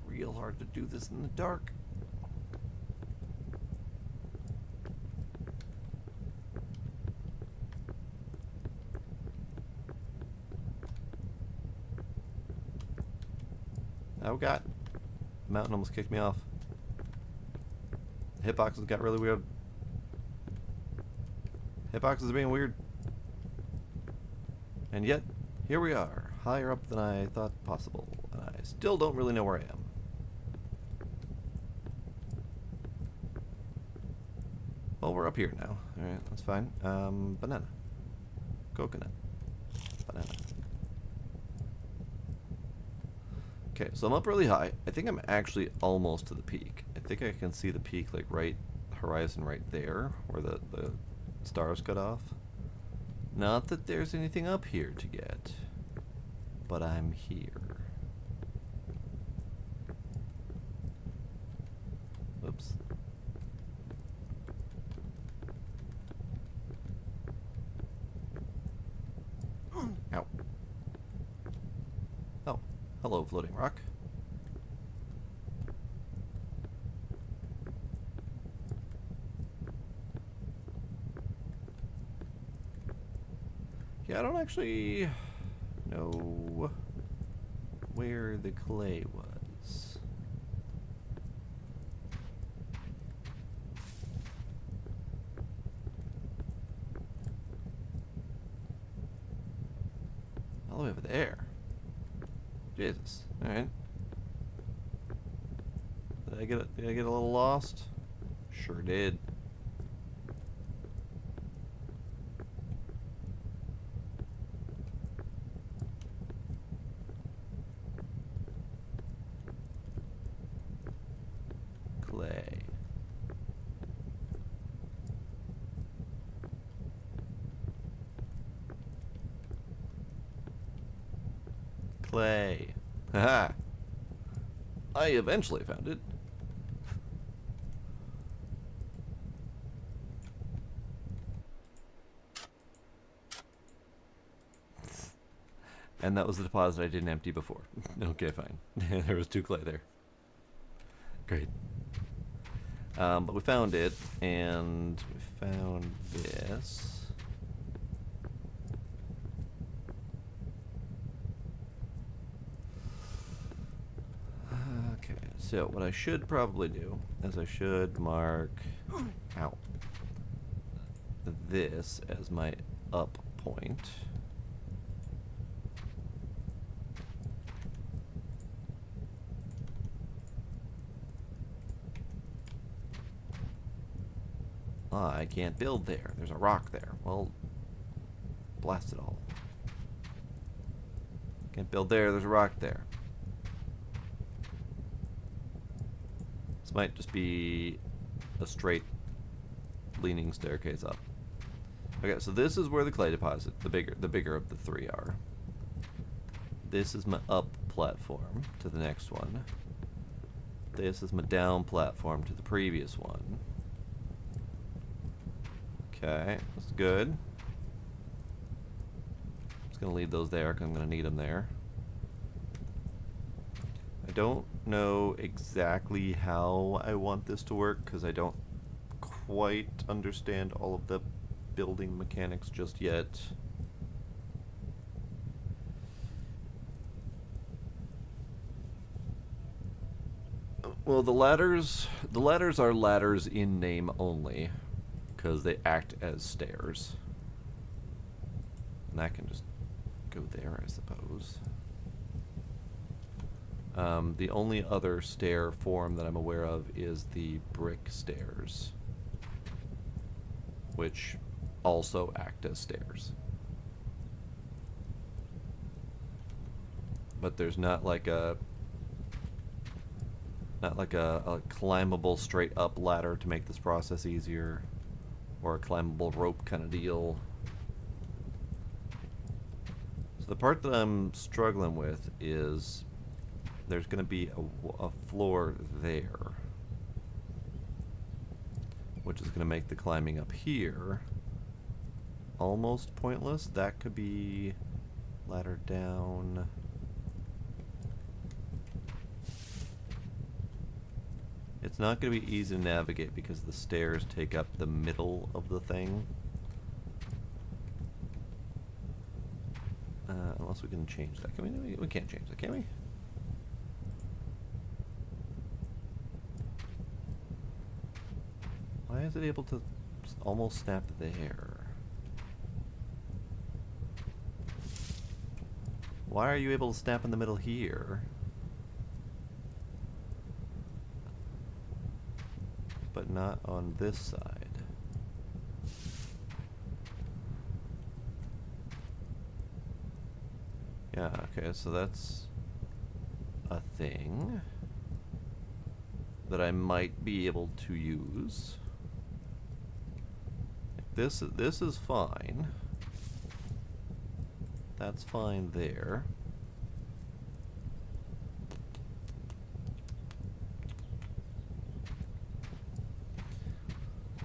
Real hard to do this in the dark. Oh god. The mountain almost kicked me off. The hitboxes got really weird. Hitboxes are being weird. And yet, here we are, higher up than I thought possible. And I still don't really know where I am. Well, we're up here now. Alright, that's fine. Banana. Coconut. Banana. Okay, so I'm up really high. I think I'm actually almost to the peak. I think I can see the peak, like, right horizon right there, where the stars cut off. Not that there's anything up here to get, but I'm here. Oops. Ow. Oh, hello, floating rock. Yeah, I don't actually know where the clay was. All the way over there. Jesus. Alright. Did I get a little lost? Sure did. Clay. Clay. Haha. I eventually found it. And that was the deposit I didn't empty before. Okay, fine. There was 2 clay there. Great. But we found it, and we found this. Okay, so what I should probably do is I should mark out this as my up point. Ah, I can't build there. There's a rock there. Well, blast it all. Can't build there. There's a rock there. This might just be a straight leaning staircase up. Okay, so this is where the clay deposit, the bigger of the 3 are. This is my up platform to the next one. This is my down platform to the previous one. Okay, that's good. Just gonna leave those there because I'm gonna need them there. I don't know exactly how I want this to work because I don't quite understand all of the building mechanics just yet. Well, the ladders are ladders in name only because they act as stairs. And that can just go there, I suppose. The only other stair form that I'm aware of is the brick stairs, which also act as stairs. But there's not like a climbable straight up ladder to make this process easier, or a climbable rope kind of deal. So the part that I'm struggling with is there's going to be a floor there, which is going to make the climbing up here almost pointless. That could be ladder down. It's not going to be easy to navigate because the stairs take up the middle of the thing. Unless we can change that. Can we? We can't change that, can we? Why is it able to almost snap there? Why are you able to snap in the middle here? But not on this side. Yeah, okay, so that's a thing that I might be able to use. This is fine. That's fine there.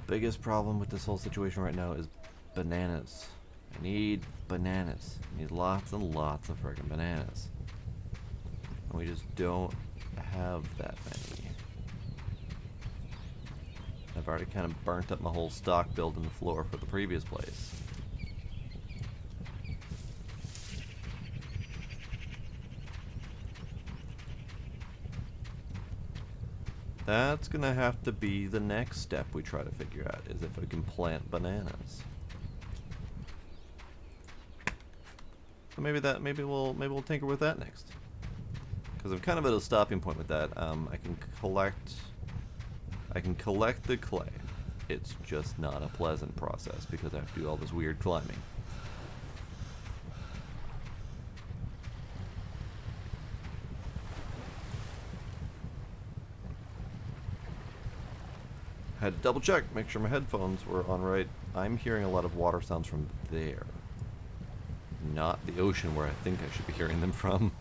Biggest problem with this whole situation right now is bananas. I need bananas. I need lots and lots of friggin' bananas. And we just don't have that many. I've already kind of burnt up my whole stock build in the floor for the previous place. That's gonna have to be the next step we try to figure out, is if we can plant bananas. So maybe we'll tinker with that next. Because I'm kind of at a stopping point with that. I can collect the clay. It's just not a pleasant process because I have to do all this weird climbing. Had to double check, make sure my headphones were on right. I'm hearing a lot of water sounds from there. Not the ocean where I think I should be hearing them from.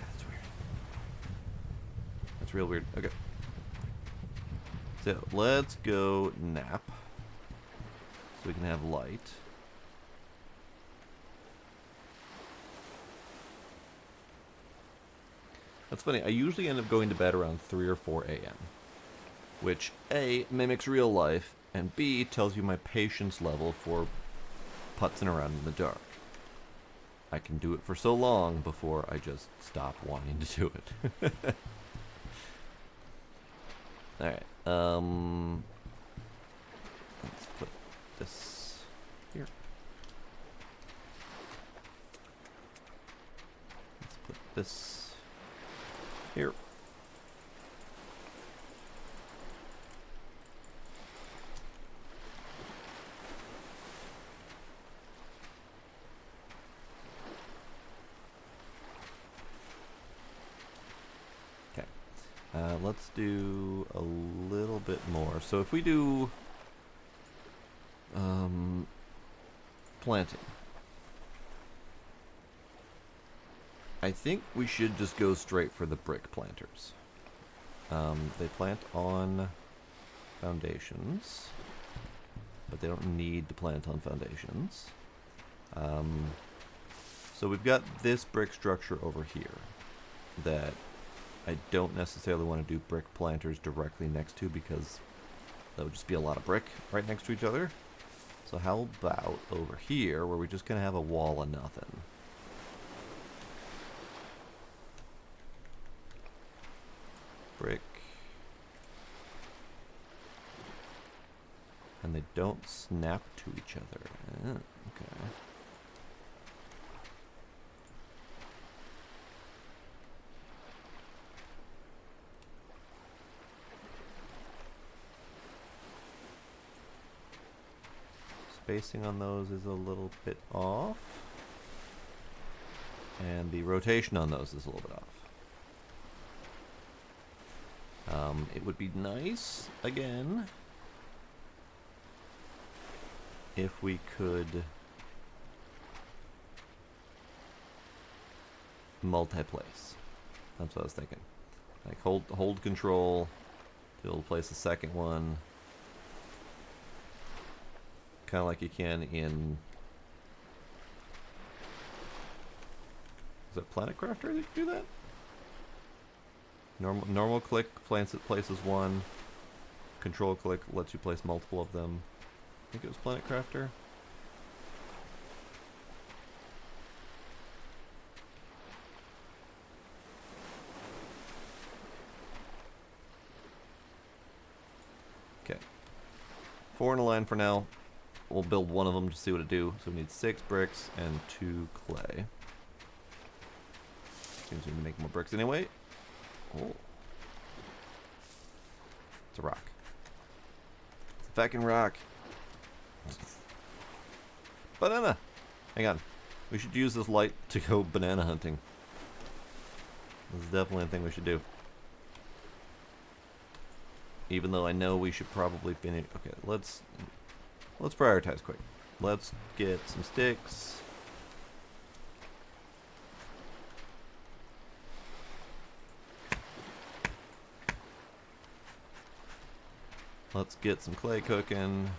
That's weird. That's real weird. Okay. So let's go nap. So we can have light. That's funny, I usually end up going to bed around 3 or 4 a.m. Which A, mimics real life, and B, tells you my patience level for putzing around in the dark. I can do it for so long before I just stop wanting to do it. Alright, let's put this here. Let's put this here. Okay. Let's do a little bit more. So if we do planting, I think we should just go straight for the brick planters. They plant on foundations, but they don't need to plant on foundations. So we've got this brick structure over here that I don't necessarily want to do brick planters directly next to, because that would just be a lot of brick right next to each other. So how about over here, where we're just going to have a wall of nothing? Brick. And they don't snap to each other. Okay. Spacing on those is a little bit off. And the rotation on those is a little bit off. It would be nice, again, if we could multi-place. That's what I was thinking. Like hold control, be able to place the second one. Kind of like you can in... Is it Planet Crafter that you do that? Normal click places one. Control click lets you place multiple of them. I think it was Planet Crafter. Okay. 4 in a line for now. We'll build one of them to see what it do. So we need 6 bricks and 2 clay. Seems we need to make more bricks anyway. Oh. It's a rock. It's a fucking rock. Banana! Hang on. We should use this light to go banana hunting. This is definitely a thing we should do. Even though I know we should probably finish... Okay, let's prioritize quick. Let's get some sticks. Let's get some clay cooking.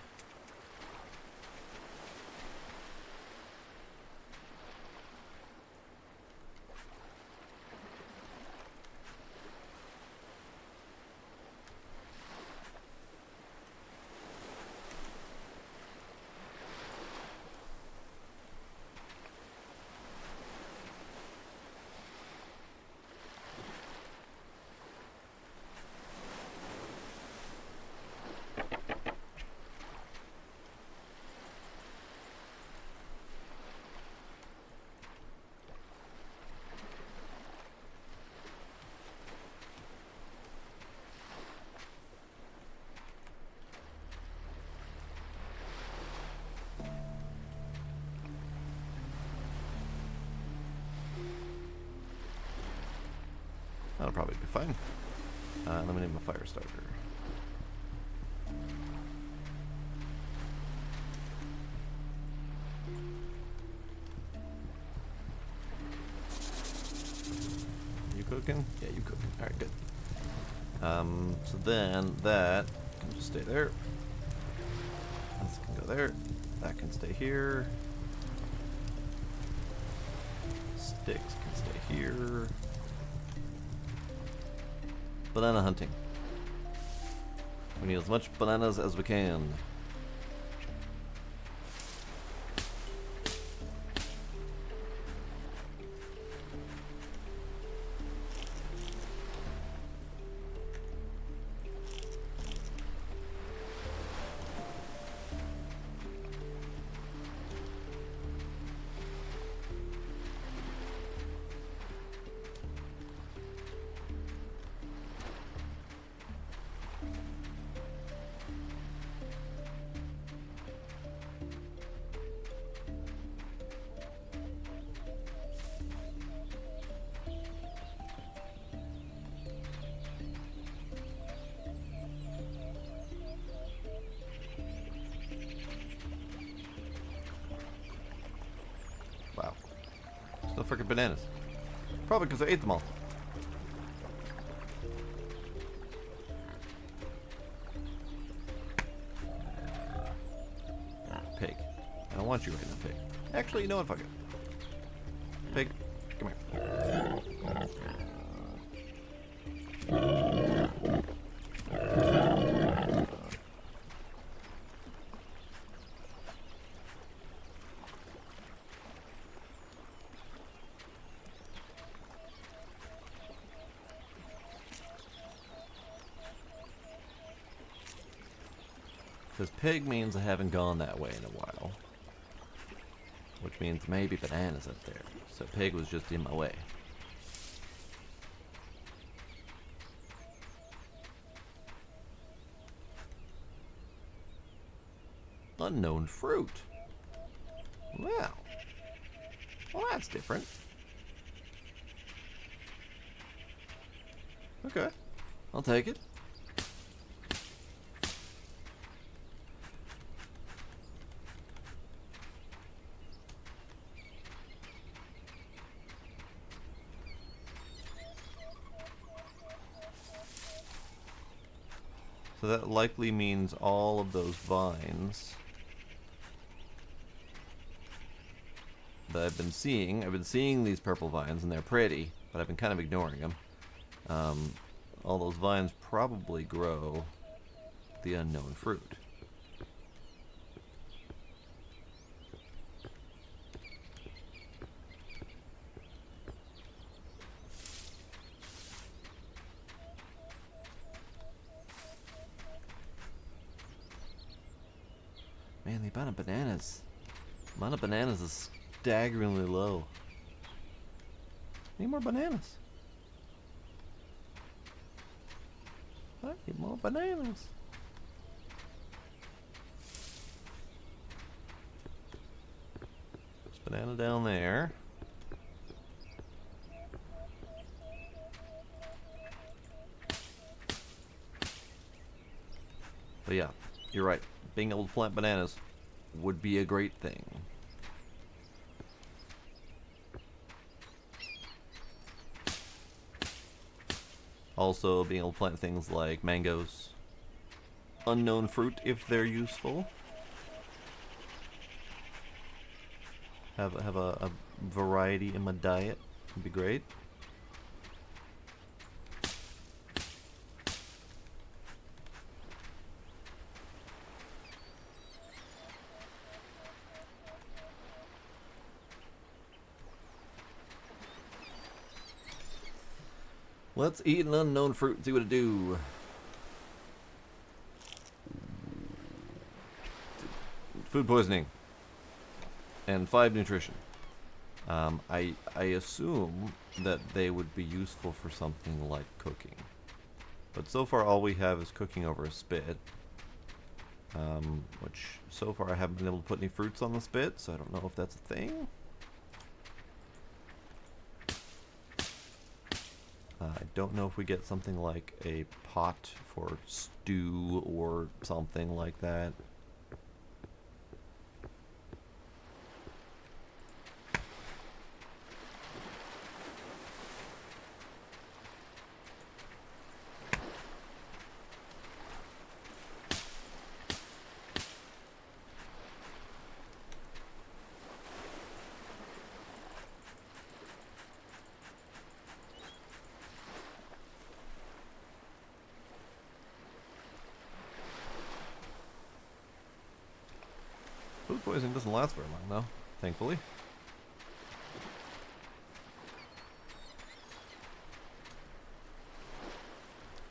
That'll probably be fine. Let me name a fire starter. You cooking? Yeah, you cooking. Alright, good. So then that can just stay there. This can go there. That can stay here. Sticks can stay here. Banana hunting. We need as much bananas as we can. Wow. There's no freaking bananas. Probably because I ate them all. I don't want you right now, pig. Actually, you know what? Fuck it. Pig, come here. Because pig means I haven't gone that way in a while. Which means maybe bananas up there. So pig was just in my way. Unknown fruit. Well. Well, that's different. Okay. I'll take it. So that likely means all of those vines that I've been seeing these purple vines, and they're pretty, but I've been kind of ignoring them. All those vines probably grow the unknown fruit. Man, the amount of bananas is staggeringly low. Need more bananas. I need more bananas. There's banana down there. But yeah, you're right. Being able to plant bananas would be a great thing. Also, being able to plant things like mangoes, unknown fruit if they're useful. Have a variety in my diet would be great. Let's eat an unknown fruit and see what it do. Food poisoning. And 5 nutrition. I assume that they would be useful for something like cooking. But so far all we have is cooking over a spit. Which so far I haven't been able to put any fruits on the spit, so I don't know if that's a thing. I don't know if we get something like a pot for stew or something like that. Food poisoning doesn't last very long, though, thankfully.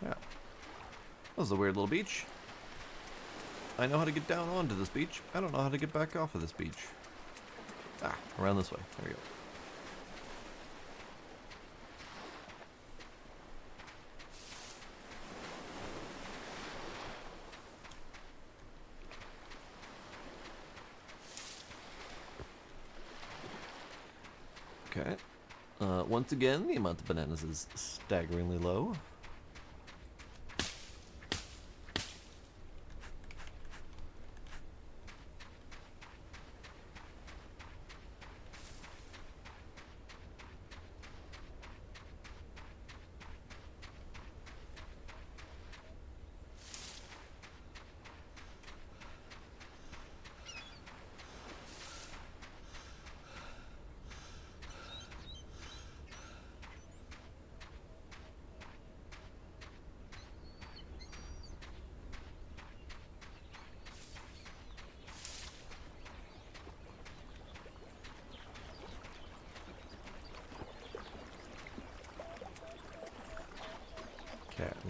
Yeah. This is a weird little beach. I know how to get down onto this beach. I don't know how to get back off of this beach. Ah, around this way. There we go. Okay. Once again, the amount of bananas is staggeringly low.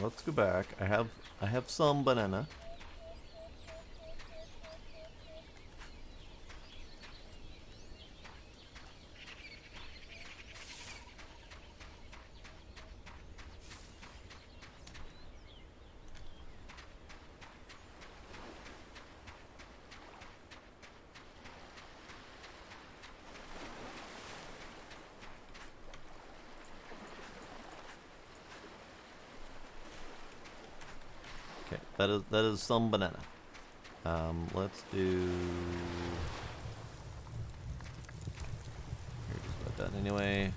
let's go back. I have some banana. Okay, that is some banana. Let's do. Here, just about done anyway.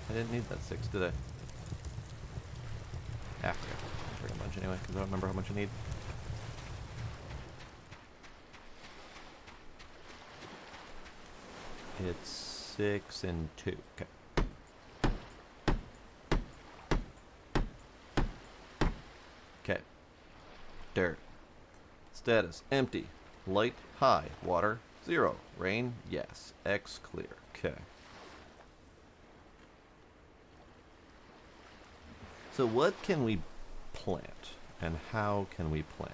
I didn't need that 6, did I? Ah, okay. I'll bring a bunch anyway, because I don't remember how much I need. It's 6 and 2. Okay. Okay. Dirt. Status, empty. Light, high. Water, 0. Rain, yes. X, clear. Okay. So what can we plant, and how can we plant?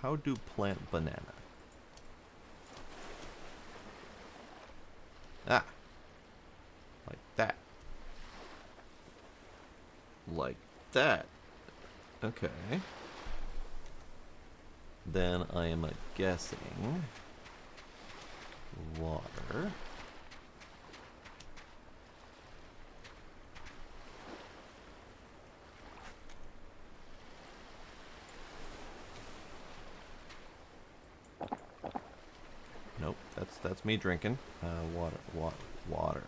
How do plant banana? Ah, like that. Like that. Okay. Then I am guessing water. Nope, that's me drinking. Water. Water.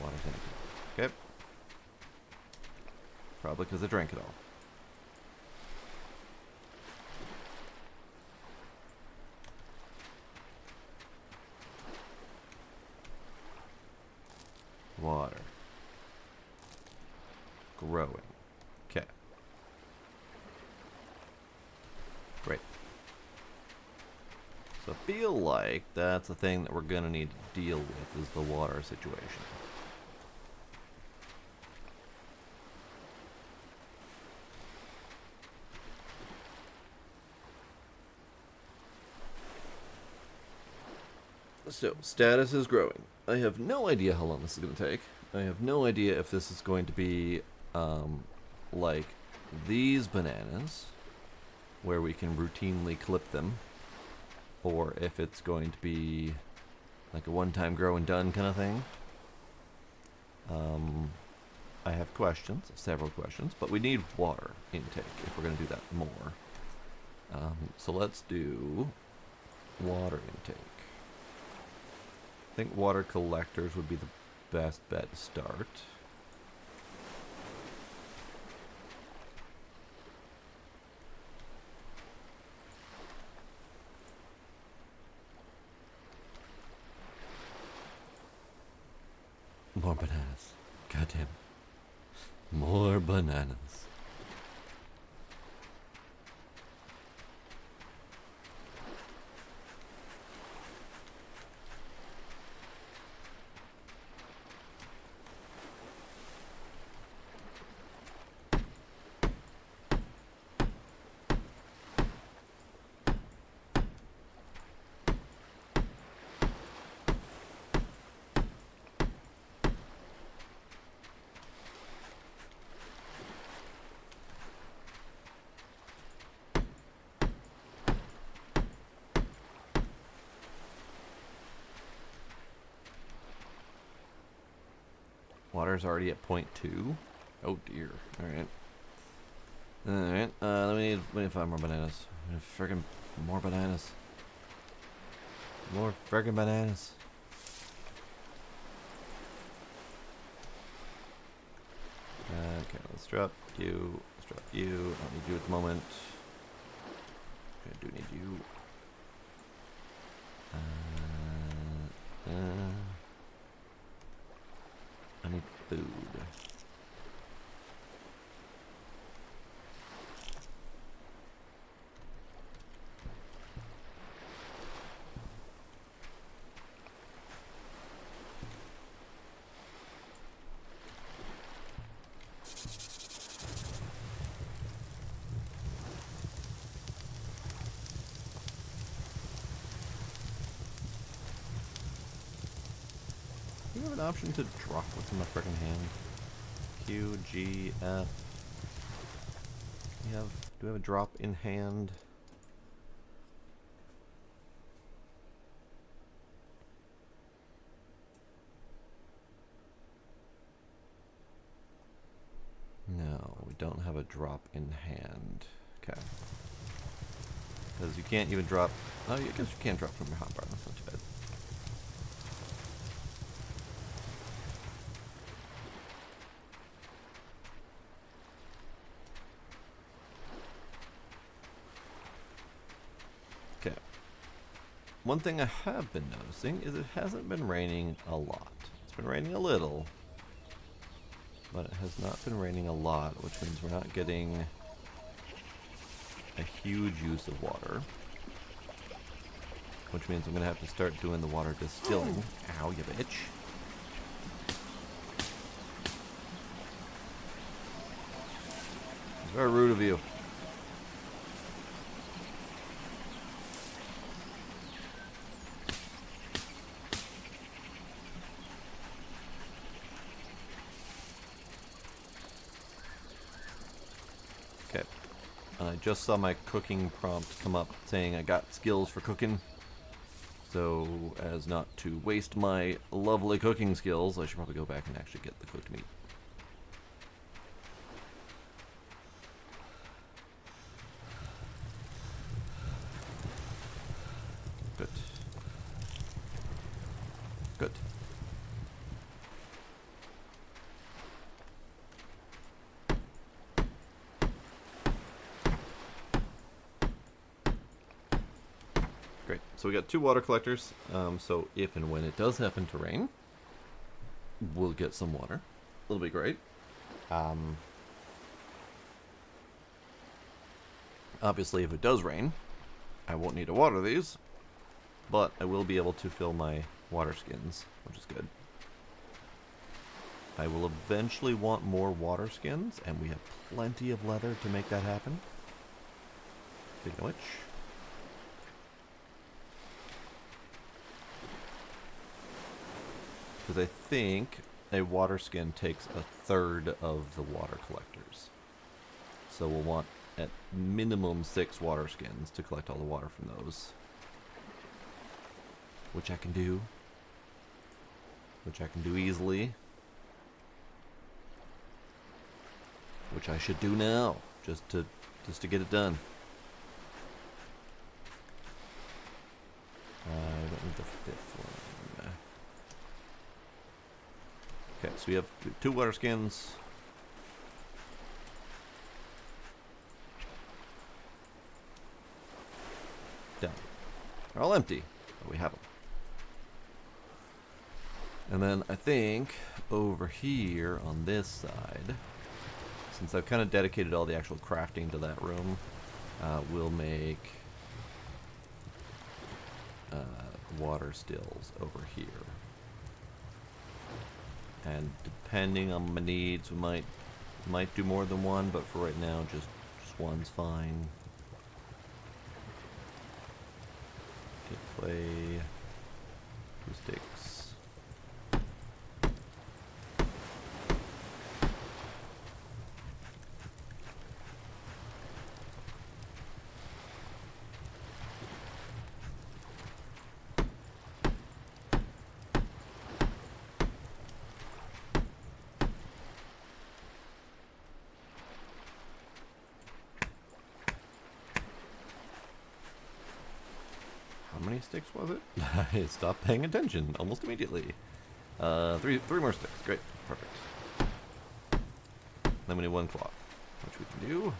Water's empty. Okay. Probably because I drank it all. Water. Growing. Okay. Great. So I feel like that's the thing that we're going to need to deal with is the water situation. So, status is growing. I have no idea how long this is going to take. I have no idea if this is going to be like these bananas, where we can routinely clip them, or if it's going to be like a one-time grow and done kind of thing. I have questions, several questions, but we need water intake if we're going to do that more. So let's do water intake. I think water collectors would be the best bet to start. More bananas. Goddamn. More bananas. Water's already at 0.2. Oh dear. Alright. Alright. We need 5 more bananas. Friggin' more bananas. More friggin' bananas. Okay, let's drop you. Let's drop you. I don't need you at the moment. Okay, I do need you. I need food. Do you have an option to drop what's in my freaking hand? Q, G, F. Do we have a drop in hand? No, we don't have a drop in hand. Okay. Because you can't even drop... Oh, I guess you can drop from your hotbar. That's not too bad. Okay. One thing I have been noticing is it hasn't been raining a lot. It's been raining a little, but it has not been raining a lot, which means we're not getting a huge use of water. Which means I'm going to have to start doing the water distilling. Ow, you bitch. It's very rude of you. Okay. I just saw my cooking prompt come up saying I got skills for cooking. So, as not to waste my lovely cooking skills, I should probably go back and actually get the cooked meat. Good. Good. Great. So we got 2 water collectors. So if and when it does happen to rain, we'll get some water. It'll be great. Obviously, if it does rain, I won't need to water these, but I will be able to fill my water skins, which is good. I will eventually want more water skins, and we have plenty of leather to make that happen. Speaking of which... because I think a water skin takes a third of the water collectors. So we'll want at minimum 6 water skins to collect all the water from those. Which I can do. Which I can do easily. Which I should do now, just to get it done. I don't need the 5th one. Okay, so we have 2 water skins. Done. They're all empty, but we have them. And then I think over here on this side, since I've kind of dedicated all the actual crafting to that room, we'll make water stills over here. And depending on my needs, we might do more than one, but for right now, just one's fine. Get clay, 2 sticks. How many sticks was it? I stopped paying attention almost immediately. Three more sticks. Great. Perfect. Then we need one clock, which we can do.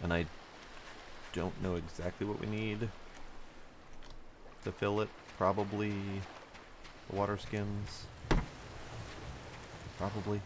And I don't know exactly what we need to fill it. Probably the water skins. Probably.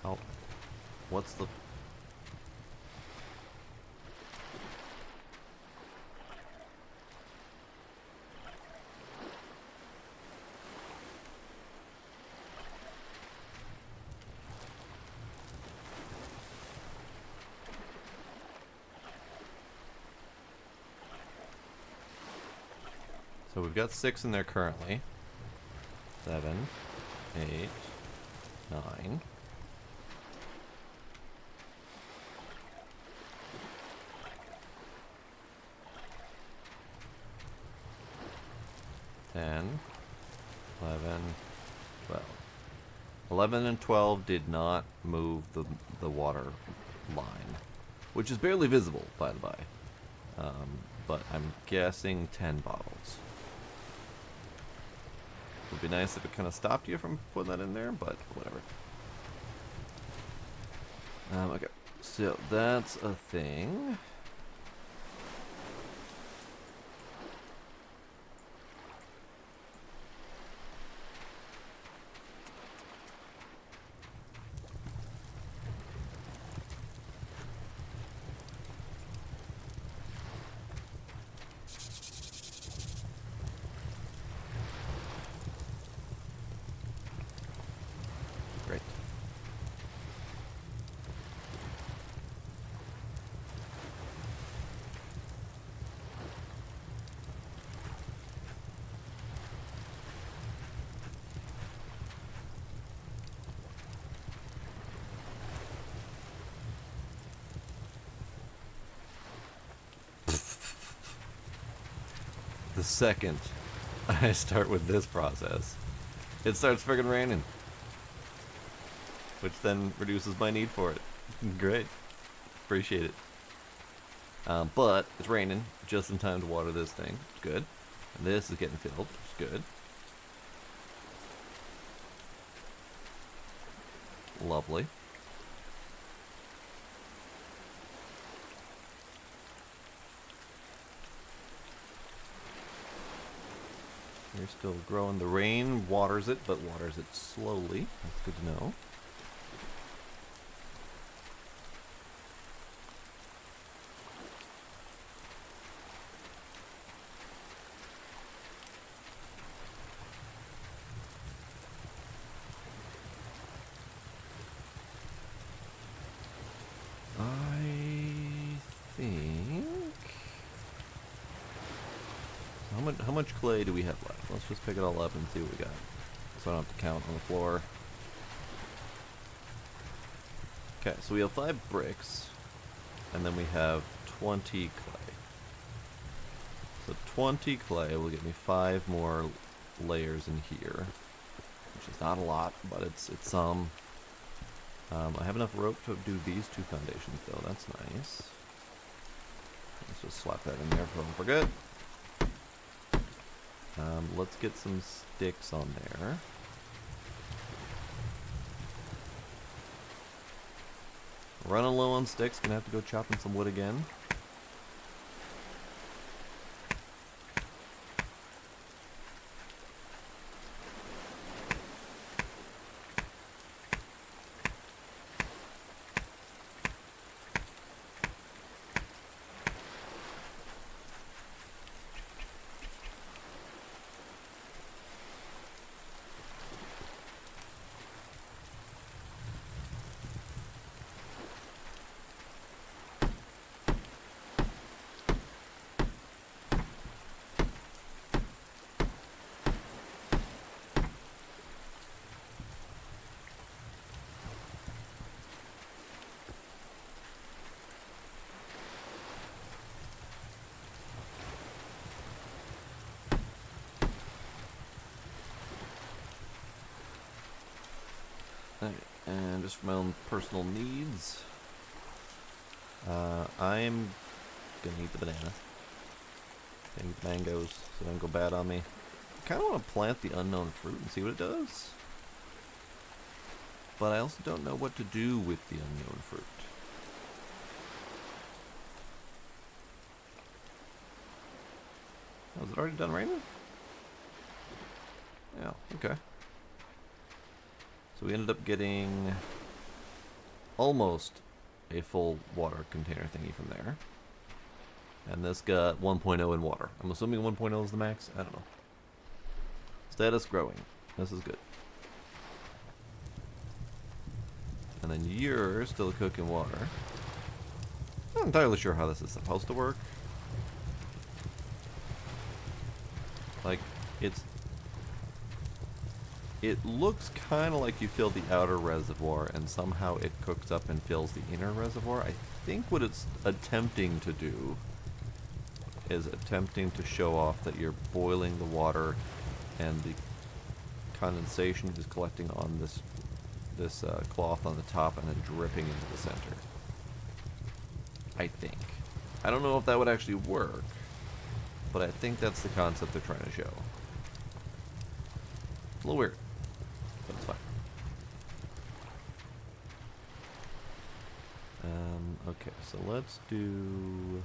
How? What's the... So we've got 6 in there currently. 7, 8, 9. Ten, 11, 12. 11 and 12 did not move the water line, which is barely visible, by the by. But I'm guessing 10 bottles. Would be nice if it kind of stopped you from putting that in there, but whatever. Okay, so that's a thing. Great. The second I start with this process, it starts friggin' raining. Which then reduces my need for it. Great. Appreciate it. But it's raining just in time to water this thing. It's good. And this is getting filled. It's good. Lovely. You're still growing. The rain waters it, but waters it slowly. That's good to know. I think... How much clay do we have left? Let's just pick it all up and see what we got. So I don't have to count on the floor. Okay, so we have 5 bricks, and then we have 20 clay. So 20 clay will get me 5 more layers in here, which is not a lot, but it's some. I have enough rope to do these 2 foundations, though. That's nice. Let's just slap that in there for don't forget. Let's get some sticks on there. Running low on sticks, gonna have to go chopping some wood again. and just for my own personal needs. I'm gonna eat the bananas. Gonna eat the mangoes so they don't go bad on me. I kind of want to plant the unknown fruit and see what it does. But I also don't know what to do with the unknown fruit. Oh, is it already done raining? Yeah, okay. So we ended up getting almost a full water container thingy from there. And this got 1.0 in water. I'm assuming 1.0 is the max? I don't know. Status growing. This is good. And then you're still cooking water. Not entirely sure how this is supposed to work. Like, it looks kind of like you fill the outer reservoir and somehow it cooks up and fills the inner reservoir. I think what it's attempting to do is attempting to show off that you're boiling the water and the condensation is collecting on this cloth on the top and then dripping into the center. I think. I don't know if that would actually work, but I think that's the concept they're trying to show. It's a little weird, but it's fine. Okay, so let's do...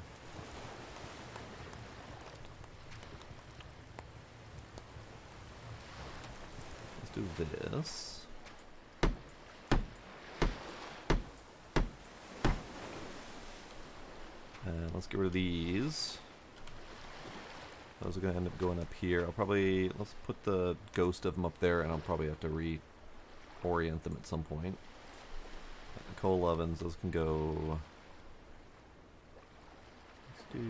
Let's do this. And let's get rid of these. Those are going to end up going up here. I'll probably... Let's put the ghost of them up there, and I'll probably have to reorient them at some point. The coal ovens, those can go... Let's do...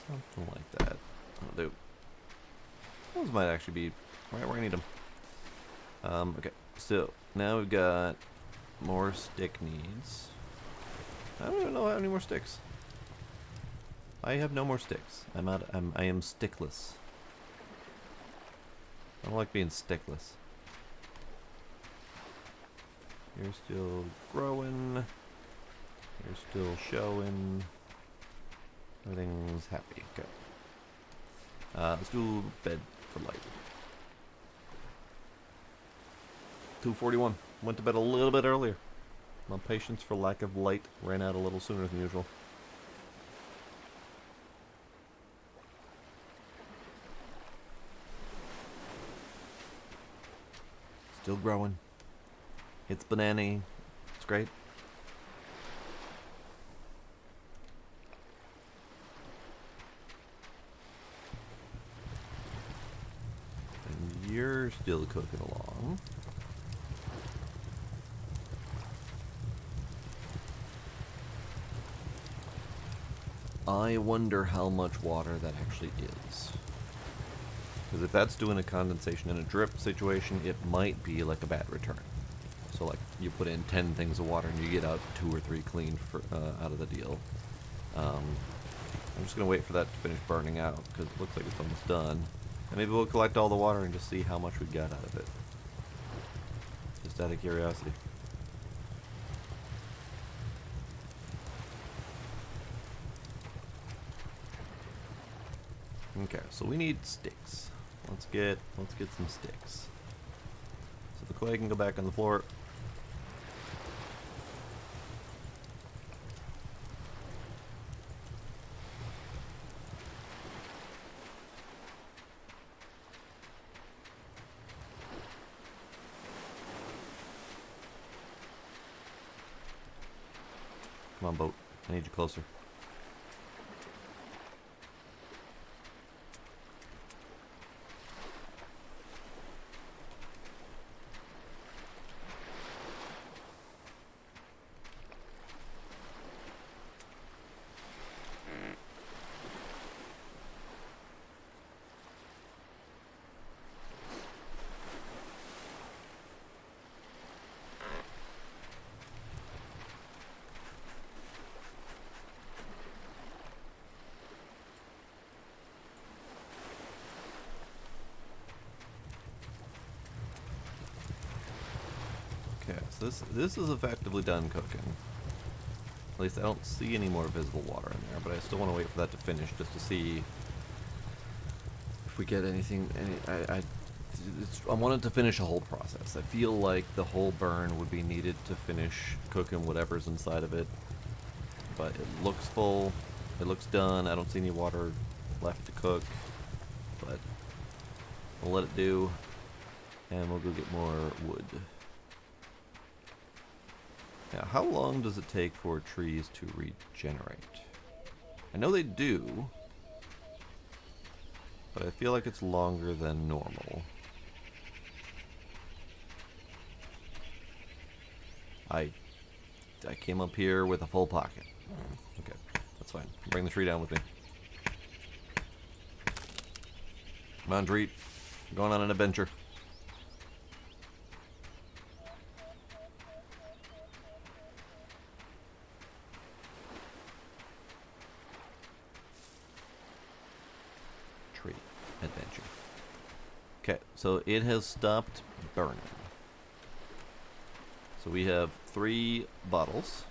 something like that. I'll do. Those might actually be right where I need them. Okay, so now we've got more stick needs. I don't even know how many more sticks. I have no more sticks. I am stickless. I don't like being stickless. You're still growing. You're still showing. Everything's happy. Okay. Let's do bed for light. 2:41. Went to bed a little bit earlier. My patience for lack of light ran out a little sooner than usual. Still growing. It's banana-y. It's great. And you're still cooking along. I wonder how much water that actually is. Because if that's doing a condensation in a drip situation, it might be like a bad return. So like you put in 10 things of water and you get out 2 or 3 clean for, out of the deal. I'm just going to wait for that to finish burning out because it looks like it's almost done. And maybe we'll collect all the water and just see how much we got out of it. Just out of curiosity. Okay, so we need sticks. Let's get some sticks. So the clay can go back on the floor. Come on, boat. I need you closer. so this is effectively done cooking. At least I don't see any more visible water in there, but I still want to wait for that to finish just to see if we get anything. I wanted to finish a whole process. I feel like the whole burn would be needed to finish cooking whatever's inside of it. But it looks full. It looks done. I don't see any water left to cook. But we'll let it do. And we'll go get more wood. Now, how long does it take for trees to regenerate? I know they do. But I feel like it's longer than normal. I came up here with a full pocket. Okay, that's fine. Bring the tree down with me. Come on, tree. Going on an adventure. Tree adventure. Okay, so it has stopped burning. So we have 3 bottles.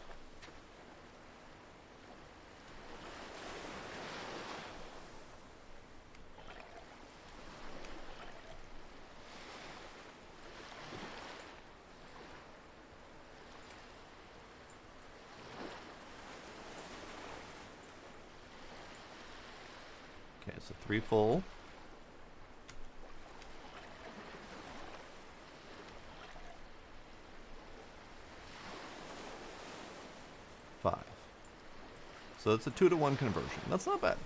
Okay, so 3 full. So it's a 2-to-1 conversion. That's not bad.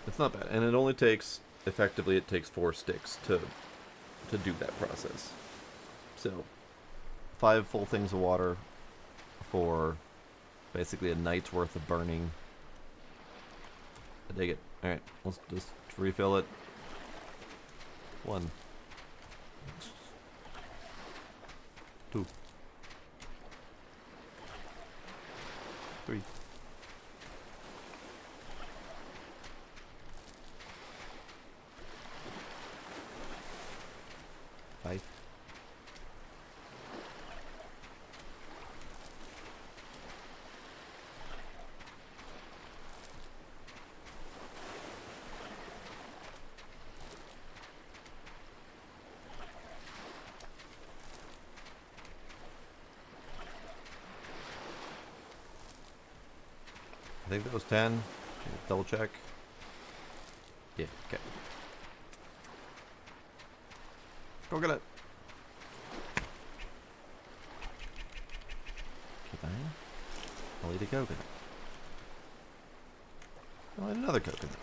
It's not bad. And it only takes, effectively, it takes 4 sticks to do that process. So, 5 full things of water for basically a night's worth of burning. I dig it. Alright, let's just refill it. 1. 2. 3. 5. I think that was 10. Double check. Yeah, okay. Coconut. Okay, I'll eat a coconut. I'll eat another coconut.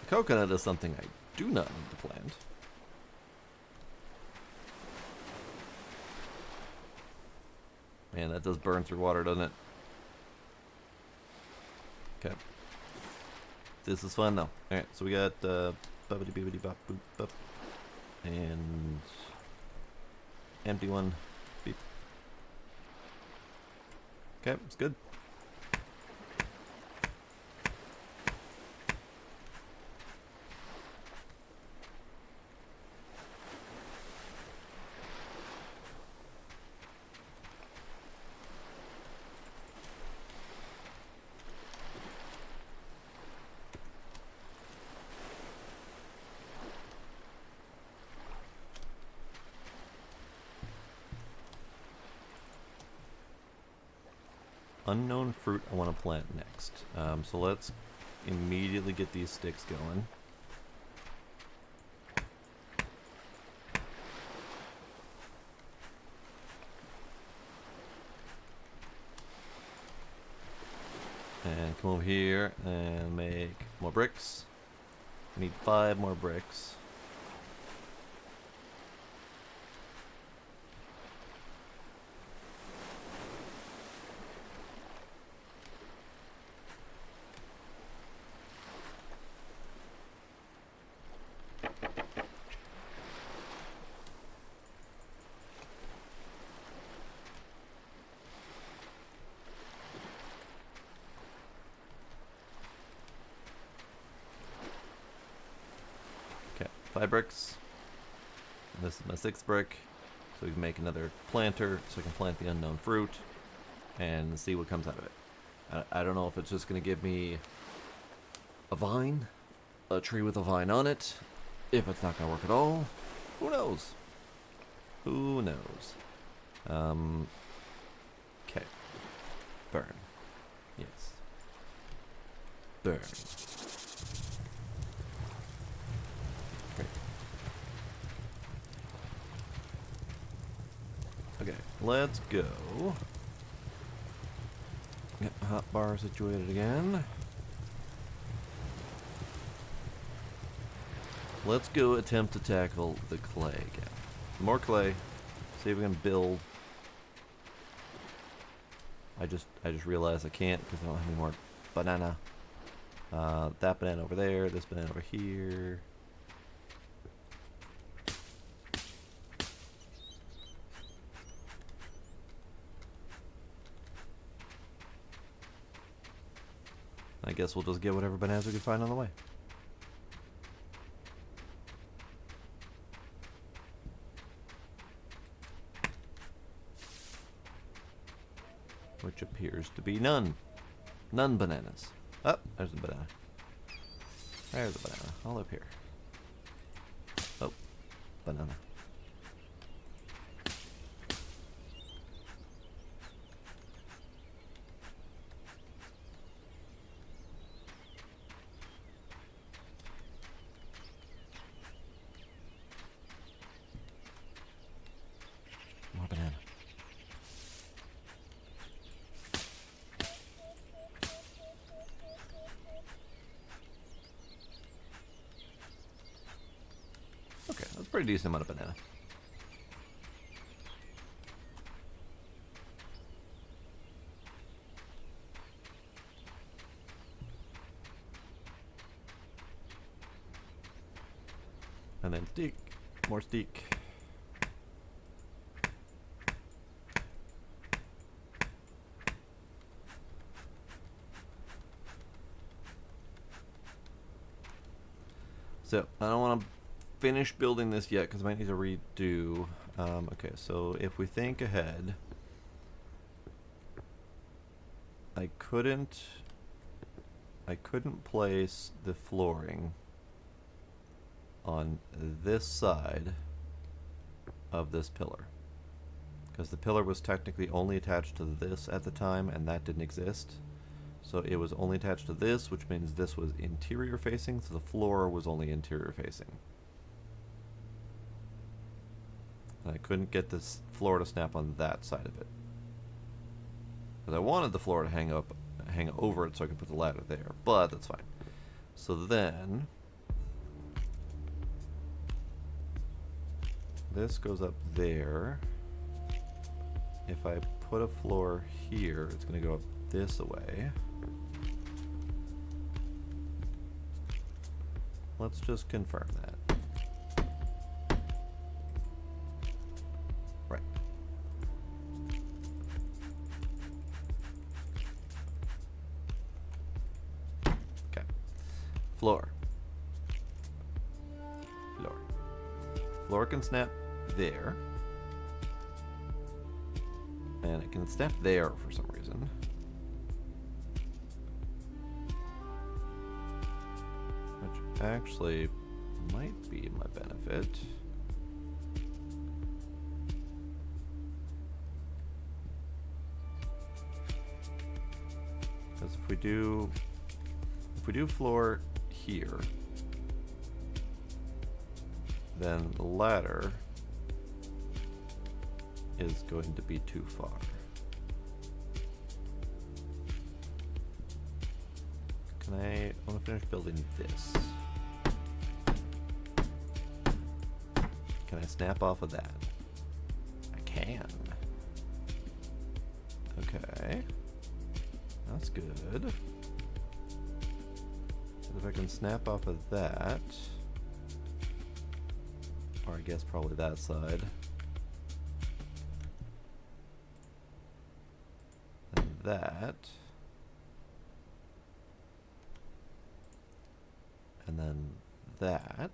The coconut is something I do not need to plant. Man, that does burn through water, doesn't it? Okay. This is fun though. Alright, so we got bubbity bibbity bop boop bop. And empty one. Beep. Okay, it's good. Unknown fruit I want to plant next. So let's immediately get these sticks going. And come over here and make more bricks. I need 5 more bricks. Okay, 5 bricks. And this is my 6th brick. So we can make another planter so I can plant the unknown fruit and see what comes out of it. I don't know if it's just going to give me a vine, a tree with a vine on it. If it's not going to work at all, who knows? Who knows? Okay. Burn. Yes. Burn. Great. Okay, let's go. Get the hot bar situated again. Let's go attempt to tackle the clay again. More clay. See if we can build. I just realized I can't because I don't have any more banana. That banana over there, this banana over here. I guess we'll just get whatever bananas we can find on the way. Which appears to be none. None bananas. Oh, there's a banana. There's a banana. All up here. Oh, banana. More banana. Okay, that's a pretty decent amount of banana. And then steak. More steak. So, I don't want to finish building this yet because I might need to redo. Okay, so if we think ahead, I couldn't place the flooring on this side of this pillar because the pillar was technically only attached to this at the time and that didn't exist. So it was only attached to this, which means this was interior facing, so the floor was only interior facing. And I couldn't get this floor to snap on that side of it. Because I wanted the floor to hang over it so I could put the ladder there, but that's fine. So then this goes up there. If I put a floor here, it's going to go up this way. Let's just confirm that. Right. Okay. Floor. Floor. Floor can snap there. And it can snap there for some reason. Which actually might be my benefit. Because if we do floor here, then the ladder is going to be too far. I want to finish building this. Can I snap off of that? I can. Okay. That's good. If I can snap off of that, or I guess probably that side, and that, and then that,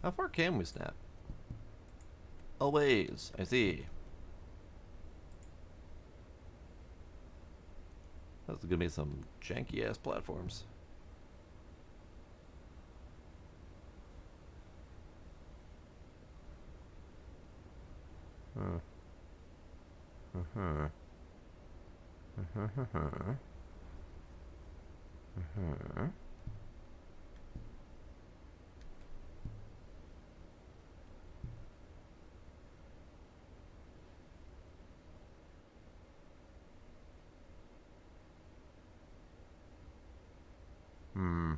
How far can we snap? Always. I see. That's gonna be some janky ass platforms. Huh. Uh-huh. Uh-huh. Uh-huh. Hmm.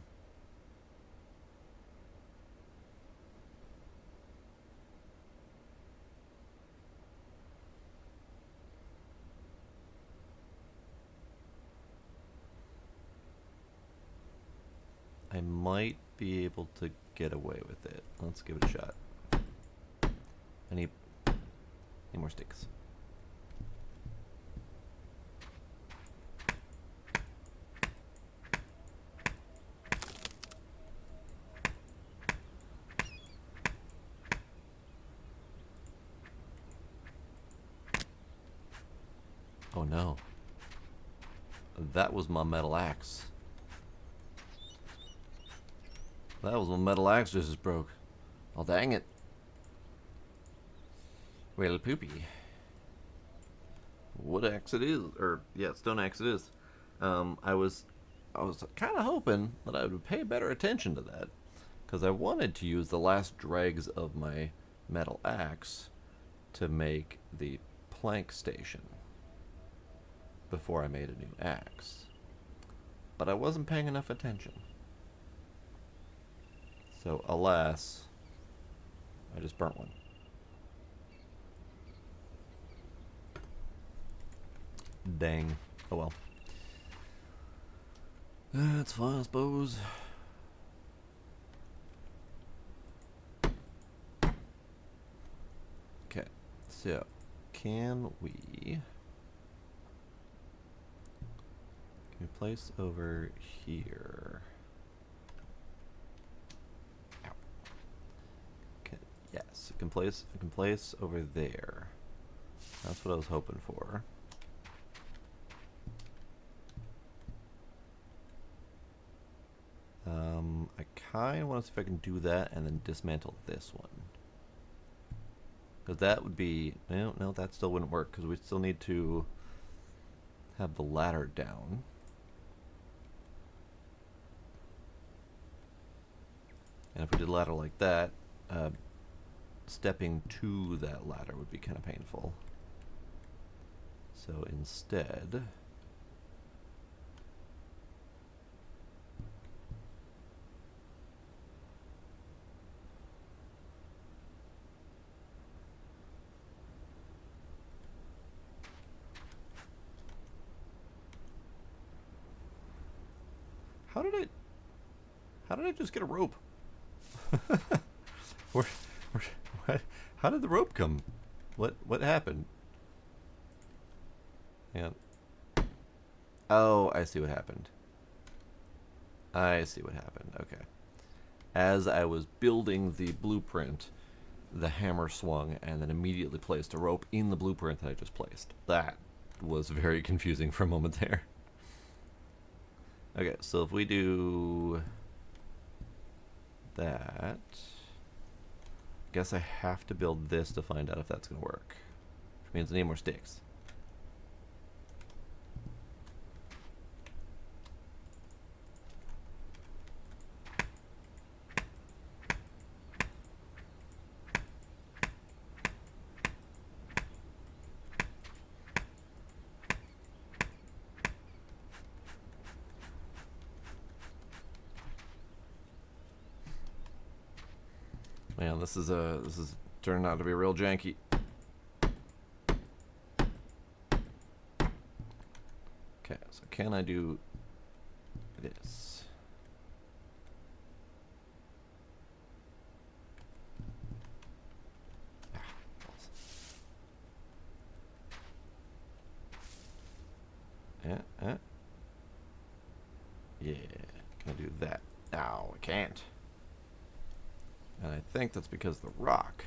I might be able to get away with it. Let's give it a shot. I need more sticks. Oh no. That was my metal axe. That was my metal axe just broke. Oh dang it. Well, poopy. Wood axe it is, or yeah, stone axe it is. I was kind of hoping that I would pay better attention to that, because I wanted to use the last dregs of my metal axe to make the plank station before I made a new axe. But I wasn't paying enough attention. So, alas, I just burnt one. Dang. Oh well. That's fine, I suppose. Okay, so can we place over here? Ow. Okay, yes, it can place over there. That's what I was hoping for. I kind of want to see if I can do that and then dismantle this one. Because that would be... No, that still wouldn't work because we still need to have the ladder down. And if we did a ladder like that, stepping to that ladder would be kind of painful. So instead... How did I just get a rope? How did the rope come? What happened? Yeah. Oh, I see what happened. I see what happened. Okay. As I was building the blueprint, the hammer swung and then immediately placed a rope in the blueprint that I just placed. That was very confusing for a moment there. Okay, so if we do that, guess I have to build this to find out if that's going to work. Which means I need more sticks. Man, this is turning out to be real janky. Okay, so can I do this? Yeah, can I do that? No, I can't. And I think that's because of the rock.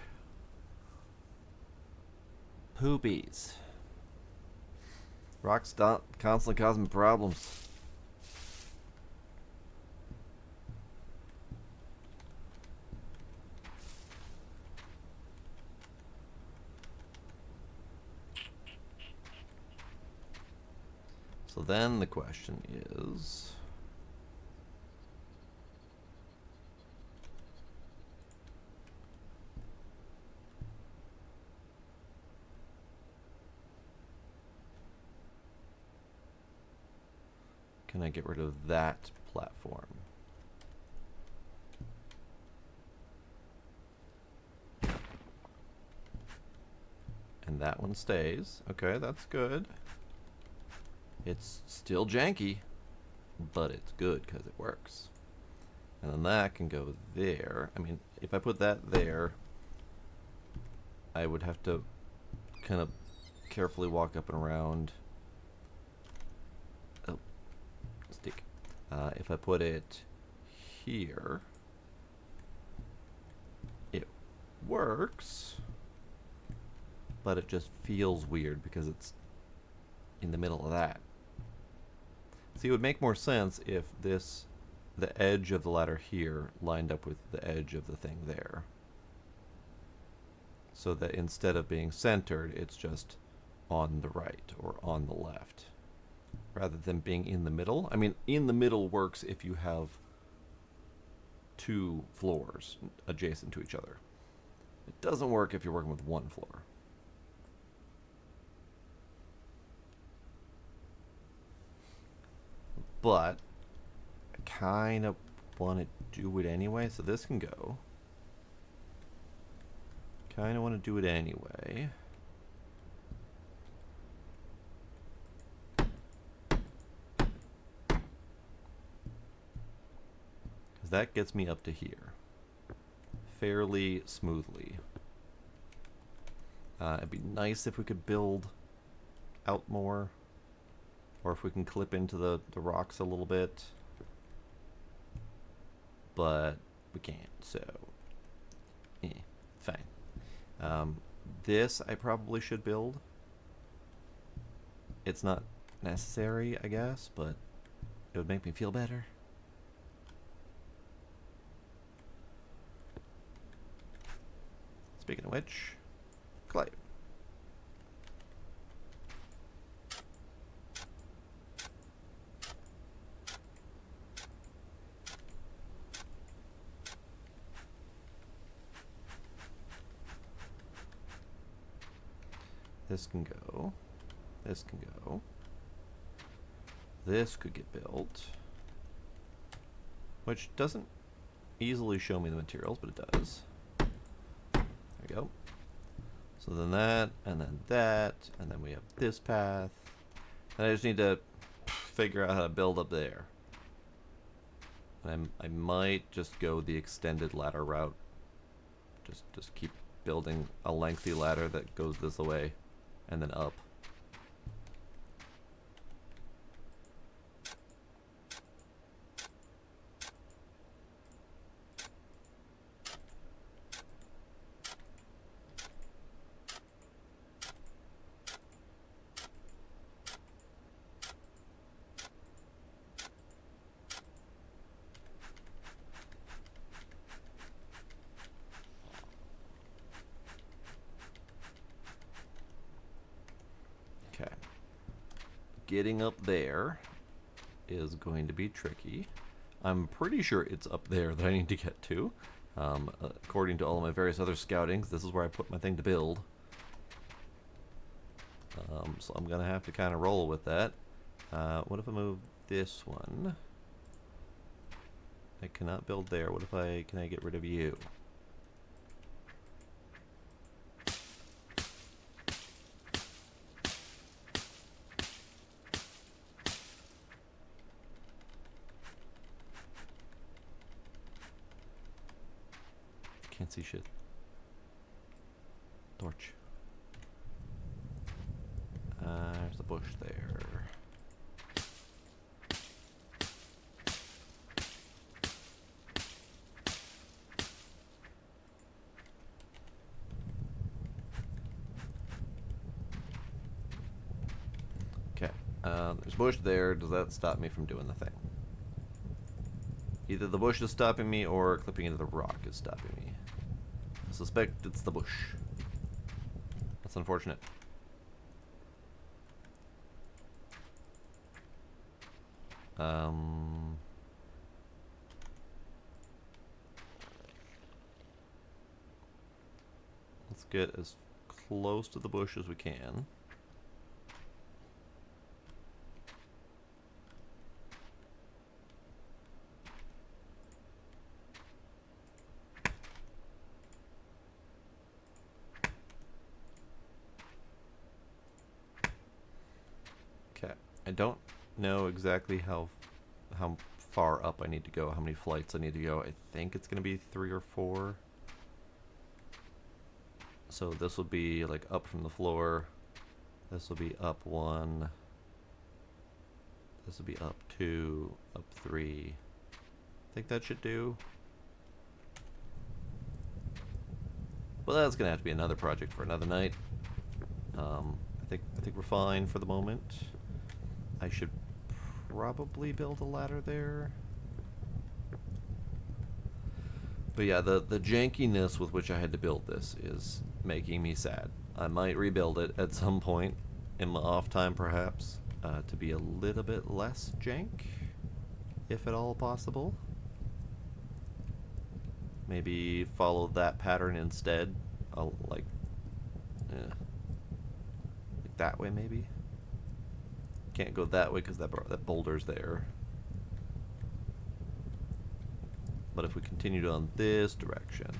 Poopies. Rocks constantly causing problems. So then the question is... can I get rid of that platform? And that one stays. Okay, that's good. It's still janky, but it's good because it works. And then that can go there. I mean, if I put that there, I would have to kind of carefully walk up and around. Oh, stick. If I put it here, it works, but it just feels weird because it's in the middle of that. See, it would make more sense if the edge of the ladder here lined up with the edge of the thing there. So that instead of being centered, it's just on the right or on the left. Rather than being in the middle. I mean, in the middle works if you have two floors adjacent to each other. It doesn't work if you're working with one floor. But I kind of want to do it anyway, so this can go. Kind of want to do it anyway. Because that gets me up to here fairly smoothly. It'd be nice if we could build out more. Or if we can clip into the rocks a little bit. But we can't, so... fine. This I probably should build. It's not necessary, I guess, but it would make me feel better. Speaking of which, clay. This can go. This can go. This could get built. Which doesn't easily show me the materials, but it does. There we go. So then that, and then we have this path. And I just need to figure out how to build up there. And I might just go the extended ladder route. Just keep building a lengthy ladder that goes this way. And then up. Okay. Getting up there is going to be tricky. I'm pretty sure it's up there that I need to get to. According to all of my various other scoutings, this is where I put my thing to build. So I'm going to have to kind of roll with that. What if I move this one? I cannot build there. What if can I get rid of you? Can't see shit. Torch. There's a bush there. There's a bush there. Does that stop me from doing the thing? Either the bush is stopping me or clipping into the rock is stopping me. I suspect it's the bush. That's unfortunate. Let's get as close to the bush as we can. Okay, I don't know exactly how far up I need to go, how many flights I need to go. I think it's gonna be 3 or 4. So this will be like up from the floor. This will be up 1. This will be up 2, up 3. I think that should do. Well, that's gonna have to be another project for another night. I think we're fine for the moment. I should probably build a ladder there. But yeah, the jankiness with which I had to build this is making me sad. I might rebuild it at some point in my off time, perhaps, to be a little bit less jank, if at all possible. Maybe follow that pattern instead. I'll like that way maybe. Can't go that way because that boulder's there. But if we continued on this direction,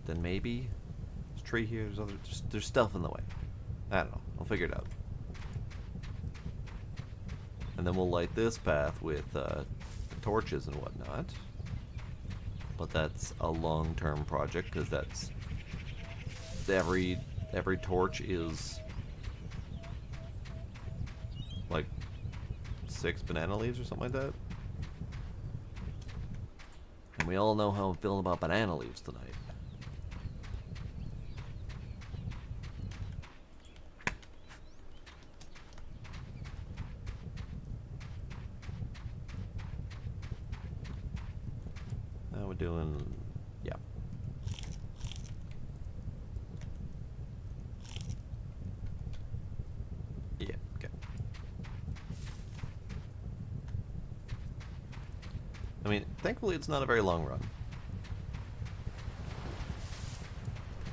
then maybe there's a tree here. There's stuff in the way. I don't know. I'll figure it out. And then we'll light this path with torches and whatnot. But that's a long-term project because that's every torch is like 6 banana leaves or something like that. And we all know how I'm feeling about banana leaves tonight. Now we're doing, yeah. Yeah, okay. I mean, thankfully it's not a very long run.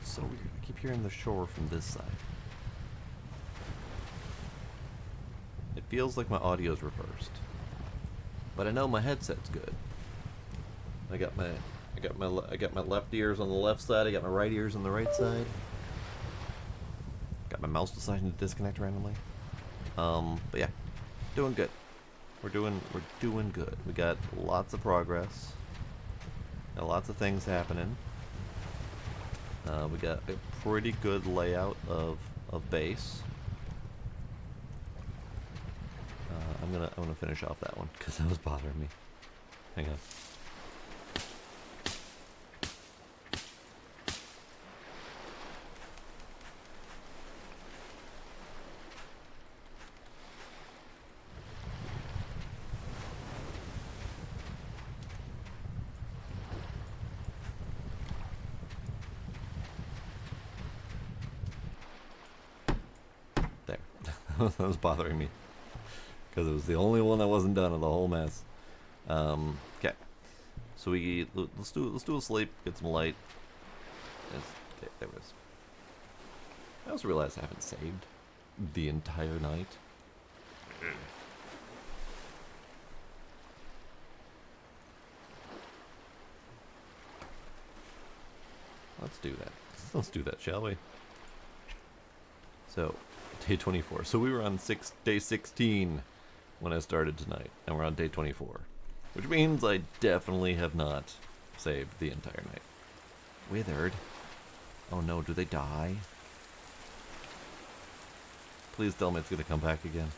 It's so weird. I keep hearing the shore from this side. It feels like my audio's reversed. But I know my headset's good. I got my left ears on the left side, I got my right ears on the right side. Got my mouse deciding to disconnect randomly. But yeah, doing good. We're doing good. We got lots of progress. Got lots of things happening. We got a pretty good layout of base. I'm gonna finish off that one because that was bothering me. Hang on. There. That was bothering me because it was the only one that wasn't done of the whole mess. Okay, so let's do a sleep, get some light. There it is. I also realized I haven't saved the entire night. Let's do that. Let's do that, shall we? So, day 24. So we were on day 16 when I started tonight, and we're on day 24. Which means I definitely have not saved the entire night. Withered. Oh no, do they die? Please tell me it's gonna come back again.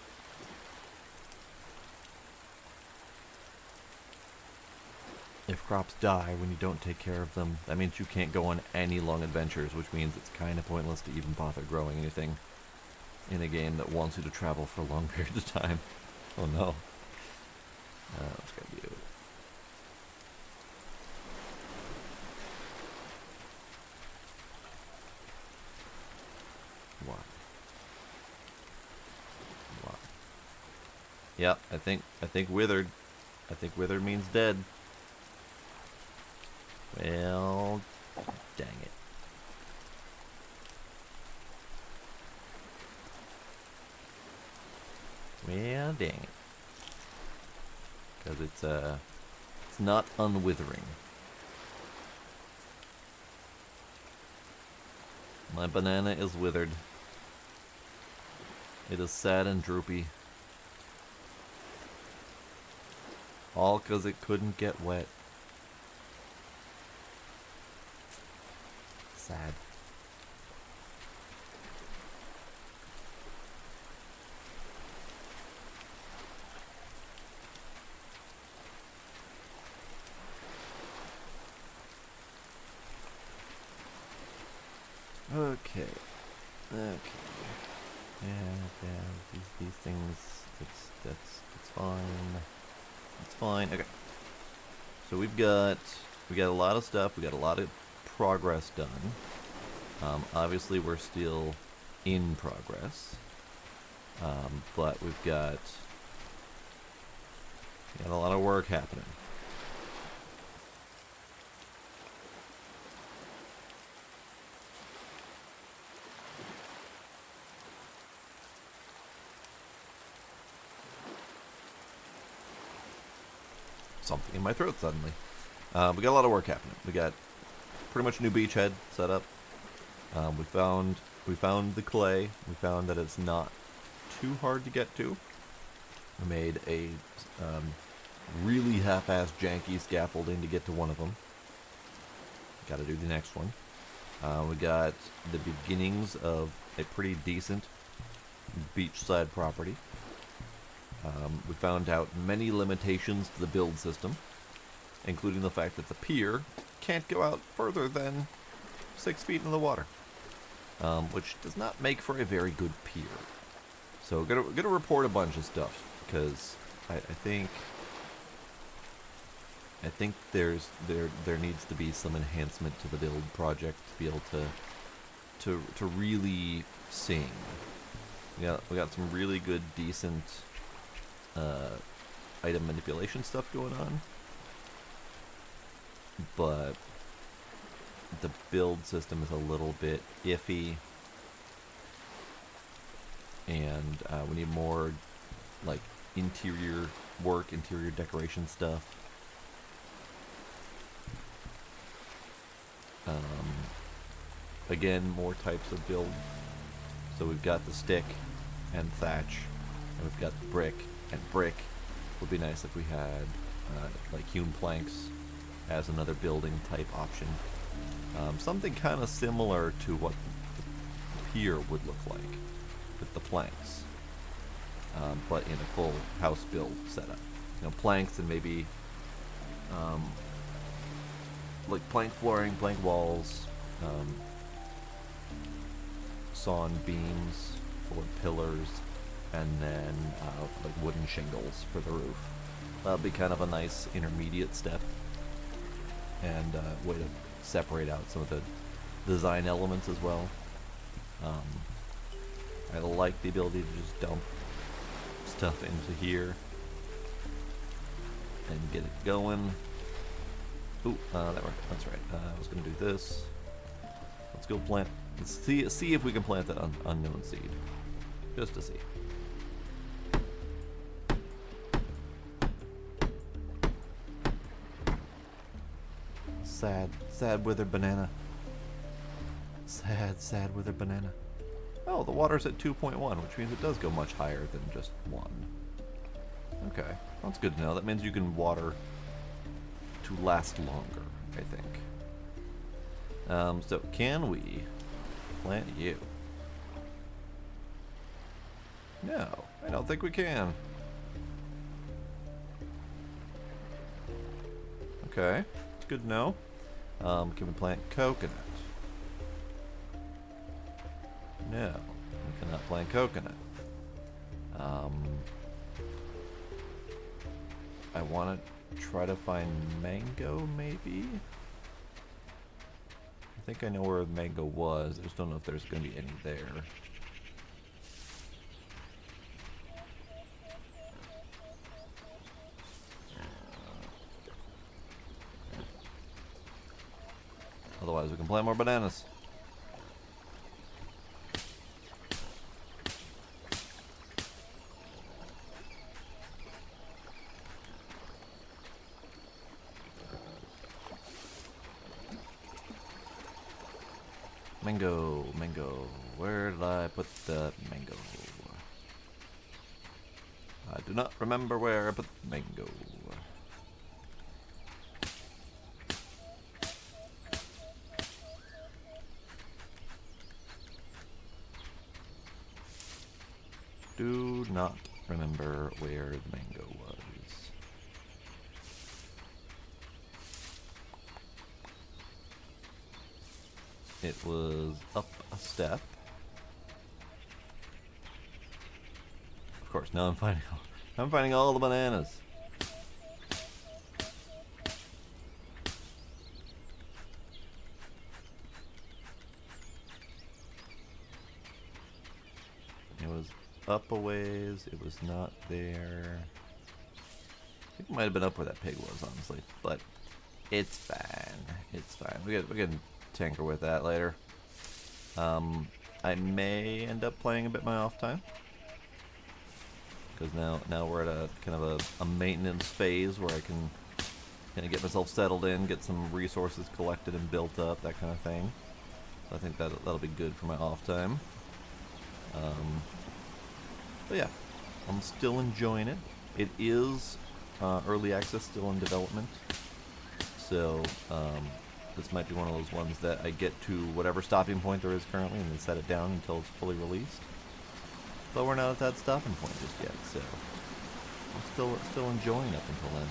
If crops die when you don't take care of them, that means you can't go on any long adventures, which means it's kind of pointless to even bother growing anything. in a game that wants you to travel for long periods of time. Oh no. Let's grab you. Why? Why? Yep, I think withered. I think withered means dead. Well, dang it. Well, dang it. Because it's not unwithering. My banana is withered. It is sad and droopy. All because it couldn't get wet. Sad. Okay. Yeah, these things, it's fine. It's fine. Okay. So we got a lot of stuff. We got a lot of progress done. Obviously, we're still in progress, but we got a lot of work happening. Something in my throat suddenly. We got a lot of work happening. We got pretty much a new beachhead set up. We found the clay. We found that it's not too hard to get to. We made a really half-assed janky scaffolding to get to one of them. Got to do the next one. We got the beginnings of a pretty decent beachside property. We found out many limitations to the build system, including the fact that the pier can't go out further than 6 feet in the water, which does not make for a very good pier. So gonna report a bunch of stuff, because I think there needs to be some enhancement to the build project to be able to really sing. We got some really good, decent item manipulation stuff going on, but the build system is a little bit iffy, and we need more like interior work, interior decoration stuff. Again, more types of build. So we've got the stick and thatch, and we've got the brick, and brick would be nice if we had like hewn planks as another building type option. Something kind of similar to what the pier would look like with the planks, but in a full house build setup. You know, planks and maybe like plank flooring, plank walls, sawn beams for pillars, and then like wooden shingles for the roof. That'll be kind of a nice intermediate step, and way to separate out some of the design elements as well. I like the ability to just dump stuff into here and get it going. Ooh, that worked. That's right. I was gonna do this. Let's go plant. Let's see if we can plant that unknown seed, just to see. Sad withered banana. Sad withered banana. Oh, the water's at 2.1, which means it does go much higher than just 1. Okay, that's good to know. That means you can water to last longer, I think. So can we plant you? No, I don't think we can. Okay, it's good to know. Can we plant coconut? No. Cannot plant coconut. I want to try to find mango, maybe? I think I know where the mango was. I just don't know if there's going to be any there. Otherwise, we can plant more bananas. Mango, mango. Where did I put the mango? I do not remember where I put the mango. Do not remember where the mango was. It was up a step. Of course, now I'm finding all the bananas. It was up a ways. It was not there. I think it might have been up where that pig was, honestly, but it's fine. It's fine. We can tinker with that later. I may end up playing a bit my off time, because now we're at a kind of a maintenance phase where I can kind of get myself settled in, get some resources collected and built up, that kind of thing. So I think that'll be good for my off time. But yeah, I'm still enjoying it. It is early access, still in development. So this might be one of those ones that I get to whatever stopping point there is currently and then set it down until it's fully released. But we're not at that stopping point just yet, so I'm still enjoying up until then.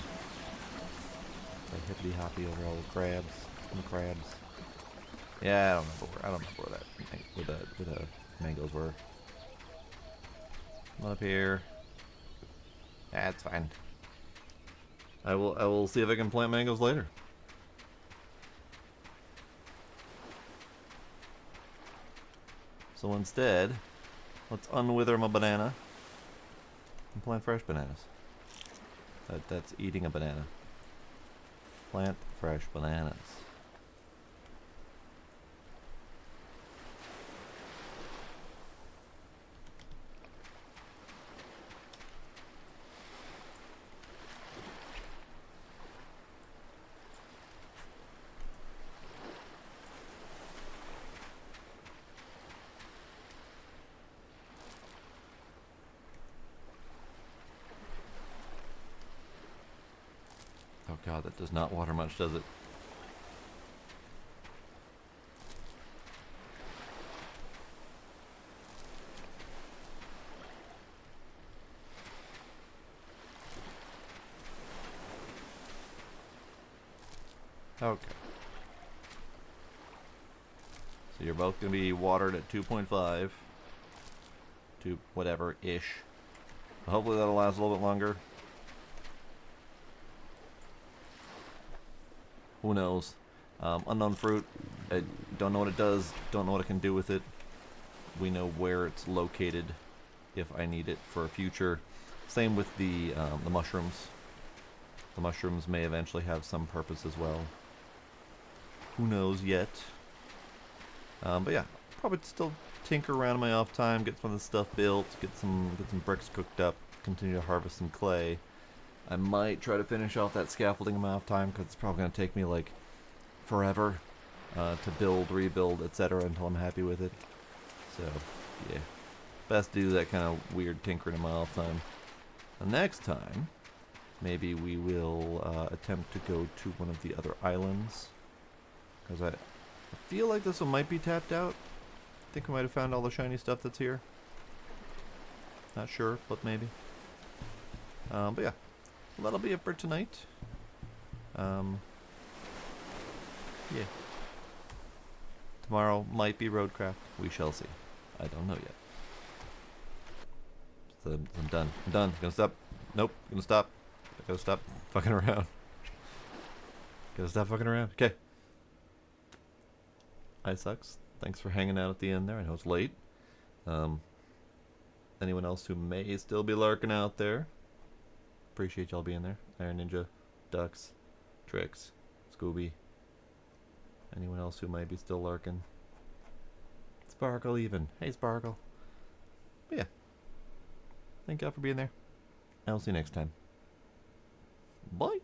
Like hippity hoppy over all the crabs and the crabs. Yeah, I don't remember where the mangoes were. Come up here. That's fine. I will see if I can plant mangoes later. So instead, let's unwither my banana and plant fresh bananas. That's eating a banana. Plant fresh bananas. Oh god, that does not water much, does it? Okay. So you're both going to be watered at 2.5 to whatever-ish. Hopefully that'll last a little bit longer. Who knows? Unknown fruit. I don't know what it does. Don't know what I can do with it. We know where it's located if I need it for a future. Same with the mushrooms. The mushrooms may eventually have some purpose as well. Who knows yet? But yeah, probably still tinker around in my off time, get some of the stuff built, get some bricks cooked up, continue to harvest some clay. I might try to finish off that scaffolding in my off time because it's probably going to take me like forever to build, rebuild, etc. until I'm happy with it. So yeah, best do that kind of weird tinkering in my off time. The next time, maybe we will attempt to go to one of the other islands, because I feel like this one might be tapped out. I think we might have found all the shiny stuff that's here. Not sure, but maybe. But yeah, well, that'll be it for tonight. Yeah. Tomorrow might be Roadcraft. We shall see. I don't know yet. I'm done. I'm done. Gonna stop. Nope. Gonna stop. I gotta stop fucking around. Gotta stop fucking around. Okay. Sucks. Thanks for hanging out at the end there. I know it's late. Anyone else who may still be lurking out there, appreciate y'all being there. Iron Ninja, Ducks, Tricks, Scooby. Anyone else who might be still lurking? Sparkle even. Hey Sparkle. But yeah. Thank y'all for being there. I'll see you next time. Bye.